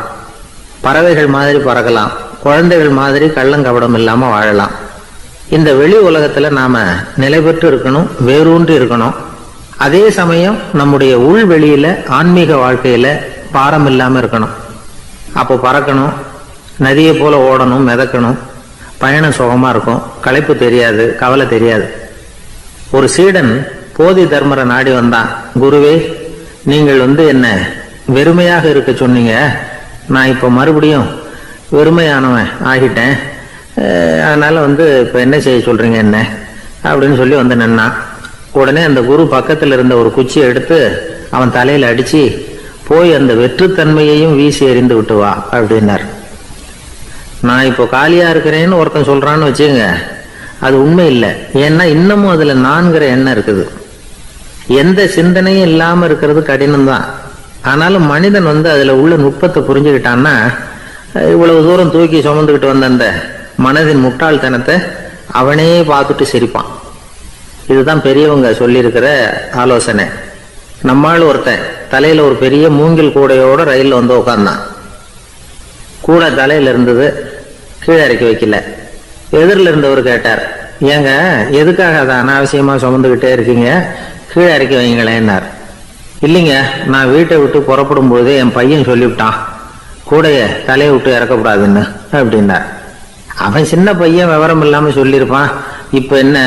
பறவைகள் மாதிரி பறக்கலாம், குழந்தைகள் மாதிரி கள்ளங்கபடம் இல்லாம வாழலாம். இந்த வெளி உலகத்துல நாம நிலை பெற்று இருக்கணும், வேரூன்றி இருக்கணும். அதே சமயம் நம்முடைய உள் வெளியில ஆன்மீக வாழ்க்கையில பாரம் இல்லாம இருக்கணும். அப்போ பறக்கணும், நதியை போல ஓடணும், மிதக்கணும். பயணம் சுகமா இருக்கும், களைப்பு தெரியாது, கவலை தெரியாது. ஒரு சீடன் போதி தர்மரை நாடி வந்தான். குருவே, நீங்கள் என்ன வெறுமையாக இருக்க சொன்னீங்க, நான் இப்ப மறுபடியும் வெறுமையானவன் ஆகிட்டேன், அதனால இப்ப என்ன செய்ய சொல்றீங்க என்ன அப்படின்னு சொல்லி நின்னான். உடனே அந்த குரு பக்கத்துல இருந்த ஒரு குச்சியை எடுத்து அவன் தலையில அடிச்சு, போய் அந்த வெற்றுத்தன்மையையும் வீசி எறிந்து விட்டு வா அப்படின்னார். நான் இப்போ காலியா இருக்கிறேன்னு ஒருத்தன் சொல்றான்னு வச்சுங்க, அது உண்மை இல்லை. ஏன்னா இன்னமும் அதுல நான்கிற எண்ணம் இருக்குது. எந்த சிந்தனையும் இல்லாம இருக்கிறது கடினம்தான். ஆனாலும் மனிதன் அதுல உள்ள நுட்பத்தை புரிஞ்சுக்கிட்டான்னா இவ்வளவு தூரம் தூக்கி சுமந்துக்கிட்டு வந்த அந்த மனதின் முட்டாள்தனத்தை அவனே பார்த்துட்டு சிரிப்பான். இதுதான் பெரியவங்க சொல்லியிருக்கிற ஆலோசனை. நம்மால் ஒருத்தன் தலையில ஒரு பெரிய மூங்கில் கூடையோட ரயில்ல உட்கார்ந்தான். கூட தலையில இருந்தது, கீழே இறக்கி வைக்கல. எதிரில் இருந்தவர் கேட்டார், ஏங்க எதுக்காக அதை அனாவசியமா சுமந்துக்கிட்டே இருக்கீங்க, கீழே இறக்கி வைங்களேன்னார். இல்லைங்க, நான் வீட்டை விட்டு புறப்படும் போது என் பையன் சொல்லிவிட்டான் கூடைய தலையை விட்டு இறக்கக்கூடாதுன்னு அப்படின்னார். அவன் சின்ன பையன், விவரம் இல்லாம சொல்லியிருப்பான். இப்ப என்ன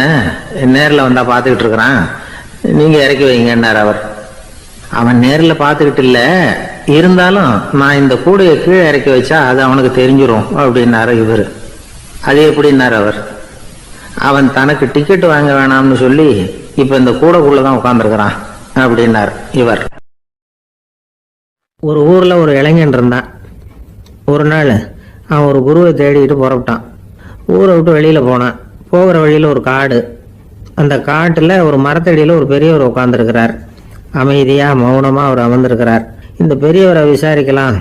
நேரில் வந்தா பார்த்துக்கிட்டு இருக்கிறான், நீங்க இறக்கி வைங்கன்னார் அவர். அவன் நேரில் பார்த்துக்கிட்டு இல்ல, இருந்தாலும் நான் இந்த கூடையை கீழே இறக்கி வச்சா அது அவனுக்கு தெரிஞ்சிடும் அப்படின்னாரு இவர். அது எப்படின்னார் அவர். அவன் தனக்கு டிக்கெட் வாங்க வேணாம்னு சொல்லி இப்ப இந்த கூடைக்குள்ளதான் உட்கார்ந்துருக்கிறான் அப்படின்னார் இவர். ஒரு ஊர்ல ஒரு இளைஞன் இருந்தான். ஒரு நாள் அவன் ஒரு குருவை தேடிட்டு புறப்பட்டான். ஊரை விட்டு வெளியில போனான். போகிற வழியில ஒரு காடு. அந்த காட்டுல ஒரு மரத்தடியில ஒரு பெரியவர் உட்கார்ந்துருக்கிறார். அமைதியா மௌனமா அவர் அமர்ந்திருக்கிறார். இந்த பெரியவரை விசாரிக்கலாம்,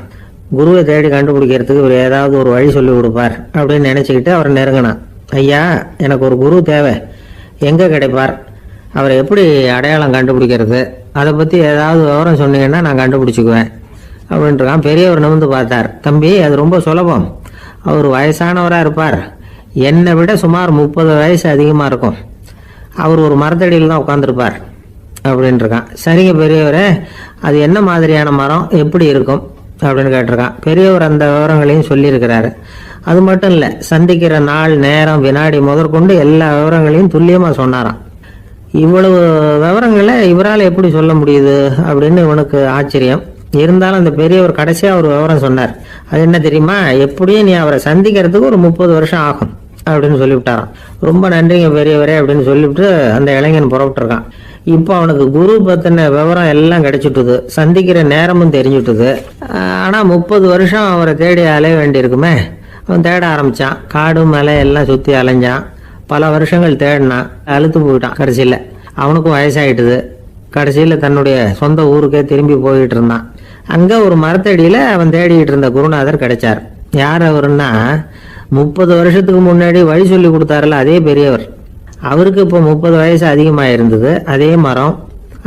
குருவை தேடி கண்டுபிடிக்கிறதுக்கு இவர் ஏதாவது ஒரு வழி சொல்லி கொடுப்பார் அப்படின்னு நினைச்சுக்கிட்டு அவரை நெருங்கினான். ஐயா, எனக்கு ஒரு குரு தேவை, எங்க கிடைப்பார், அவரை எப்படி அடையாளம் கண்டுபிடிக்கிறது, அதை பத்தி ஏதாவது விவரம் சொன்னீங்கன்னா நான் கண்டுபிடிச்சுக்குவேன் அப்படின்ட்டுருக்கான். பெரியவர் நிமிர்ந்து பார்த்தார். தம்பி, அது ரொம்ப சுலபம். அவர் வயசானவராக இருப்பார், என்னை விட சுமார் 30 வயசு அதிகமாக இருக்கும். அவர் ஒரு மரத்தடியில் தான் உட்காந்துருப்பார் அப்படின்ட்டுருக்கான். சரிங்க பெரியவரே, அது என்ன மாதிரியான மரம், எப்படி இருக்கும் அப்படின்னு கேட்டிருக்கான். பெரியவர் அந்த விவரங்களையும் சொல்லியிருக்கிறாரு. அது மட்டும் இல்லை, சந்திக்கிற நாள், நேரம், வினாடி முதற்கொண்டு எல்லா விவரங்களையும் துல்லியமாக சொன்னாராம். இவ்வளவு விவரங்களை இவரால் எப்படி சொல்ல முடியுது அப்படின்னு இவனுக்கு ஆச்சரியம். இருந்தாலும் அந்த பெரியவர் கடைசியாக ஒரு விவரம் சொன்னார். அது என்ன தெரியுமா, எப்படியும் நீ அவரை சந்திக்கிறதுக்கு ஒரு 30 வருஷம் ஆகும் அப்படின்னு சொல்லிவிட்டாராம். ரொம்ப நன்றிங்க பெரியவரே அப்படின்னு சொல்லிவிட்டு அந்த இளைஞன் புறப்பட்டுருக்கான். இப்போ அவனுக்கு குரு பத்தின விவரம் எல்லாம் கிடைச்சிட்டுது, சந்திக்கிற நேரமும் தெரிஞ்சுட்டுது. ஆனால் 30 வருஷம் அவரை தேடி அலைய வேண்டியிருக்குமே. அவன் தேட ஆரம்பிச்சான். காடு மலை எல்லாம் சுற்றி அலைஞ்சான். பல வருஷங்கள் தேடினான், அழுத்து போயிட்டான். கடைசியில் அவனுக்கும் வயசாயிட்டுது. கடைசியில் தன்னுடைய சொந்த ஊருக்கே திரும்பி போயிட்டு இருந்தான். அங்கே ஒரு மரத்தடியில் அவன் தேடிட்டு இருந்த குருநாதர் கிடைச்சார். யார் அவருன்னா, 30 வருஷத்துக்கு முன்னாடி வழி சொல்லி கொடுத்தாருல அதே பெரியவர். அவருக்கு இப்போ 30 வயசு அதிகமாக இருந்தது. அதே மரம்,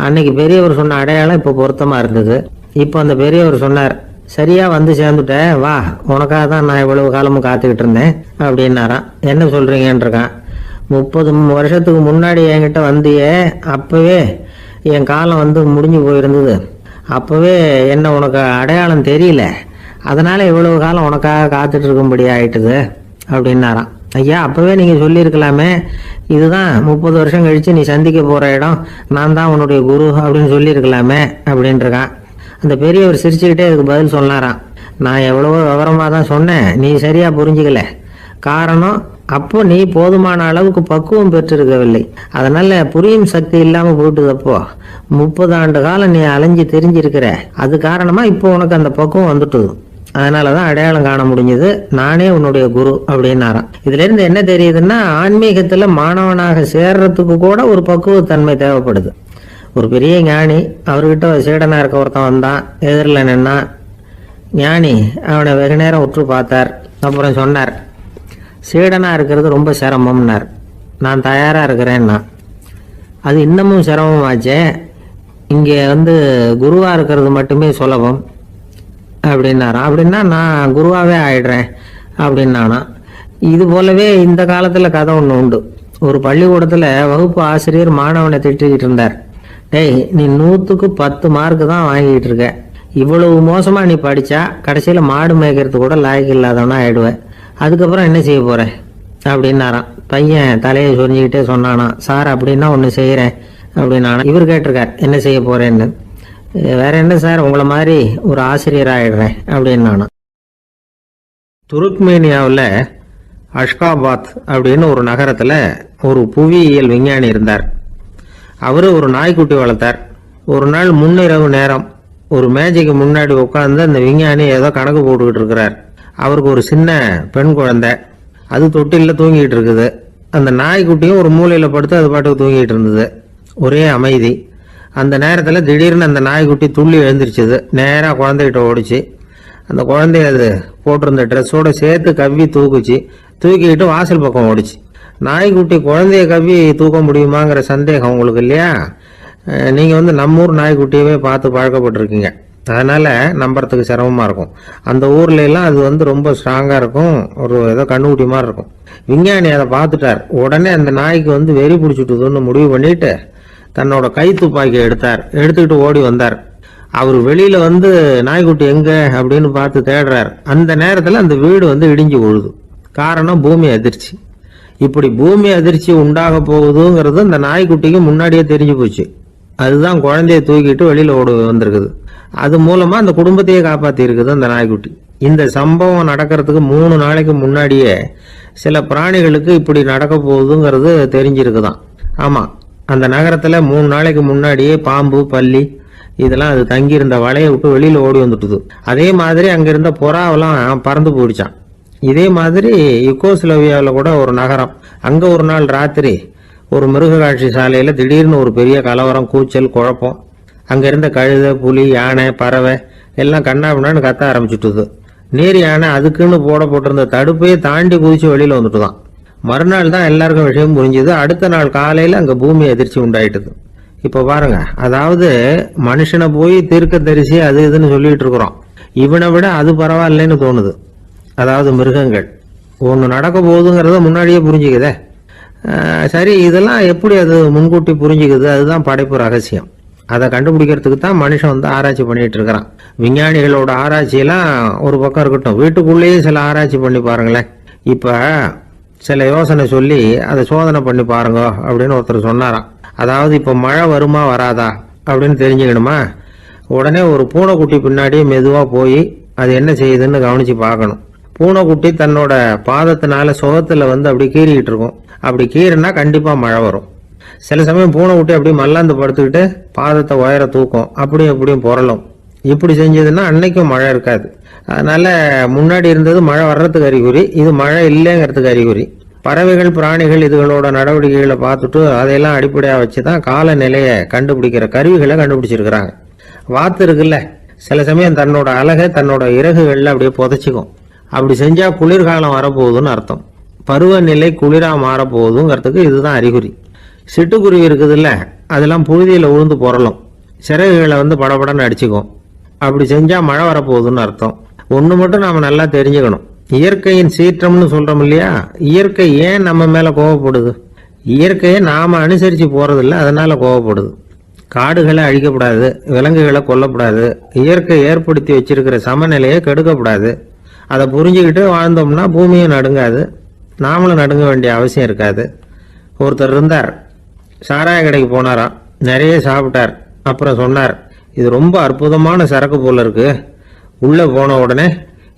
அன்னைக்கு பெரியவர் சொன்ன அடையாளம் இப்போ பொருத்தமாக இருந்தது. இப்போ அந்த பெரியவர் சொன்னார், சரியா வந்து சேர்ந்துட்டேன், வா, உனக்காக தான் நான் இவ்வளவு காலமும் காத்துக்கிட்டு இருந்தேன் அப்படின்னாரான். என்ன சொல்றீங்கன்றிருக்கான். 30 வருஷத்துக்கு முன்னாடி என்கிட்ட வந்தியே, அப்பவே என் காலம் வந்து முடிஞ்சு போயிருந்தது. அப்பவே என்ன உனக்கு அடையாளம் தெரியல, அதனால இவ்வளவு காலம் உனக்காக காத்துட்டு இருக்கும்படி ஆயிட்டுது அப்படின்னாராம். ஐயா, அப்பவே நீங்க சொல்லியிருக்கலாமே, இதுதான் 30 வருஷம் கழிச்சு நீ சந்திக்க போற இடம், நான் தான் உன்னுடைய குரு அப்படின்னு சொல்லியிருக்கலாமே அப்படின்ட்டுருக்கான். அந்த பெரியவர் சிரிச்சுக்கிட்டே இதுக்கு பதில் சொன்னாராம். நான் எவ்வளவோ விவரமா தான் சொன்னேன், நீ சரியா புரிஞ்சுக்கல. காரணம், அப்போ நீ போதுமான அளவுக்கு பக்குவம் பெற்றிருக்கவில்லை, அதனால புரியும் சக்தி இல்லாம போயிட்டுதப்போ 30 ஆண்டு காலம் நீ அலைஞ்சு தெரிஞ்சிருக்கிற. அது காரணமா இப்போ உனக்கு அந்த பக்குவம் வந்துட்டுது, அதனாலதான் அடையாளம் காண முடிஞ்சது, நானே உன்னுடைய குரு அப்படின்னாராம். இதுல இருந்து என்ன தெரியுதுன்னா, ஆன்மீகத்துல மாணவனாக சேர்றதுக்கு கூட ஒரு பக்குவத்தன்மை தேவைப்படுது. ஒரு பெரிய ஞானி, அவர்கிட்ட சீடனா இருக்க ஒருத்தன் வந்தான், எதிரில் நின்னான். ஞானி அவனை வெகு நேரம் உற்று பார்த்தார். அப்புறம் சொன்னார், சீடனா இருக்கிறது ரொம்ப சிரமம்னார். நான் தயாரா இருக்கிறேன்னா. அது இன்னமும் சிரமமாச்சே, இங்கே வந்து குருவா இருக்கிறது மட்டுமே சுலபம் அப்படின்னாராம். அப்படின்னா நான் குருவாவே ஆயிடுறேன் அப்படின்னானா. இது போலவே இந்த காலத்துல கதை ஒன்று உண்டு. ஒரு பள்ளிக்கூடத்துல வகுப்பு ஆசிரியர் மாணவனை திட்டிக்கிட்டு இருந்தார். டேய், நீ 100க்கு 10 மார்க்கு தான் வாங்கிட்டு இருக்க, இவ்வளவு மோசமா நீ படிச்சா கடைசியில மாடு மேய்க்கிறது கூட லாய்க்கு இல்லாதவனா ஆயிடுவேன், அதுக்கப்புறம் என்ன செய்ய போற அப்படின்னாராம். பையன் தலையை சொரிஞ்சுக்கிட்டே சொன்னானா, சார் அப்படின்னா ஒன்று செய்யறேன் அப்படின்னானா. இவர் கேட்டிருக்கார், என்ன செய்ய போறேன்னு. வேற என்ன சார், உங்களை மாதிரி ஒரு ஆசிரியர் ஆயிடுறேன் அப்படின்னானா. துருக்மேனியாவில் அஷ்காபாத் அப்படின்னு ஒரு நகரத்துல ஒரு புவியியல் விஞ்ஞானி இருந்தார். அவரு ஒரு நாய்க்குட்டி வளர்த்தார். ஒரு நாள் முன்னிரவு நேரம் ஒரு மேஜைக்கு முன்னாடி உட்கார்ந்து அந்த விஞ்ஞானி ஏதோ கணக்கு போட்டுக்கிட்டு இருக்கிறார். அவருக்கு ஒரு சின்ன பெண் குழந்தை, அது தொட்டில தூங்கிட்டு இருக்குது. அந்த நாய்க்குட்டியும் ஒரு மூலையில படுத்து அது பாட்டுக்கு தூங்கிட்டு இருந்தது. ஒரே அமைதி. அந்த நேரத்துல திடீர்னு அந்த நாய்க்குட்டி துள்ளி எழுந்திருச்சுது. நேரா குழந்தைகிட்ட ஓடிச்சு. அந்த குழந்தைய அது போட்டிருந்த ட்ரெஸ்ஸோட சேர்த்து கவ்வி தூக்குச்சு. தூக்கிக்கிட்டு வாசல் பக்கம் ஓடிச்சு. நாய்க்குட்டி குழந்தைய கவ்வி தூக்க முடியுமாங்கிற சந்தேகம் உங்களுக்கு இல்லையா? நீங்க வந்து நம்மூர் நாய்க்குட்டியவே பார்த்து பழக்கப்பட்டிருக்கீங்க. அதனால நம்புறதுக்கு சிரமமா இருக்கும். அந்த ஊர்ல எல்லாம் அது வந்து ரொம்ப ஸ்ட்ராங்கா இருக்கும், ஒரு ஏதோ கண்ணுக்குட்டி மாதிரி இருக்கும். விஞ்ஞானி அதை பார்த்துட்டார். உடனே அந்த நாய்க்கு வந்து வெறி பிடிச்சிட்டுதுன்னு முடிவு பண்ணிட்டு தன்னோட கை துப்பாக்கியை எடுத்துக்கிட்டு ஓடி வந்தார். அவர் வெளியில வந்து நாய்க்குட்டி எங்க அப்படின்னு பார்த்து தேடுறார். அந்த நேரத்துல அந்த வீடு வந்து இடிஞ்சு விழுது. காரணம் பூமி அதிர்ச்சி. இப்படி பூமி அதிர்ச்சி உண்டாக போகுதுங்கிறது அந்த நாய்க்குட்டிக்கு முன்னாடியே தெரிஞ்சு போச்சு. அதுதான் குழந்தைய தூக்கிட்டு வெளியில ஓடி வந்திருக்குது. அது மூலமா அந்த குடும்பத்தையே காப்பாத்தி இருக்குது அந்த நாய்க்குட்டி. இந்த சம்பவம் நடக்கிறதுக்கு 3 நாளைக்கு முன்னாடியே சில பிராணிகளுக்கு இப்படி நடக்க போகுதுங்கிறது தெரிஞ்சிருக்குதான். ஆமா, அந்த நகரத்துல 3 நாளைக்கு முன்னாடியே பாம்பு, பல்லி இதெல்லாம் அது தங்கியிருந்த வலையை விட்டு வெளியில ஓடி வந்துட்டுது. அதே மாதிரி அங்க இருந்த புறாவெல்லாம் பறந்து போயிடுச்சான். இதே மாதிரி யுகோஸ்லோவியாவில் கூட ஒரு நகரம், அங்க ஒரு நாள் ராத்திரி ஒரு மிருக காட்சி சாலையில திடீர்னு ஒரு பெரிய கலவரம், கூச்சல், குழப்பம். அங்க இருந்த கழுதை, புலி, யானை, பறவை எல்லாம் கண்ணாபின்னான்னு கத்த ஆரம்பிச்சுட்டுது. நீர் யானை அதுக்குன்னு போட்டிருந்த தடுப்பையே தாண்டி குதிச்சு வெளியில வந்துட்டுதான். மறுநாள் தான் எல்லாருக்கும் விஷயம் புரிஞ்சுது. அடுத்த நாள் காலையில அங்க பூமி அதிர்ச்சி உண்டாயிட்டுது. இப்ப பாருங்க, அதாவது மனுஷனை போய் தீர்க்க தரிசி அது இதுன்னு சொல்லிட்டு இருக்கிறோம். இவனை விட அது பரவாயில்லைன்னு தோணுது. அதாவது மிருகங்கள் ஒன்று நடக்க போகுதுங்கிறத முன்னாடியே புரிஞ்சுக்குதே. சரி, இதெல்லாம் எப்படி அது முன்கூட்டி புரிஞ்சுக்குது? அதுதான் படைப்பு ரகசியம். அதை கண்டுபிடிக்கிறதுக்கு தான் மனுஷன் வந்து ஆராய்ச்சி பண்ணிட்டு இருக்கிறான். விஞ்ஞானிகளோட ஆராய்ச்சியெல்லாம் ஒரு பக்கம் இருக்கட்டும், வீட்டுக்குள்ளேயே சில ஆராய்ச்சி பண்ணி பாருங்களேன். இப்ப சில யோசனை சொல்லி அதை சோதனை பண்ணி பாருங்க அப்படின்னு ஒருத்தர் சொன்னாராம். அதாவது இப்ப மழை வருமா வராதா அப்படின்னு தெரிஞ்சுக்கணுமா, உடனே ஒரு பூனைக்குட்டி பின்னாடியே மெதுவா போய் அது என்ன செய்யுதுன்னு கவனிச்சு பார்க்கணும். பூனைக்குட்டி தன்னோட பாதத்தினால சுகத்துல வந்து அப்படி கீறிக்கிட்டு இருக்கும். அப்படி கீறினா கண்டிப்பா மழை வரும். சில சமயம் பூனைக்குட்டி அப்படி மல்லாந்து படுத்துக்கிட்டு பாதத்தை உயர தூக்கும், அப்படியும் எப்படியும் புரளும். இப்படி செஞ்சதுன்னா அன்னைக்கும் மழை இருக்காது. அதனால முன்னாடி இருந்தது மழை வர்றதுக்கு அறிகுறி, இது மழை இல்லைங்கிறதுக்கு அறிகுறி. பறவைகள், பிராணிகள் இதுகளோட நடவடிக்கைகளை பார்த்துட்டு அதையெல்லாம் அடிப்படையாக வச்சுதான் காலநிலையை கண்டுபிடிக்கிற கருவிகளை கண்டுபிடிச்சிருக்கிறாங்க. வாத்து இருக்குல்ல, சில சமயம் தன்னோட அழகை தன்னோட இறகுகள்ல அப்படியே புதைச்சிக்கும். அப்படி செஞ்சா குளிர்காலம் வரப்போகுதுன்னு அர்த்தம். பருவநிலை குளிரா மாறப்போகுதுங்கிறதுக்கு இதுதான் அறிகுறி. சிட்டுக்குருவி இருக்குதுல்ல, அதெல்லாம் புழுதியில உழுந்து புரளும், சிறகுகளை வந்து படபடன்னு அடிச்சுக்கும். அப்படி செஞ்சா மழை வரப்போகுதுன்னு அர்த்தம். ஒண்ணு மட்டும் நாம நல்லா தெரிஞ்சுக்கணும், இயற்கையின் சீற்றம்னு சொல்றோம் இல்லையா, இயற்கை ஏன் நம்ம மேல கோவப்படுது? இயற்கையை நாம அனுசரிச்சு போறதில்ல, அதனால கோவப்படுது. காடுகளை அழிக்கப்படாது, விலங்குகளை கொல்லப்படாது, இயற்கை ஏற்படுத்தி வச்சிருக்கிற சமநிலையை கெடுக்கப்படாது. அதை புரிஞ்சுக்கிட்டு வாழ்ந்தோம்னா பூமியும் நடுங்காது, நாமளும் நடுங்க வேண்டிய அவசியம் இருக்காது. ஒருத்தர் இருந்தார், சாராய கடைக்கு போனாராம், நிறைய சாப்பிட்டார். அப்புறம் சொன்னார், இது ரொம்ப அற்புதமான சரக்கு போல இருக்கு, உள்ள போன உடனே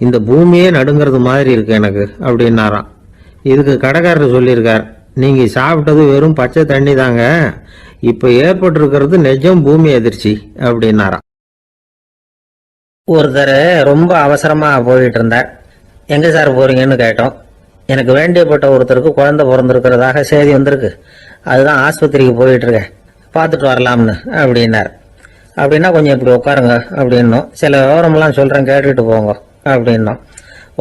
இந்த பூமியே நடுங்கிறது மாதிரி இருக்கு எனக்கு அப்படின்னாராம். இதுக்கு கடைக்காரர் சொல்லியிருக்கார், நீங்க சாப்பிட்டது வெறும் பச்சை தண்ணி தாங்க, இப்ப ஏற்பட்டிருக்கிறது நிஜம் பூமி அதிர்ச்சி அப்படின்னாராம். ஒருத்தர் ரொம்ப அவசரமா போயிட்டு இருந்தார். எங்க சார் போறீங்கன்னு கேட்டோம். எனக்கு வேண்டியப்பட்ட ஒருத்தருக்கு குழந்தை பிறந்திருக்கிறதாக செய்தி வந்திருக்கு, அதுதான் ஆஸ்பத்திரிக்கு போயிட்டு இருக்கேன், பார்த்துட்டு வரலாம்னு அப்படின்னார். அப்படின்னா கொஞ்சம் இப்படி உட்காருங்க அப்படின்னோம். சில விவரம்லாம் சொல்றேன், கேட்டுட்டு போங்க அப்படின்னோம்.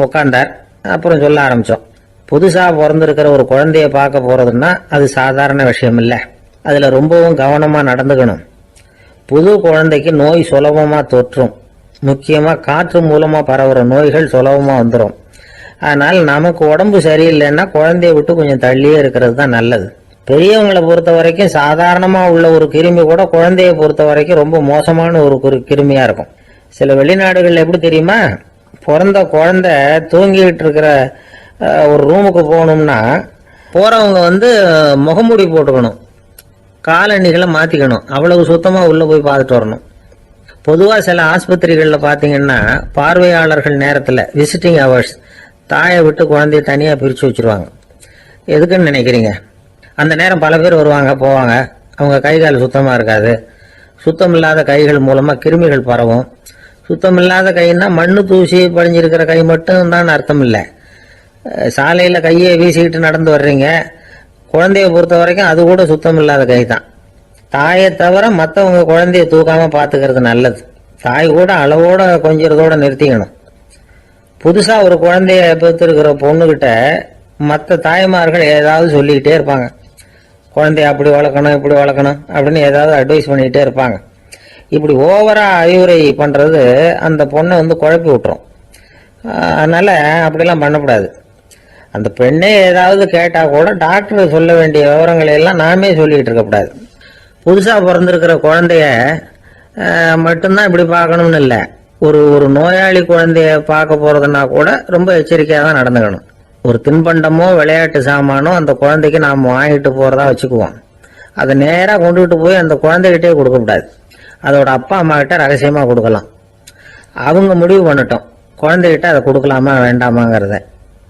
உட்காந்தார். அப்புறம் சொல்ல ஆரம்பிச்சோம். புதுசா பிறந்திருக்கிற ஒரு குழந்தைய பார்க்க போறதுன்னா அது சாதாரண விஷயம் இல்லை, அதுல ரொம்பவும் கவனமா நடந்துக்கணும். புது குழந்தைக்கு நோய் சுலபமா தொற்றும், முக்கியமா காற்று மூலமா பரவுற நோய்கள் சுலபமா வந்துடும். அதனால நமக்கு உடம்பு சரியில்லைன்னா குழந்தைய விட்டு கொஞ்சம் தள்ளியே இருக்கிறது தான் நல்லது. பெரியவங்களை பொறுத்த வரைக்கும் சாதாரணமா உள்ள ஒரு கிருமி கூட குழந்தைய பொறுத்த வரைக்கும் ரொம்ப மோசமான ஒரு கிருமியா இருக்கும். சில வெளிநாடுகள் எப்படி தெரியுமா, பிறந்த குழந்தை தூங்கிட்டு இருக்கிற ஒரு ரூமுக்கு போகணும்னா போறவங்க வந்து முகமூடி போட்டுக்கணும், காலணிகளை மாத்திக்கணும், அவ்வளவு சுத்தமா உள்ள போய் பார்த்துட்டு வரணும். பொதுவா சில ஆஸ்பத்திரிகள்ல பாத்தீங்கன்னா பார்வையாளர்கள் நேரத்துல விசிட்டிங் ஹவர்ஸ் தாயை விட்டு குழந்தைய தனியா பிரிச்சு வச்சிருவாங்க. எதுக்குன்னு நினைக்கிறீங்க? அந்த நேரம் பல பேர் வருவாங்க போவாங்க, அவங்க கை கால் சுத்தமா இருக்காது, சுத்தம் இல்லாத கைகள் மூலமா கிருமிகள் பரவும். சுத்தம் இல்லாத கைன்னா மண்ணு தூசி படிஞ்சிருக்கிற கை மட்டும் தான் அர்த்தம் இல்லை. சாலையில கையை வீசிக்கிட்டு நடந்து வர்றீங்க, குழந்தைய பொறுத்த வரைக்கும் அது கூட சுத்தம் இல்லாத கை தான். தாயை தவிர மற்றவங்க குழந்தைய தூக்காம பாத்துக்கிறது நல்லது. தாய் கூட அளவோட கொஞ்சிறதோட நிறுத்திக்கணும். புதுசா ஒரு குழந்தைய பெற்றிருக்கிற பொண்ணுகிட்ட மற்ற தாய்மார்கள் ஏதாவது சொல்லிக்கிட்டே இருப்பாங்க, குழந்தைய அப்படி வளர்க்கணும் இப்படி வளர்க்கணும் அப்படின்னு ஏதாவது அட்வைஸ் பண்ணிக்கிட்டே இருப்பாங்க. இப்படி ஓவரா அறிவுரை பண்றது அந்த பொண்ணை வந்து குழப்பி விட்டுரும். அதனால அப்படிலாம் பண்ணக்கூடாது. அந்த பெண்ணே ஏதாவது கேட்டா கூட டாக்டர் சொல்ல வேண்டிய விவரங்களை எல்லாம் நாமே சொல்லிட்டு இருக்கக்கூடாது. புதுசா பிறந்திருக்கிற குழந்தைய மட்டும்தான் இப்படி பார்க்கணும்னு இல்லை. ஒரு நோயாளி குழந்தைய பார்க்க போறதுன்னா கூட ரொம்ப எச்சரிக்கையாக தான் நடந்துக்கணும். ஒரு தின்பண்டமோ விளையாட்டு சாமானோ அந்த குழந்தைக்கு நாம் வாங்கிட்டு போறதா வச்சுக்குவோம். அதை நேராக கொண்டுகிட்டு போய் அந்த குழந்தைகிட்டே கொடுக்கக்கூடாது. அதோட அப்பா அம்மா கிட்ட ரகசியமா கொடுக்கலாம். அவங்க முடிவு பண்ணட்டும் குழந்தைகிட்ட அதை கொடுக்கலாமா வேண்டாமாங்கிறத.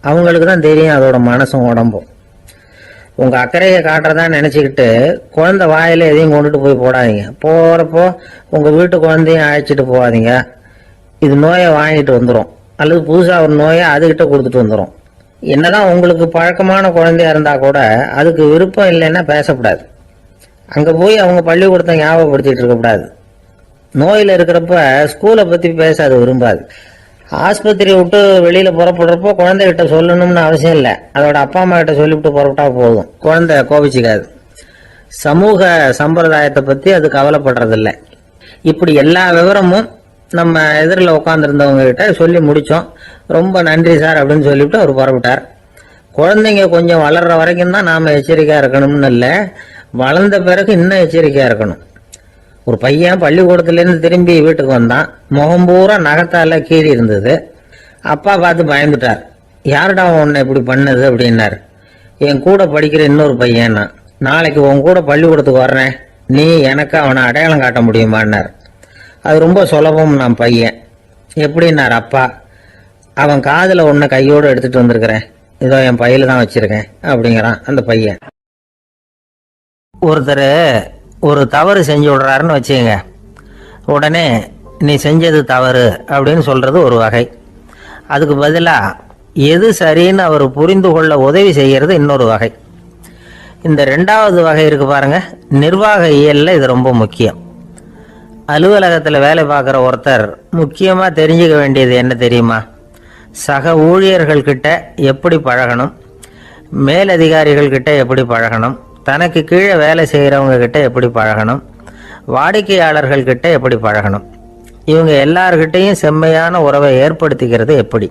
அவங்களுக்கு தான் தெரியும் அதோட மனசும் உடம்பும். உங்க அக்கறையை காட்டுறதா நினைச்சுக்கிட்டு குழந்தை வாயில எதையும் கொண்டுட்டு போய் போடாதீங்க. போறப்போ உங்க வீட்டு குழந்தையும் அழைச்சிட்டு போகாதீங்க. இது நோயை வாங்கிட்டு வந்துடும், அல்லது புதுசா ஒரு நோயை அதுகிட்ட கொடுத்துட்டு வந்துடும். என்னதான் உங்களுக்கு பழக்கமான குழந்தையா இருந்தா கூட அதுக்கு விருப்பம் இல்லைன்னா பேசக்கூடாது. அங்க போய் அவங்க பள்ளிக்கூடத்தை ஞாபகப்படுத்திட்டு இருக்கக்கூடாது. நோயில இருக்கிறப்ப ஸ்கூலை பத்தி பேச அது விரும்பாது. ஆஸ்பத்திரியை விட்டு வெளியில புறப்படுறப்போ குழந்தைகிட்ட சொல்லணும்னு அவசியம் இல்லை. அதோட அப்பா அம்மா கிட்ட சொல்லிவிட்டு புறப்பட்டா போதும், குழந்தை கோபிச்சிக்காது. சமூக சம்பிரதாயத்தை பத்தி அது கவலைப்படுறதில்லை. இப்படி எல்லா விவரமும் நம்ம எதிரில் உட்காந்துருந்தவங்க கிட்ட சொல்லி முடிச்சோம். ரொம்ப நன்றி சார் அப்படின்னு சொல்லிவிட்டு அவர் புறப்பட்டார். குழந்தைங்க கொஞ்சம் வளர்ற வரைக்கும் தான் நாம எச்சரிக்கையா இருக்கணும்னு இல்லை, வளர்ந்த பிறகு இன்னும் எச்சரிக்கையா இருக்கணும். ஒரு பையன் பள்ளிக்கூடத்துலேருந்து திரும்பி வீட்டுக்கு வந்தான். முகம் பூரா நகத்தால கீறி இருந்தது. அப்பா பார்த்து பயந்துட்டார். யாருடா உன்னை இப்படி பண்ணது அப்படின்னாரு. என் கூட படிக்கிற இன்னொரு பையன். நாளைக்கு உன் கூட பள்ளிக்கூடத்துக்கு வர்றேன், நீ எனக்கு அவனை அடையாளம் காட்ட முடியுமான்னார். அது ரொம்ப சுலபம் நான் பையன். எப்படின்னார் அப்பா. அவன் காதில் ஒன்று கையோடு எடுத்துட்டு வந்திருக்கிறேன், இதோ என் பையில தான் வச்சிருக்கேன் அப்படிங்கிறான் அந்த பையன். ஒருத்தர் ஒரு தவறு செஞ்சு விடுறாருன்னு வச்சுக்கங்க. உடனே நீ செஞ்சது தவறு அப்படின்னு சொல்றது ஒரு வகை. அதுக்கு பதிலாக எது சரின்னு அவர் புரிந்து கொள்ள உதவி செய்கிறது இன்னொரு வகை. இந்த ரெண்டாவது வகை இருக்கு பாருங்க, நிர்வாக இயல்ல இது ரொம்ப முக்கியம். அலுவலகத்தில் வேலை பார்க்குற ஒருத்தர் முக்கியமாக தெரிஞ்சுக்க வேண்டியது என்ன தெரியுமா? சக ஊழியர்கள் கிட்ட எப்படி பழகணும், மேலதிகாரிகள் கிட்ட எப்படி பழகணும், தனக்கு கீழே வேலை செய்கிறவங்க கிட்ட எப்படி பழகணும், வாடிக்கையாளர்கள் கிட்ட எப்படி பழகணும், இவங்க எல்லார்கிட்டையும் செம்மையான உறவை ஏற்படுத்திக்கிறது எப்படி,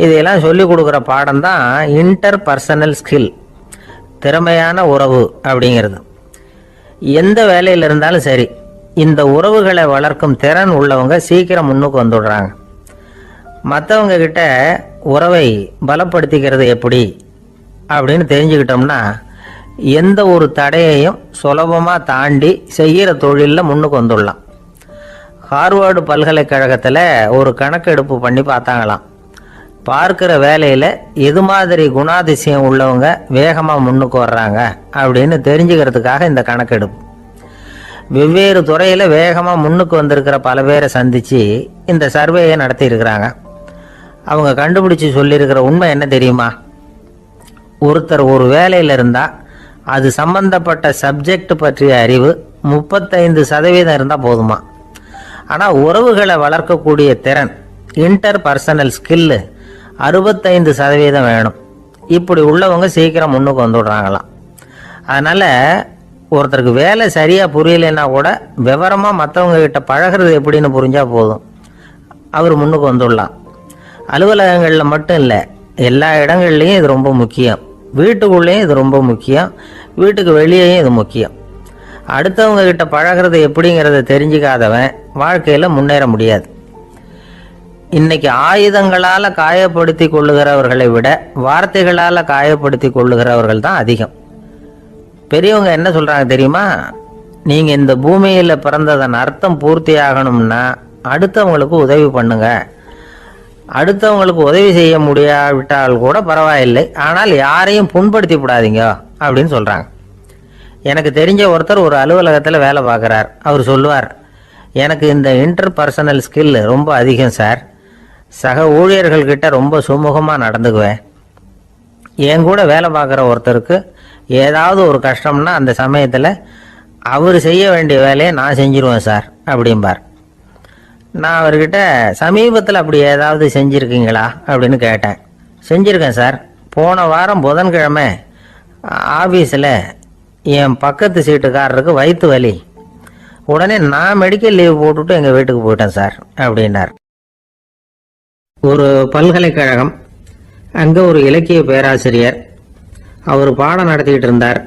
இதையெல்லாம் சொல்லிக் கொடுக்குற பாடம் தான் இன்டர் பர்சனல் ஸ்கில், திறமையான உறவு அப்படிங்கிறது. எந்த வேலையில் இருந்தாலும் சரி, இந்த உறவுகளை வளர்க்கும் திறன் உள்ளவங்க சீக்கிரம் முன்னுக்கு வந்துடுறாங்க. மற்றவங்க கிட்ட உறவை பலப்படுத்திக்கிறது எப்படி அப்படின்னு தெரிஞ்சுக்கிட்டோம்னா எந்த ஒரு தடையையும் சுலபமாக தாண்டி செய்கிற தொழிலில் முன்னுக்கு வந்துடலாம். ஹார்வர்டு பல்கலைக்கழகத்தில் ஒரு கணக்கெடுப்பு பண்ணி பார்த்தாங்களாம். பார்க்குற வேலையில் எது மாதிரி குணாதிசயம் உள்ளவங்க வேகமாக முன்னுக்கு வர்றாங்க அப்படின்னு தெரிஞ்சுக்கிறதுக்காக இந்த கணக்கெடுப்பு. வெவ்வேறு துறையில் வேகமாக முன்னுக்கு வந்திருக்கிற பல பேரை சந்தித்து இந்த சர்வேயை நடத்தியிருக்கிறாங்க. அவங்க கண்டுபிடிச்சி சொல்லியிருக்கிற உண்மை என்ன தெரியுமா? ஒருத்தர் ஒரு வேலையில் இருந்தால் அது சம்பந்தப்பட்ட சப்ஜெக்ட் பற்றிய அறிவு 35% இருந்தால் போதுமா. ஆனால் உறவுகளை வளர்க்கக்கூடிய திறன், இன்டர் பர்சனல் ஸ்கில்லு 65% வேணும். இப்படி உள்ளவங்க சீக்கிரம் முன்னுக்கு வந்துடுறாங்களாம். அதனால் ஒருத்தருக்கு வேலை சரியாக புரியலைன்னா கூட விவரமாக மற்றவங்க கிட்ட பழகிறது எப்படின்னு புரிஞ்சால் போதும், அவர் முன்னுக்கு வந்துடலாம். அலுவலகங்களில் மட்டும் இல்லை, எல்லா இடங்கள்லையும் இது ரொம்ப முக்கியம். வீட்டுக்குள்ளேயும் இது ரொம்ப முக்கியம், வீட்டுக்கு வெளியேயும் இது முக்கியம். அடுத்தவங்க கிட்ட பழகிறது எப்படிங்கிறத தெரிஞ்சுக்காதவன் வாழ்க்கையில் முன்னேற முடியாது. இன்னைக்கு ஆயுதங்களால் காயப்படுத்தி கொள்ளுகிறவர்களை விட வார்த்தைகளால் காயப்படுத்தி கொள்ளுகிறவர்கள் தான் அதிகம். பெரியவங்க என்ன சொல்கிறாங்க தெரியுமா? நீங்கள் இந்த பூமியில் பிறந்ததன் அர்த்தம் பூர்த்தி ஆகணும்னா அடுத்தவங்களுக்கு உதவி பண்ணுங்க. அடுத்தவங்களுக்கு உதவி செய்ய முடியாவிட்டால் கூட பரவாயில்லை, ஆனால் யாரையும் புண்படுத்தி விடாதீங்க அப்படின்னு சொல்கிறாங்க. எனக்கு தெரிஞ்ச ஒருத்தர் ஒரு அலுவலகத்தில் வேலை பார்க்குறார். அவர் சொல்லுவார், எனக்கு இந்த இன்டர் பர்சனல் ஸ்கில் ரொம்ப அதிகம் சார். சக ஊழியர்கள்கிட்ட ரொம்ப சுமூகமாக நடந்துக்குவேன். என் கூட வேலை பார்க்குற ஒருத்தருக்கு ஏதாவது ஒரு கஷ்டம்னா அந்த சமயத்தில் அவர் செய்ய வேண்டிய வேலையை நான் செஞ்சிருவேன் சார் அப்படிம்பார். நான் அவர்கிட்ட சமீபத்தில் அப்படி ஏதாவது செஞ்சுருக்கீங்களா அப்படின்னு கேட்டேன். செஞ்சுருக்கேன் சார். போன வாரம் புதன்கிழமை ஆஃபீஸில் என் பக்கத்து சீட்டுக்காரருக்கு வயிற்று வலி. உடனே நான் மெடிக்கல் லீவ் போட்டுட்டு எங்க வீட்டுக்கு போயிட்டேன் சார் அப்படின்னார். ஒரு பல்கலைக்கழகம், அங்க ஒரு இலக்கிய பேராசிரியர், அவர் பாடம் நடத்திக்கிட்டு இருந்தார்.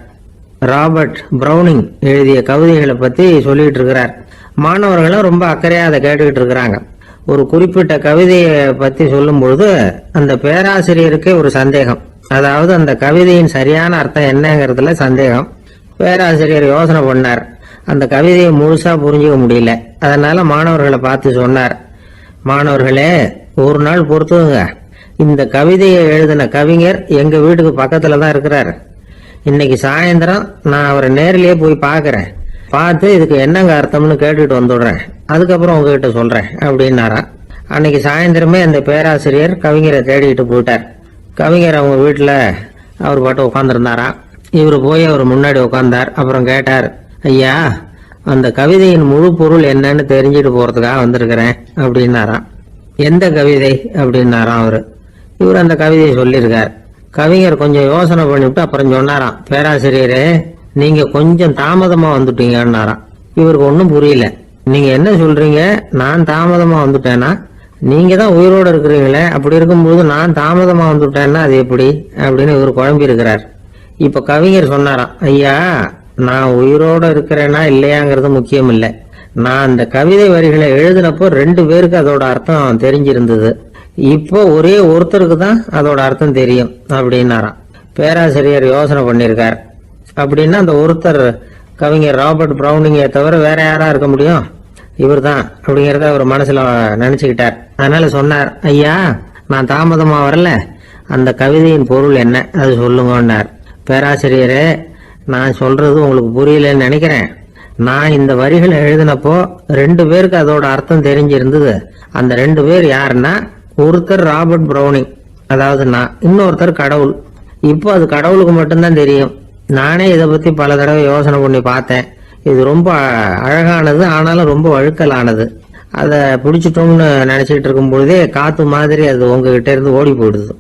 ராபர்ட் பிரவுனிங் எழுதிய கவிதைகளை பத்தி சொல்லிட்டு இருக்கிறார். மாணவர்களும் ரொம்ப அக்கறையா அதை கேட்டுக்கிட்டு இருக்கிறாங்க. ஒரு குறிப்பிட்ட கவிதையை பத்தி சொல்லும் பொழுது அந்த பேராசிரியருக்கே ஒரு சந்தேகம். அதாவது அந்த கவிதையின் சரியான அர்த்தம் என்னங்கிறதுல சந்தேகம். பேராசிரியர் யோசனை பண்ணார். அந்த கவிதையை முழுசா புரிஞ்சுக்க முடியல. அதனால மாணவர்களை பார்த்து சொன்னார், மாணவர்களே, ஒரு நாள் பொறுத்துங்க, இந்த கவிதையை எழுதின கவிஞர் எங்க வீட்டுக்கு பக்கத்துல தான் இருக்கிறாரு. இன்னைக்கு சாயந்தரம் நான் அவரை நேரிலேயே போய் பார்க்கறேன். பார்த்து இதுக்கு என்னங்க அர்த்தம்னு கேட்டுட்டு வந்துடுறேன். அதுக்கப்புறம் உங்ககிட்ட சொல்றேன் அப்படின்னாராம். அன்னைக்கு சாயந்தரமே அந்த பேராசிரியர் கவிஞரை தேடிட்டு போயிட்டார். கவிஞர் அவங்க வீட்டுல அவர் பாட்டு உட்காந்துருந்தாராம். இவர் போய் அவர் முன்னாடி உட்கார்ந்தார். அப்புறம் கேட்டார், ஐயா, அந்த கவிதையின் முழு பொருள் என்னன்னு தெரிஞ்சுட்டு போறதுக்காக வந்திருக்கிறேன் அப்படின்னாராம். எந்த கவிதை அப்படின்னாராம் அவரு. இவர் அந்த கவிதையை சொல்லியிருக்கார். கவிஞர் கொஞ்சம் யோசனை பண்ணிவிட்டு அப்புறம் சொன்னாராம், பேராசிரியரே, நீங்க கொஞ்சம் தாமதமா வந்துட்டீங்கன்னாராம். இவருக்கு ஒன்றும் புரியல. நீங்க என்ன சொல்றீங்க? நான் தாமதமா வந்துட்டேனா? நீங்க தான் உயிரோடு இருக்கிறீங்களே, அப்படி இருக்கும்போது நான் தாமதமா வந்துட்டேன்னா அது எப்படி அப்படின்னு இவர் குழம்பி இருக்கிறார். இப்ப கவிஞர் சொன்னாராம், ஐயா, நான் உயிரோட இருக்கிறேனா இல்லையாங்கிறது முக்கியம் இல்லை. நான் அந்த கவிதை வரிகளை எழுதினப்போ 2 பேருக்கு அதோட அர்த்தம் தெரிஞ்சிருந்தது. இப்போ ஒரே ஒருத்தருக்கு தான் அதோட அர்த்தம் தெரியும் அப்படின்னாராம். பேராசிரியர் யோசனை பண்ணியிருக்கார். அப்படின்னா அந்த ஒருத்தர் கவிஞர் ராபர்ட் பிரவுனிங்கை தவிர வேற யாரா இருக்க முடியும்? இவர் தான் அப்படிங்கிறத அவர் மனசுல நினைச்சுக்கிட்டார். அதனால சொன்னார், ஐயா, நான் தாமதமா வரல, அந்த கவிதையின் பொருள் என்ன அது சொல்லுங்கன்னார். பேராசிரியரே, நான் சொல்றது உங்களுக்கு புரியலன்னு நினைக்கிறேன். நான் இந்த வரிகளை எழுதினப்போ 2 பேருக்கு அதோட அர்த்தம் தெரிஞ்சிருந்தது. அந்த 2 பேர் யாருன்னா, ஒருத்தர் ராபர்ட் பிரவுனிங், அதாவது நான், இன்னொருத்தர் கடவுள். இப்போ அது கடவுளுக்கு மட்டும்தான் தெரியும். நானே இதை பத்தி பல தடவை யோசனை பண்ணி பார்த்தேன். இது ரொம்ப அழகானது, ஆனாலும் ரொம்ப வழுக்கலானது. அதை பிடிச்சிட்டோம்னு நினைச்சிட்டு இருக்கும் பொழுதே காத்து மாதிரி அது உங்ககிட்ட இருந்து ஓடி போயிடுது.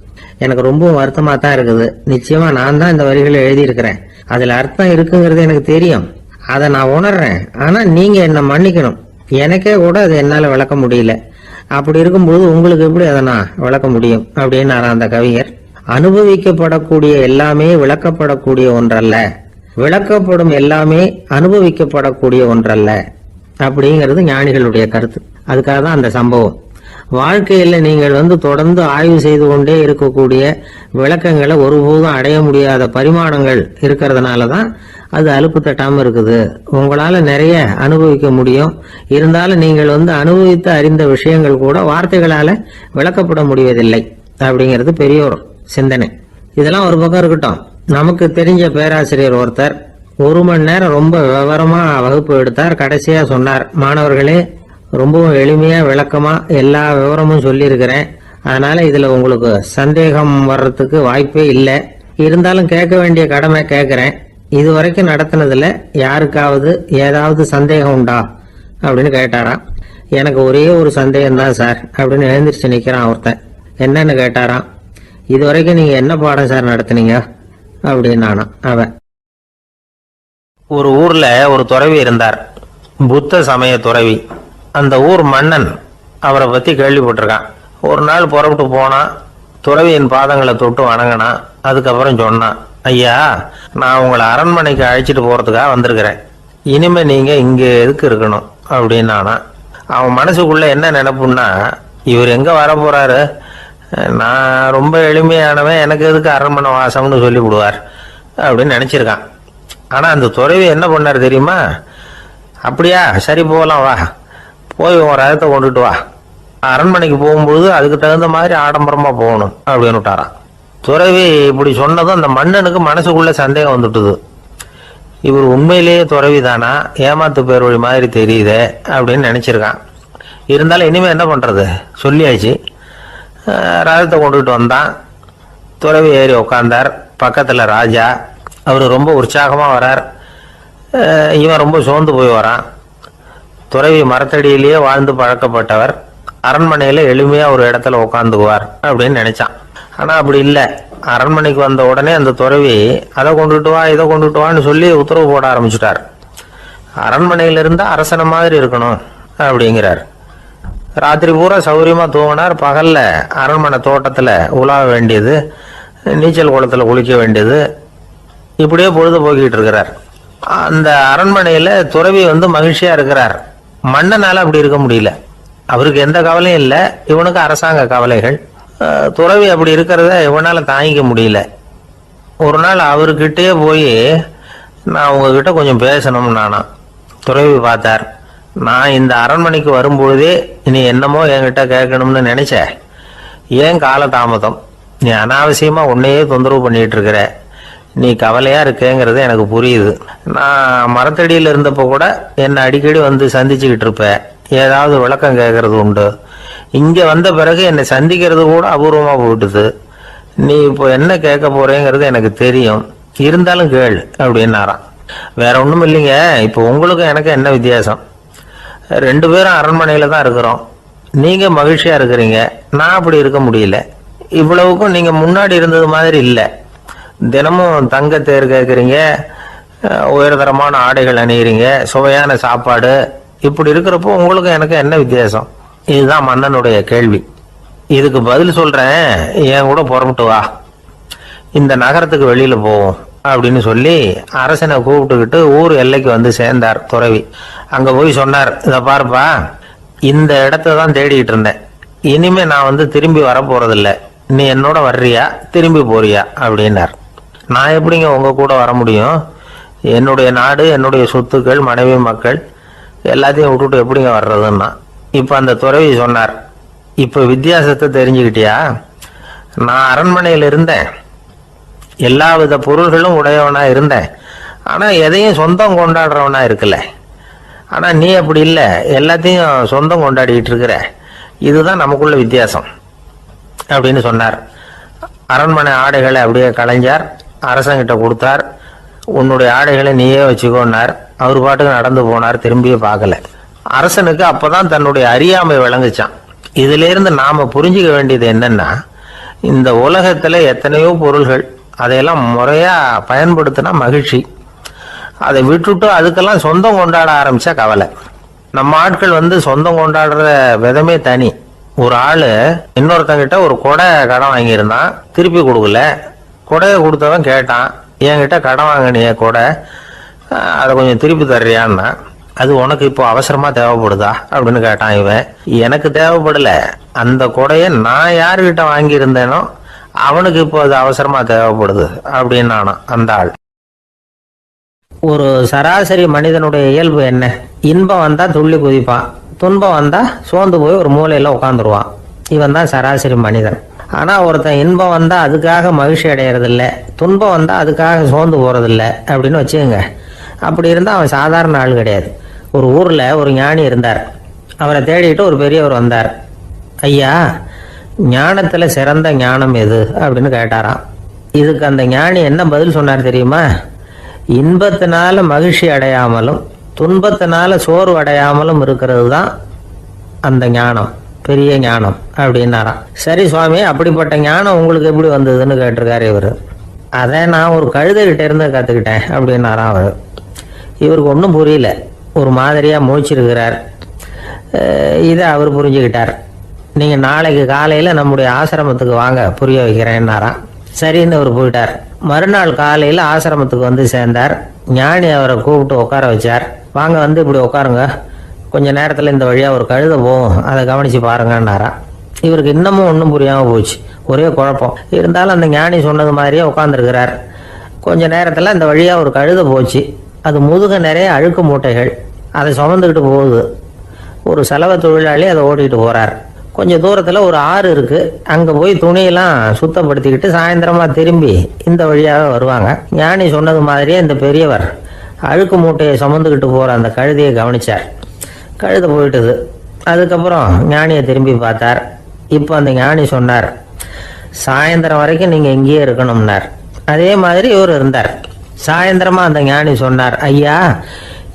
எனக்கு ரொம்ப வருத்தமா தான் இருக்குது. நிச்சயமா நான் தான் இந்த வரிகளை எழுதியிருக்கிறேன். அதுல அர்த்தம் இருக்குங்கிறது எனக்கு தெரியும். அதை நான் உணர்றேன். ஆனா நீங்க என்ன மன்னிக்கணும். எனக்கே கூட அதை என்னால விளக்க முடியல. அப்படி இருக்கும்போது உங்களுக்கு எப்படி அதை நான் விளக்க முடியும் அப்படின்னு அந்த கவிஞர். அனுபவிக்கப்படக்கூடிய எல்லாமே விளக்கப்படக்கூடிய ஒன்றல்ல, விளக்கப்படும் எல்லாமே அனுபவிக்கப்படக்கூடிய ஒன்றல்ல அப்படிங்கிறது ஞானிகளுடைய கருத்து. அதுக்காக தான் அந்த சம்பவம். வாழ்க்கையில நீங்கள் தொடர்ந்து ஆய்வு செய்து கொண்டே இருக்கக்கூடிய விளக்கங்களை ஒருபோதும் அடைய முடியாத பரிமாணங்கள் இருக்கிறதுனாலதான் அது அலுப்பு தட்டாம இருக்குது. உங்களால நிறைய அனுபவிக்க முடியும். இருந்தாலும் நீங்கள் அனுபவித்து அறிந்த விஷயங்கள் கூட வார்த்தைகளால விளக்கப்பட முடிவதில்லை அப்படிங்கிறது பெரியோர் சிந்தனை. இதெல்லாம் ஒரு பக்கம் இருக்கட்டும். நமக்கு தெரிஞ்ச பேராசிரியர் ஒருத்தர் 1 மணி நேரம் ரொம்ப விவரமா வகுப்பு எடுத்தார். கடைசியா சொன்னார், மாணவர்களே, ரொம்பவும் எளிமையா விளக்கமா எல்லா விவரமும் சொல்லி இருக்கிறேன். அதனால இதுல உங்களுக்கு சந்தேகம் வர்றதுக்கு வாய்ப்பே இல்லை. இருந்தாலும் கேட்க வேண்டிய கடமை கேட்கிறேன். இது வரைக்கும் நடத்தினதுல யாருக்காவது ஏதாவது சந்தேகம் உண்டா அப்படின்னு கேட்டாராம். எனக்கு ஒரே ஒரு சந்தேகம் தான் சார் அப்படின்னு எழுந்திரிச்சு நிக்கிறான் ஒருத்தன். என்னன்னு கேட்டாராம். இது வரைக்கும் நீங்க என்ன பாடம் சார் நடத்துனீங்க அப்படின்னானா அவன். ஒரு ஊர்ல ஒரு துறவி இருந்தார், புத்த சமய துறவி. அந்த ஊர் மன்னன் அவரை பத்தி கேள்விப்பட்டிருக்கான். ஒரு நாள் புறப்பட்டு போனா, துறவியின் பாதங்களை தொட்டு வணங்கினான். அதுக்கப்புறம் சொன்னான், ஐயா, நான் உங்களை அரண்மனைக்கு அழைச்சிட்டு போறதுக்காக வந்திருக்கிறேன். இனிமே நீங்க இங்க எதுக்கு இருக்கணும் அப்படின்னானா. அவன் மனசுக்குள்ள என்ன நினைப்புன்னா, இவர் எங்க வர போறாரு, நான் ரொம்ப எளிமையானவன், எனக்கு எதுக்கு அரண்மனை வாசம்னு சொல்லி விடுவார் அப்படின்னு நினைச்சிருக்கான். ஆனா அந்த துறவி என்ன பண்ணார் தெரியுமா? அப்படியா, சரி போகலாம், வா, போய் உன் ரதத்தை கொண்டுட்டு வா, அரண்மனைக்கு போகும்போது அதுக்கு தகுந்த மாதிரி ஆடம்பரமா போகணும் அப்படின்னு விட்டாரான். துறவி இப்படி சொன்னதும் அந்த மன்னனுக்கு மனசுக்குள்ள சந்தேகம் வந்துட்டுது. இவர் உண்மையிலேயே துறவி தானா, ஏமாத்து பேர் வழி மாதிரி தெரியுதே அப்படின்னு நினைச்சிருக்கான். இருந்தாலும் இனிமே என்ன பண்றது, சொல்லியாச்சு. ரதத்தை கொண்டுட்டு வந்தான். துறவி ஏறி உட்கார்ந்தார். பக்கத்துல ராஜா. அவரு ரொம்ப உற்சாகமா வரார். இவன் ரொம்ப சோர்ந்து போய் வரான். துறவி மரத்தடியிலேயே வாழ்ந்து பழக்கப்பட்டவர். அரண்மனையில எளிமையா ஒரு இடத்துல உட்காந்துக்குவார் அப்படின்னு நினைச்சான். ஆனா அப்படி இல்லை. அரண்மனைக்கு வந்த உடனே அந்த துறவி அதை கொண்டுட்டு வா, இதை கொண்டுட்டு வான்னு சொல்லி உத்தரவு போட ஆரம்பிச்சுட்டார். அரண்மனையில் இருந்தா அரசனை மாதிரி இருக்கணும் அப்படிங்கிறார். ராத்திரி பூரா சௌரியமா தூங்கினார். பகல்ல அரண்மனை தோட்டத்துல உலாவ வேண்டியது, நீச்சல் குளத்துல குளிக்க வேண்டியது, இப்படியே பொழுது போக்கிட்டு இருக்கிறார். அந்த அரண்மனையில துறவி மகிழ்ச்சியா இருக்கிறார். மன்னனால அப்படி இருக்க முடியல. அவருக்கு எந்த கவலையும் இல்லை, இவனுக்கு அரசாங்க கவலைகள். துறவி அப்படி இருக்கிறத இவனால தாங்கிக்க முடியல. ஒரு நாள் அவர்கிட்டயே போய், நான் உங்ககிட்ட கொஞ்சம் பேசணும் நானா. துறவி பார்த்தார். நான் இந்த அரண்மனைக்கு வரும்பொழுதே நீ என்னமோ என்கிட்ட கேட்கணும்னு நினைச்ச. ஏன் கால தாமதம்? நீ அனாவசியமா உன்னையே தொந்தரவு பண்ணிட்டு இருக்கிற. நீ கவலையா இருக்கேங்கிறது எனக்கு புரியுது. நான் மரத்தடியில் இருந்தப்போ கூட என்னை அடிக்கடி சந்திச்சுக்கிட்டு இருப்ப. ஏதாவது விளக்கம் கேட்கறது உண்டு. இங்க வந்த பிறகு என்னை சந்திக்கிறது கூட அபூர்வமா போயிட்டுது. நீ இப்போ என்ன கேட்க போறேங்கிறது எனக்கு தெரியும், இருந்தாலும் கேள் அப்படின்னாராம். வேற ஒண்ணும் இல்லைங்க, இப்போ உங்களுக்கும் எனக்கு என்ன வித்தியாசம்? 2 பேரும் அரண்மனையில தான் இருக்கிறோம். நீங்க மகிழ்ச்சியா இருக்கிறீங்க, நான் அப்படி இருக்க முடியல. இவ்வளவுக்கும் நீங்க முன்னாடி இருந்தது மாதிரி இல்லை. தினமும் தங்க தேர் கேட்குறீங்க, உயர்தரமான ஆடைகள் அணிகிறீங்க, சுவையான சாப்பாடு. இப்படி இருக்கிறப்போ உங்களுக்கு எனக்கு என்ன வித்தியாசம்? இதுதான் மன்னனுடைய கேள்வி. இதுக்கு பதில் சொல்றேன், என் கூட புறப்பட்டு வா, இந்த நகரத்துக்கு வெளியில போவோம் அப்படின்னு சொல்லி அரசனை கூப்பிட்டுக்கிட்டு ஊர் எல்லைக்கு சேர்ந்தார் துறவி. அங்க போய் சொன்னார், இதை பாருப்பா, இந்த இடத்த தான் தேடிட்டு இருந்தேன். இனிமே நான் திரும்பி வரப்போறதில்ல. நீ என்னோட வர்றியா திரும்பி போறியா அப்படின்னார். நான் எப்படிங்க உங்க கூட வர முடியும்? என்னுடைய நாடு, என்னுடைய சொத்துக்கள், மனைவி, மக்கள் எல்லாத்தையும் விட்டுட்டு எப்படிங்க வர்றதுன்னா. இப்ப அந்த துறவி சொன்னார், இப்ப வித்தியாசத்தை தெரிஞ்சுக்கிட்டியா? நான் அரண்மனையில் இருந்தேன், எல்லா வித பொருள்களும் உடையவனா இருந்தேன். ஆனா எதையும் சொந்தம் கொண்டாடுறவனா இருக்கல. ஆனா நீ அப்படி இல்லை, எல்லாத்தையும் சொந்தம் கொண்டாடிட்டு இருக்கிற. இதுதான் நமக்குள்ள வித்தியாசம் அப்படின்னு சொன்னார். அரண்மனை ஆடைகளை அப்படியே கலைஞ்சார், அரசங்கிட்ட கொடுத்தார். உன்னுடைய ஆடைகளை நீயே வச்சுக்கோன்னார். அவர் பாட்டுக்கு நடந்து போனார், திரும்பியே பார்க்கல. அரசனுக்கு அப்பதான் தன்னுடைய அறியாமை விளங்குச்சான். இதுல இருந்து நாம புரிஞ்சுக்க வேண்டியது என்னன்னா, இந்த உலகத்துல எத்தனையோ பொருள்கள், அதையெல்லாம் முறையா பயன்படுத்தினா மகிழ்ச்சி. அதை விட்டுட்டு அதுக்கெல்லாம் சொந்தம் கொண்டாட ஆரம்பிச்சா கவலை. நம்ம ஆட்கள் சொந்தம் கொண்டாடுற விதமே தனி. ஒரு ஆளு இன்னொருத்தங்கிட்ட ஒரு கொடை கடன் வாங்கியிருந்தான், திருப்பி கொடுக்கல. கொடையை கொடுத்தவன் கேட்டான், என்கிட்ட கடன் வாங்கினிய கொடை, அதை கொஞ்சம் திருப்பி தர்றியான்னா. அது உனக்கு இப்போ அவசரமா தேவைப்படுதா அப்படின்னு கேட்டான் இவன். எனக்கு தேவைப்படல, அந்த கொடையை நான் யாருக்கிட்ட வாங்கியிருந்தேனோ அவனுக்கு இப்போ அது அவசரமா தேவைப்படுது அப்படின்னு அந்த ஆள். ஒரு சராசரி மனிதனுடைய இயல்பு என்ன? இன்பம் வந்தா துள்ளி குதிப்பான், துன்பம் வந்தா சோர்ந்து போய் ஒரு மூலையில உட்காந்துருவான். இவன் தான் சராசரி மனிதன். ஆனா ஒருத்தன் இன்பம் வந்தா அதுக்காக மகிழ்ச்சி அடையறது இல்லை, துன்பம் வந்தா அதுக்காக சோர்ந்து போறது இல்லை அப்படின்னு வச்சுக்கோங்க. அப்படி இருந்தா அவன் சாதாரண ஆள் கிடையாது. ஒரு ஊர்ல ஒரு ஞானி இருந்தார். அவரை தேடிட்டு ஒரு பெரியவர் வந்தார். ஐயா, ஞானத்துல சிறந்த ஞானம் எது அப்படின்னு கேட்டாராம். இதுக்கு அந்த ஞானி என்ன பதில் சொன்னார் தெரியுமா? இன்பத்தினால மகிழ்ச்சி அடையாமலும் துன்பத்தினால சோர்வு அடையாமலும் இருக்கிறது தான் அந்த ஞானம், பெரிய ஞானம் அப்படின்னாராம். சரி சுவாமி, அப்படிப்பட்ட ஞானம் உங்களுக்கு எப்படி வந்ததுன்னு கேட்டிருக்காரு இவர். அதை நான் ஒரு கழுதைகிட்ட இருந்து கற்றுக்கிட்டேன் அப்படின்னாராம் அவர். இவருக்கு ஒன்றும் புரியல, ஒரு மாதிரியா முழிச்சிருக்கிறார். இதை அவர் புரிஞ்சுக்கிட்டார். நீங்க நாளைக்கு காலையில நம்முடைய ஆசிரமத்துக்கு வாங்க, புரிய வைக்கிறேன்னாராம். சரின்னு அவர் போயிட்டார். மறுநாள் காலையில ஆசிரமத்துக்கு சேர்ந்தார். ஞானி அவரை கூப்பிட்டு உட்கார வச்சார். வாங்க இப்படி உட்காருங்க, கொஞ்ச நேரத்துல இந்த வழியா ஒரு கழுதை போகும், அதை கவனிச்சு பாருங்கன்னாராம். இவருக்கு இன்னமும் ஒன்றும் புரியாம போச்சு, ஒரே குழப்பம். இருந்தாலும் அந்த ஞானி சொன்னது மாதிரியே உட்காந்துருக்கிறார். கொஞ்ச நேரத்துல இந்த வழியா ஒரு கழுதை போச்சு. அது முதுக நிறைய அழுக்கு மூட்டைகள், அதை சுமந்துக்கிட்டு போகுது. ஒரு சலவை தொழிலாளி அதை ஓட்டிகிட்டு போறார். கொஞ்சம் தூரத்துல ஒரு ஆறு இருக்கு, அங்க போய் துணியெல்லாம் சுத்தப்படுத்திக்கிட்டு சாயந்தரமா திரும்பி இந்த வழியாக வருவாங்க. ஞானி சொன்னது மாதிரியே இந்த பெரியவர் அழுக்கு மூட்டையை சுமந்துக்கிட்டு போற அந்த கழுதையை கவனிச்சார். கழுதை போயிட்டுது. அதுக்கப்புறம் ஞானியை திரும்பி பார்த்தார். இப்போ அந்த ஞானி சொன்னார், சாயந்தரம் வரைக்கும் நீங்க இங்கேயே இருக்கணும்னார். அதே மாதிரி இவர் இருந்தார். சாயந்தரமா அந்த ஞானி சொன்னார், ஐயா,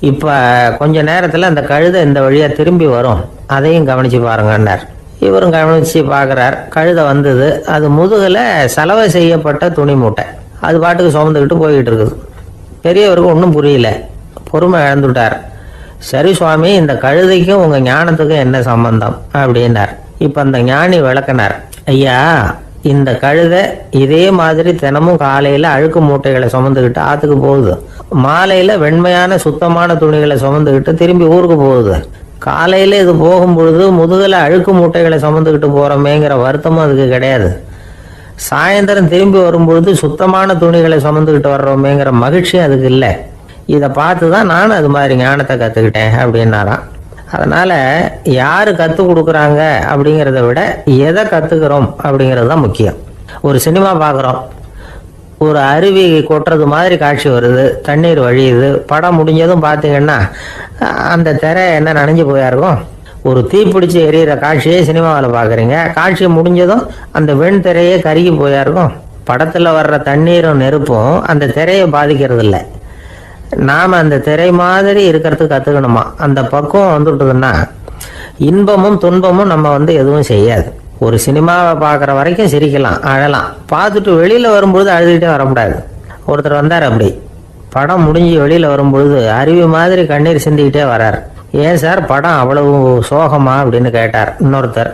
இப்ப கொஞ்ச நேரத்துல அந்த கழுதை இந்த வழியா திரும்பி வரும், அதையும் கவனிச்சு பாருங்கன்னார். இவரும் கவனிச்சு பார்க்குறார். கழுதை வந்தது. அது முதுகில் சலவை செய்யப்பட்ட துணி மூட்டை, அது பாட்டுக்கு சுமந்துக்கிட்டு போய்கிட்டு இருக்குது. பெரியவருக்கு ஒன்றும் புரியல. பொறுமை இழந்துட்டார். சரி சுவாமி, இந்த கழுதைக்கும் உங்க ஞானத்துக்கும் என்ன சம்பந்தம் அப்படின்னார். இப்ப அந்த ஞானி விளக்கினார். ஐயா, இந்த கழுதை இதே மாதிரி தினமும் காலையில அழுக்கு மூட்டைகளை சுமந்துக்கிட்டு ஆத்துக்கு போகுது, மாலையில வெண்மையான சுத்தமான துணிகளை சுமந்துக்கிட்டு திரும்பி ஊருக்கு போகுது. காலையில இது போகும்பொழுது முதுகுல அழுக்கு மூட்டைகளை சுமந்துக்கிட்டு போறோமேங்கிற வருத்தமும் அதுக்கு கிடையாது. சாயந்தரம் திரும்பி வரும்பொழுது சுத்தமான துணிகளை சுமந்துக்கிட்டு வர்றோமேங்கிற மகிழ்ச்சியும் அதுக்கு இல்லை. இதை பார்த்து தான் நான் அது மாதிரி ஞானத்தை கற்றுக்கிட்டேன் அப்படின்னாராம். அதனால யாரு கற்றுக் கொடுக்குறாங்க அப்படிங்கிறத விட எதை கற்றுக்கிறோம் அப்படிங்கிறது தான் முக்கியம். ஒரு சினிமா பார்க்குறோம், ஒரு அருவி கொட்டுறது மாதிரி காட்சி வருது, தண்ணீர் வழியுது. படம் முடிஞ்சதும் பார்த்தீங்கன்னா அந்த திரை என்ன நனைஞ்சு போயா இருக்கும். ஒரு தீப்பிடிச்சு எரியிற காட்சியை சினிமாவில் பார்க்குறீங்க, காட்சி முடிஞ்சதும் அந்த வெண் திரையே கருகி போயா இருக்கும். படத்தில் வர்ற தண்ணீரும் நெருப்பும் அந்த திரையை பாதிக்கிறது இல்லை. நாம் அந்த திரை மாதிரி இருக்கிறதுக்கு கற்றுக்கணுமா. அந்த பக்குவம் வந்துட்டுதுன்னா இன்பமும் துன்பமும் நம்ம எதுவும் செய்யாது. ஒரு சினிமாவை பார்க்குற வரைக்கும் சிரிக்கலாம், அழலாம். பார்த்துட்டு வெளியில் வரும்பொழுது அழுதுகிட்டே வரக்கூடாது. ஒருத்தர் வந்தார், அப்படி படம் முடிஞ்சு வெளியில் வரும்பொழுது அருவி மாதிரி கண்ணீர் சிந்திக்கிட்டே வரார். ஏன் சார், படம் அவ்வளவு சோகமா அப்படின்னு கேட்டார் இன்னொருத்தர்.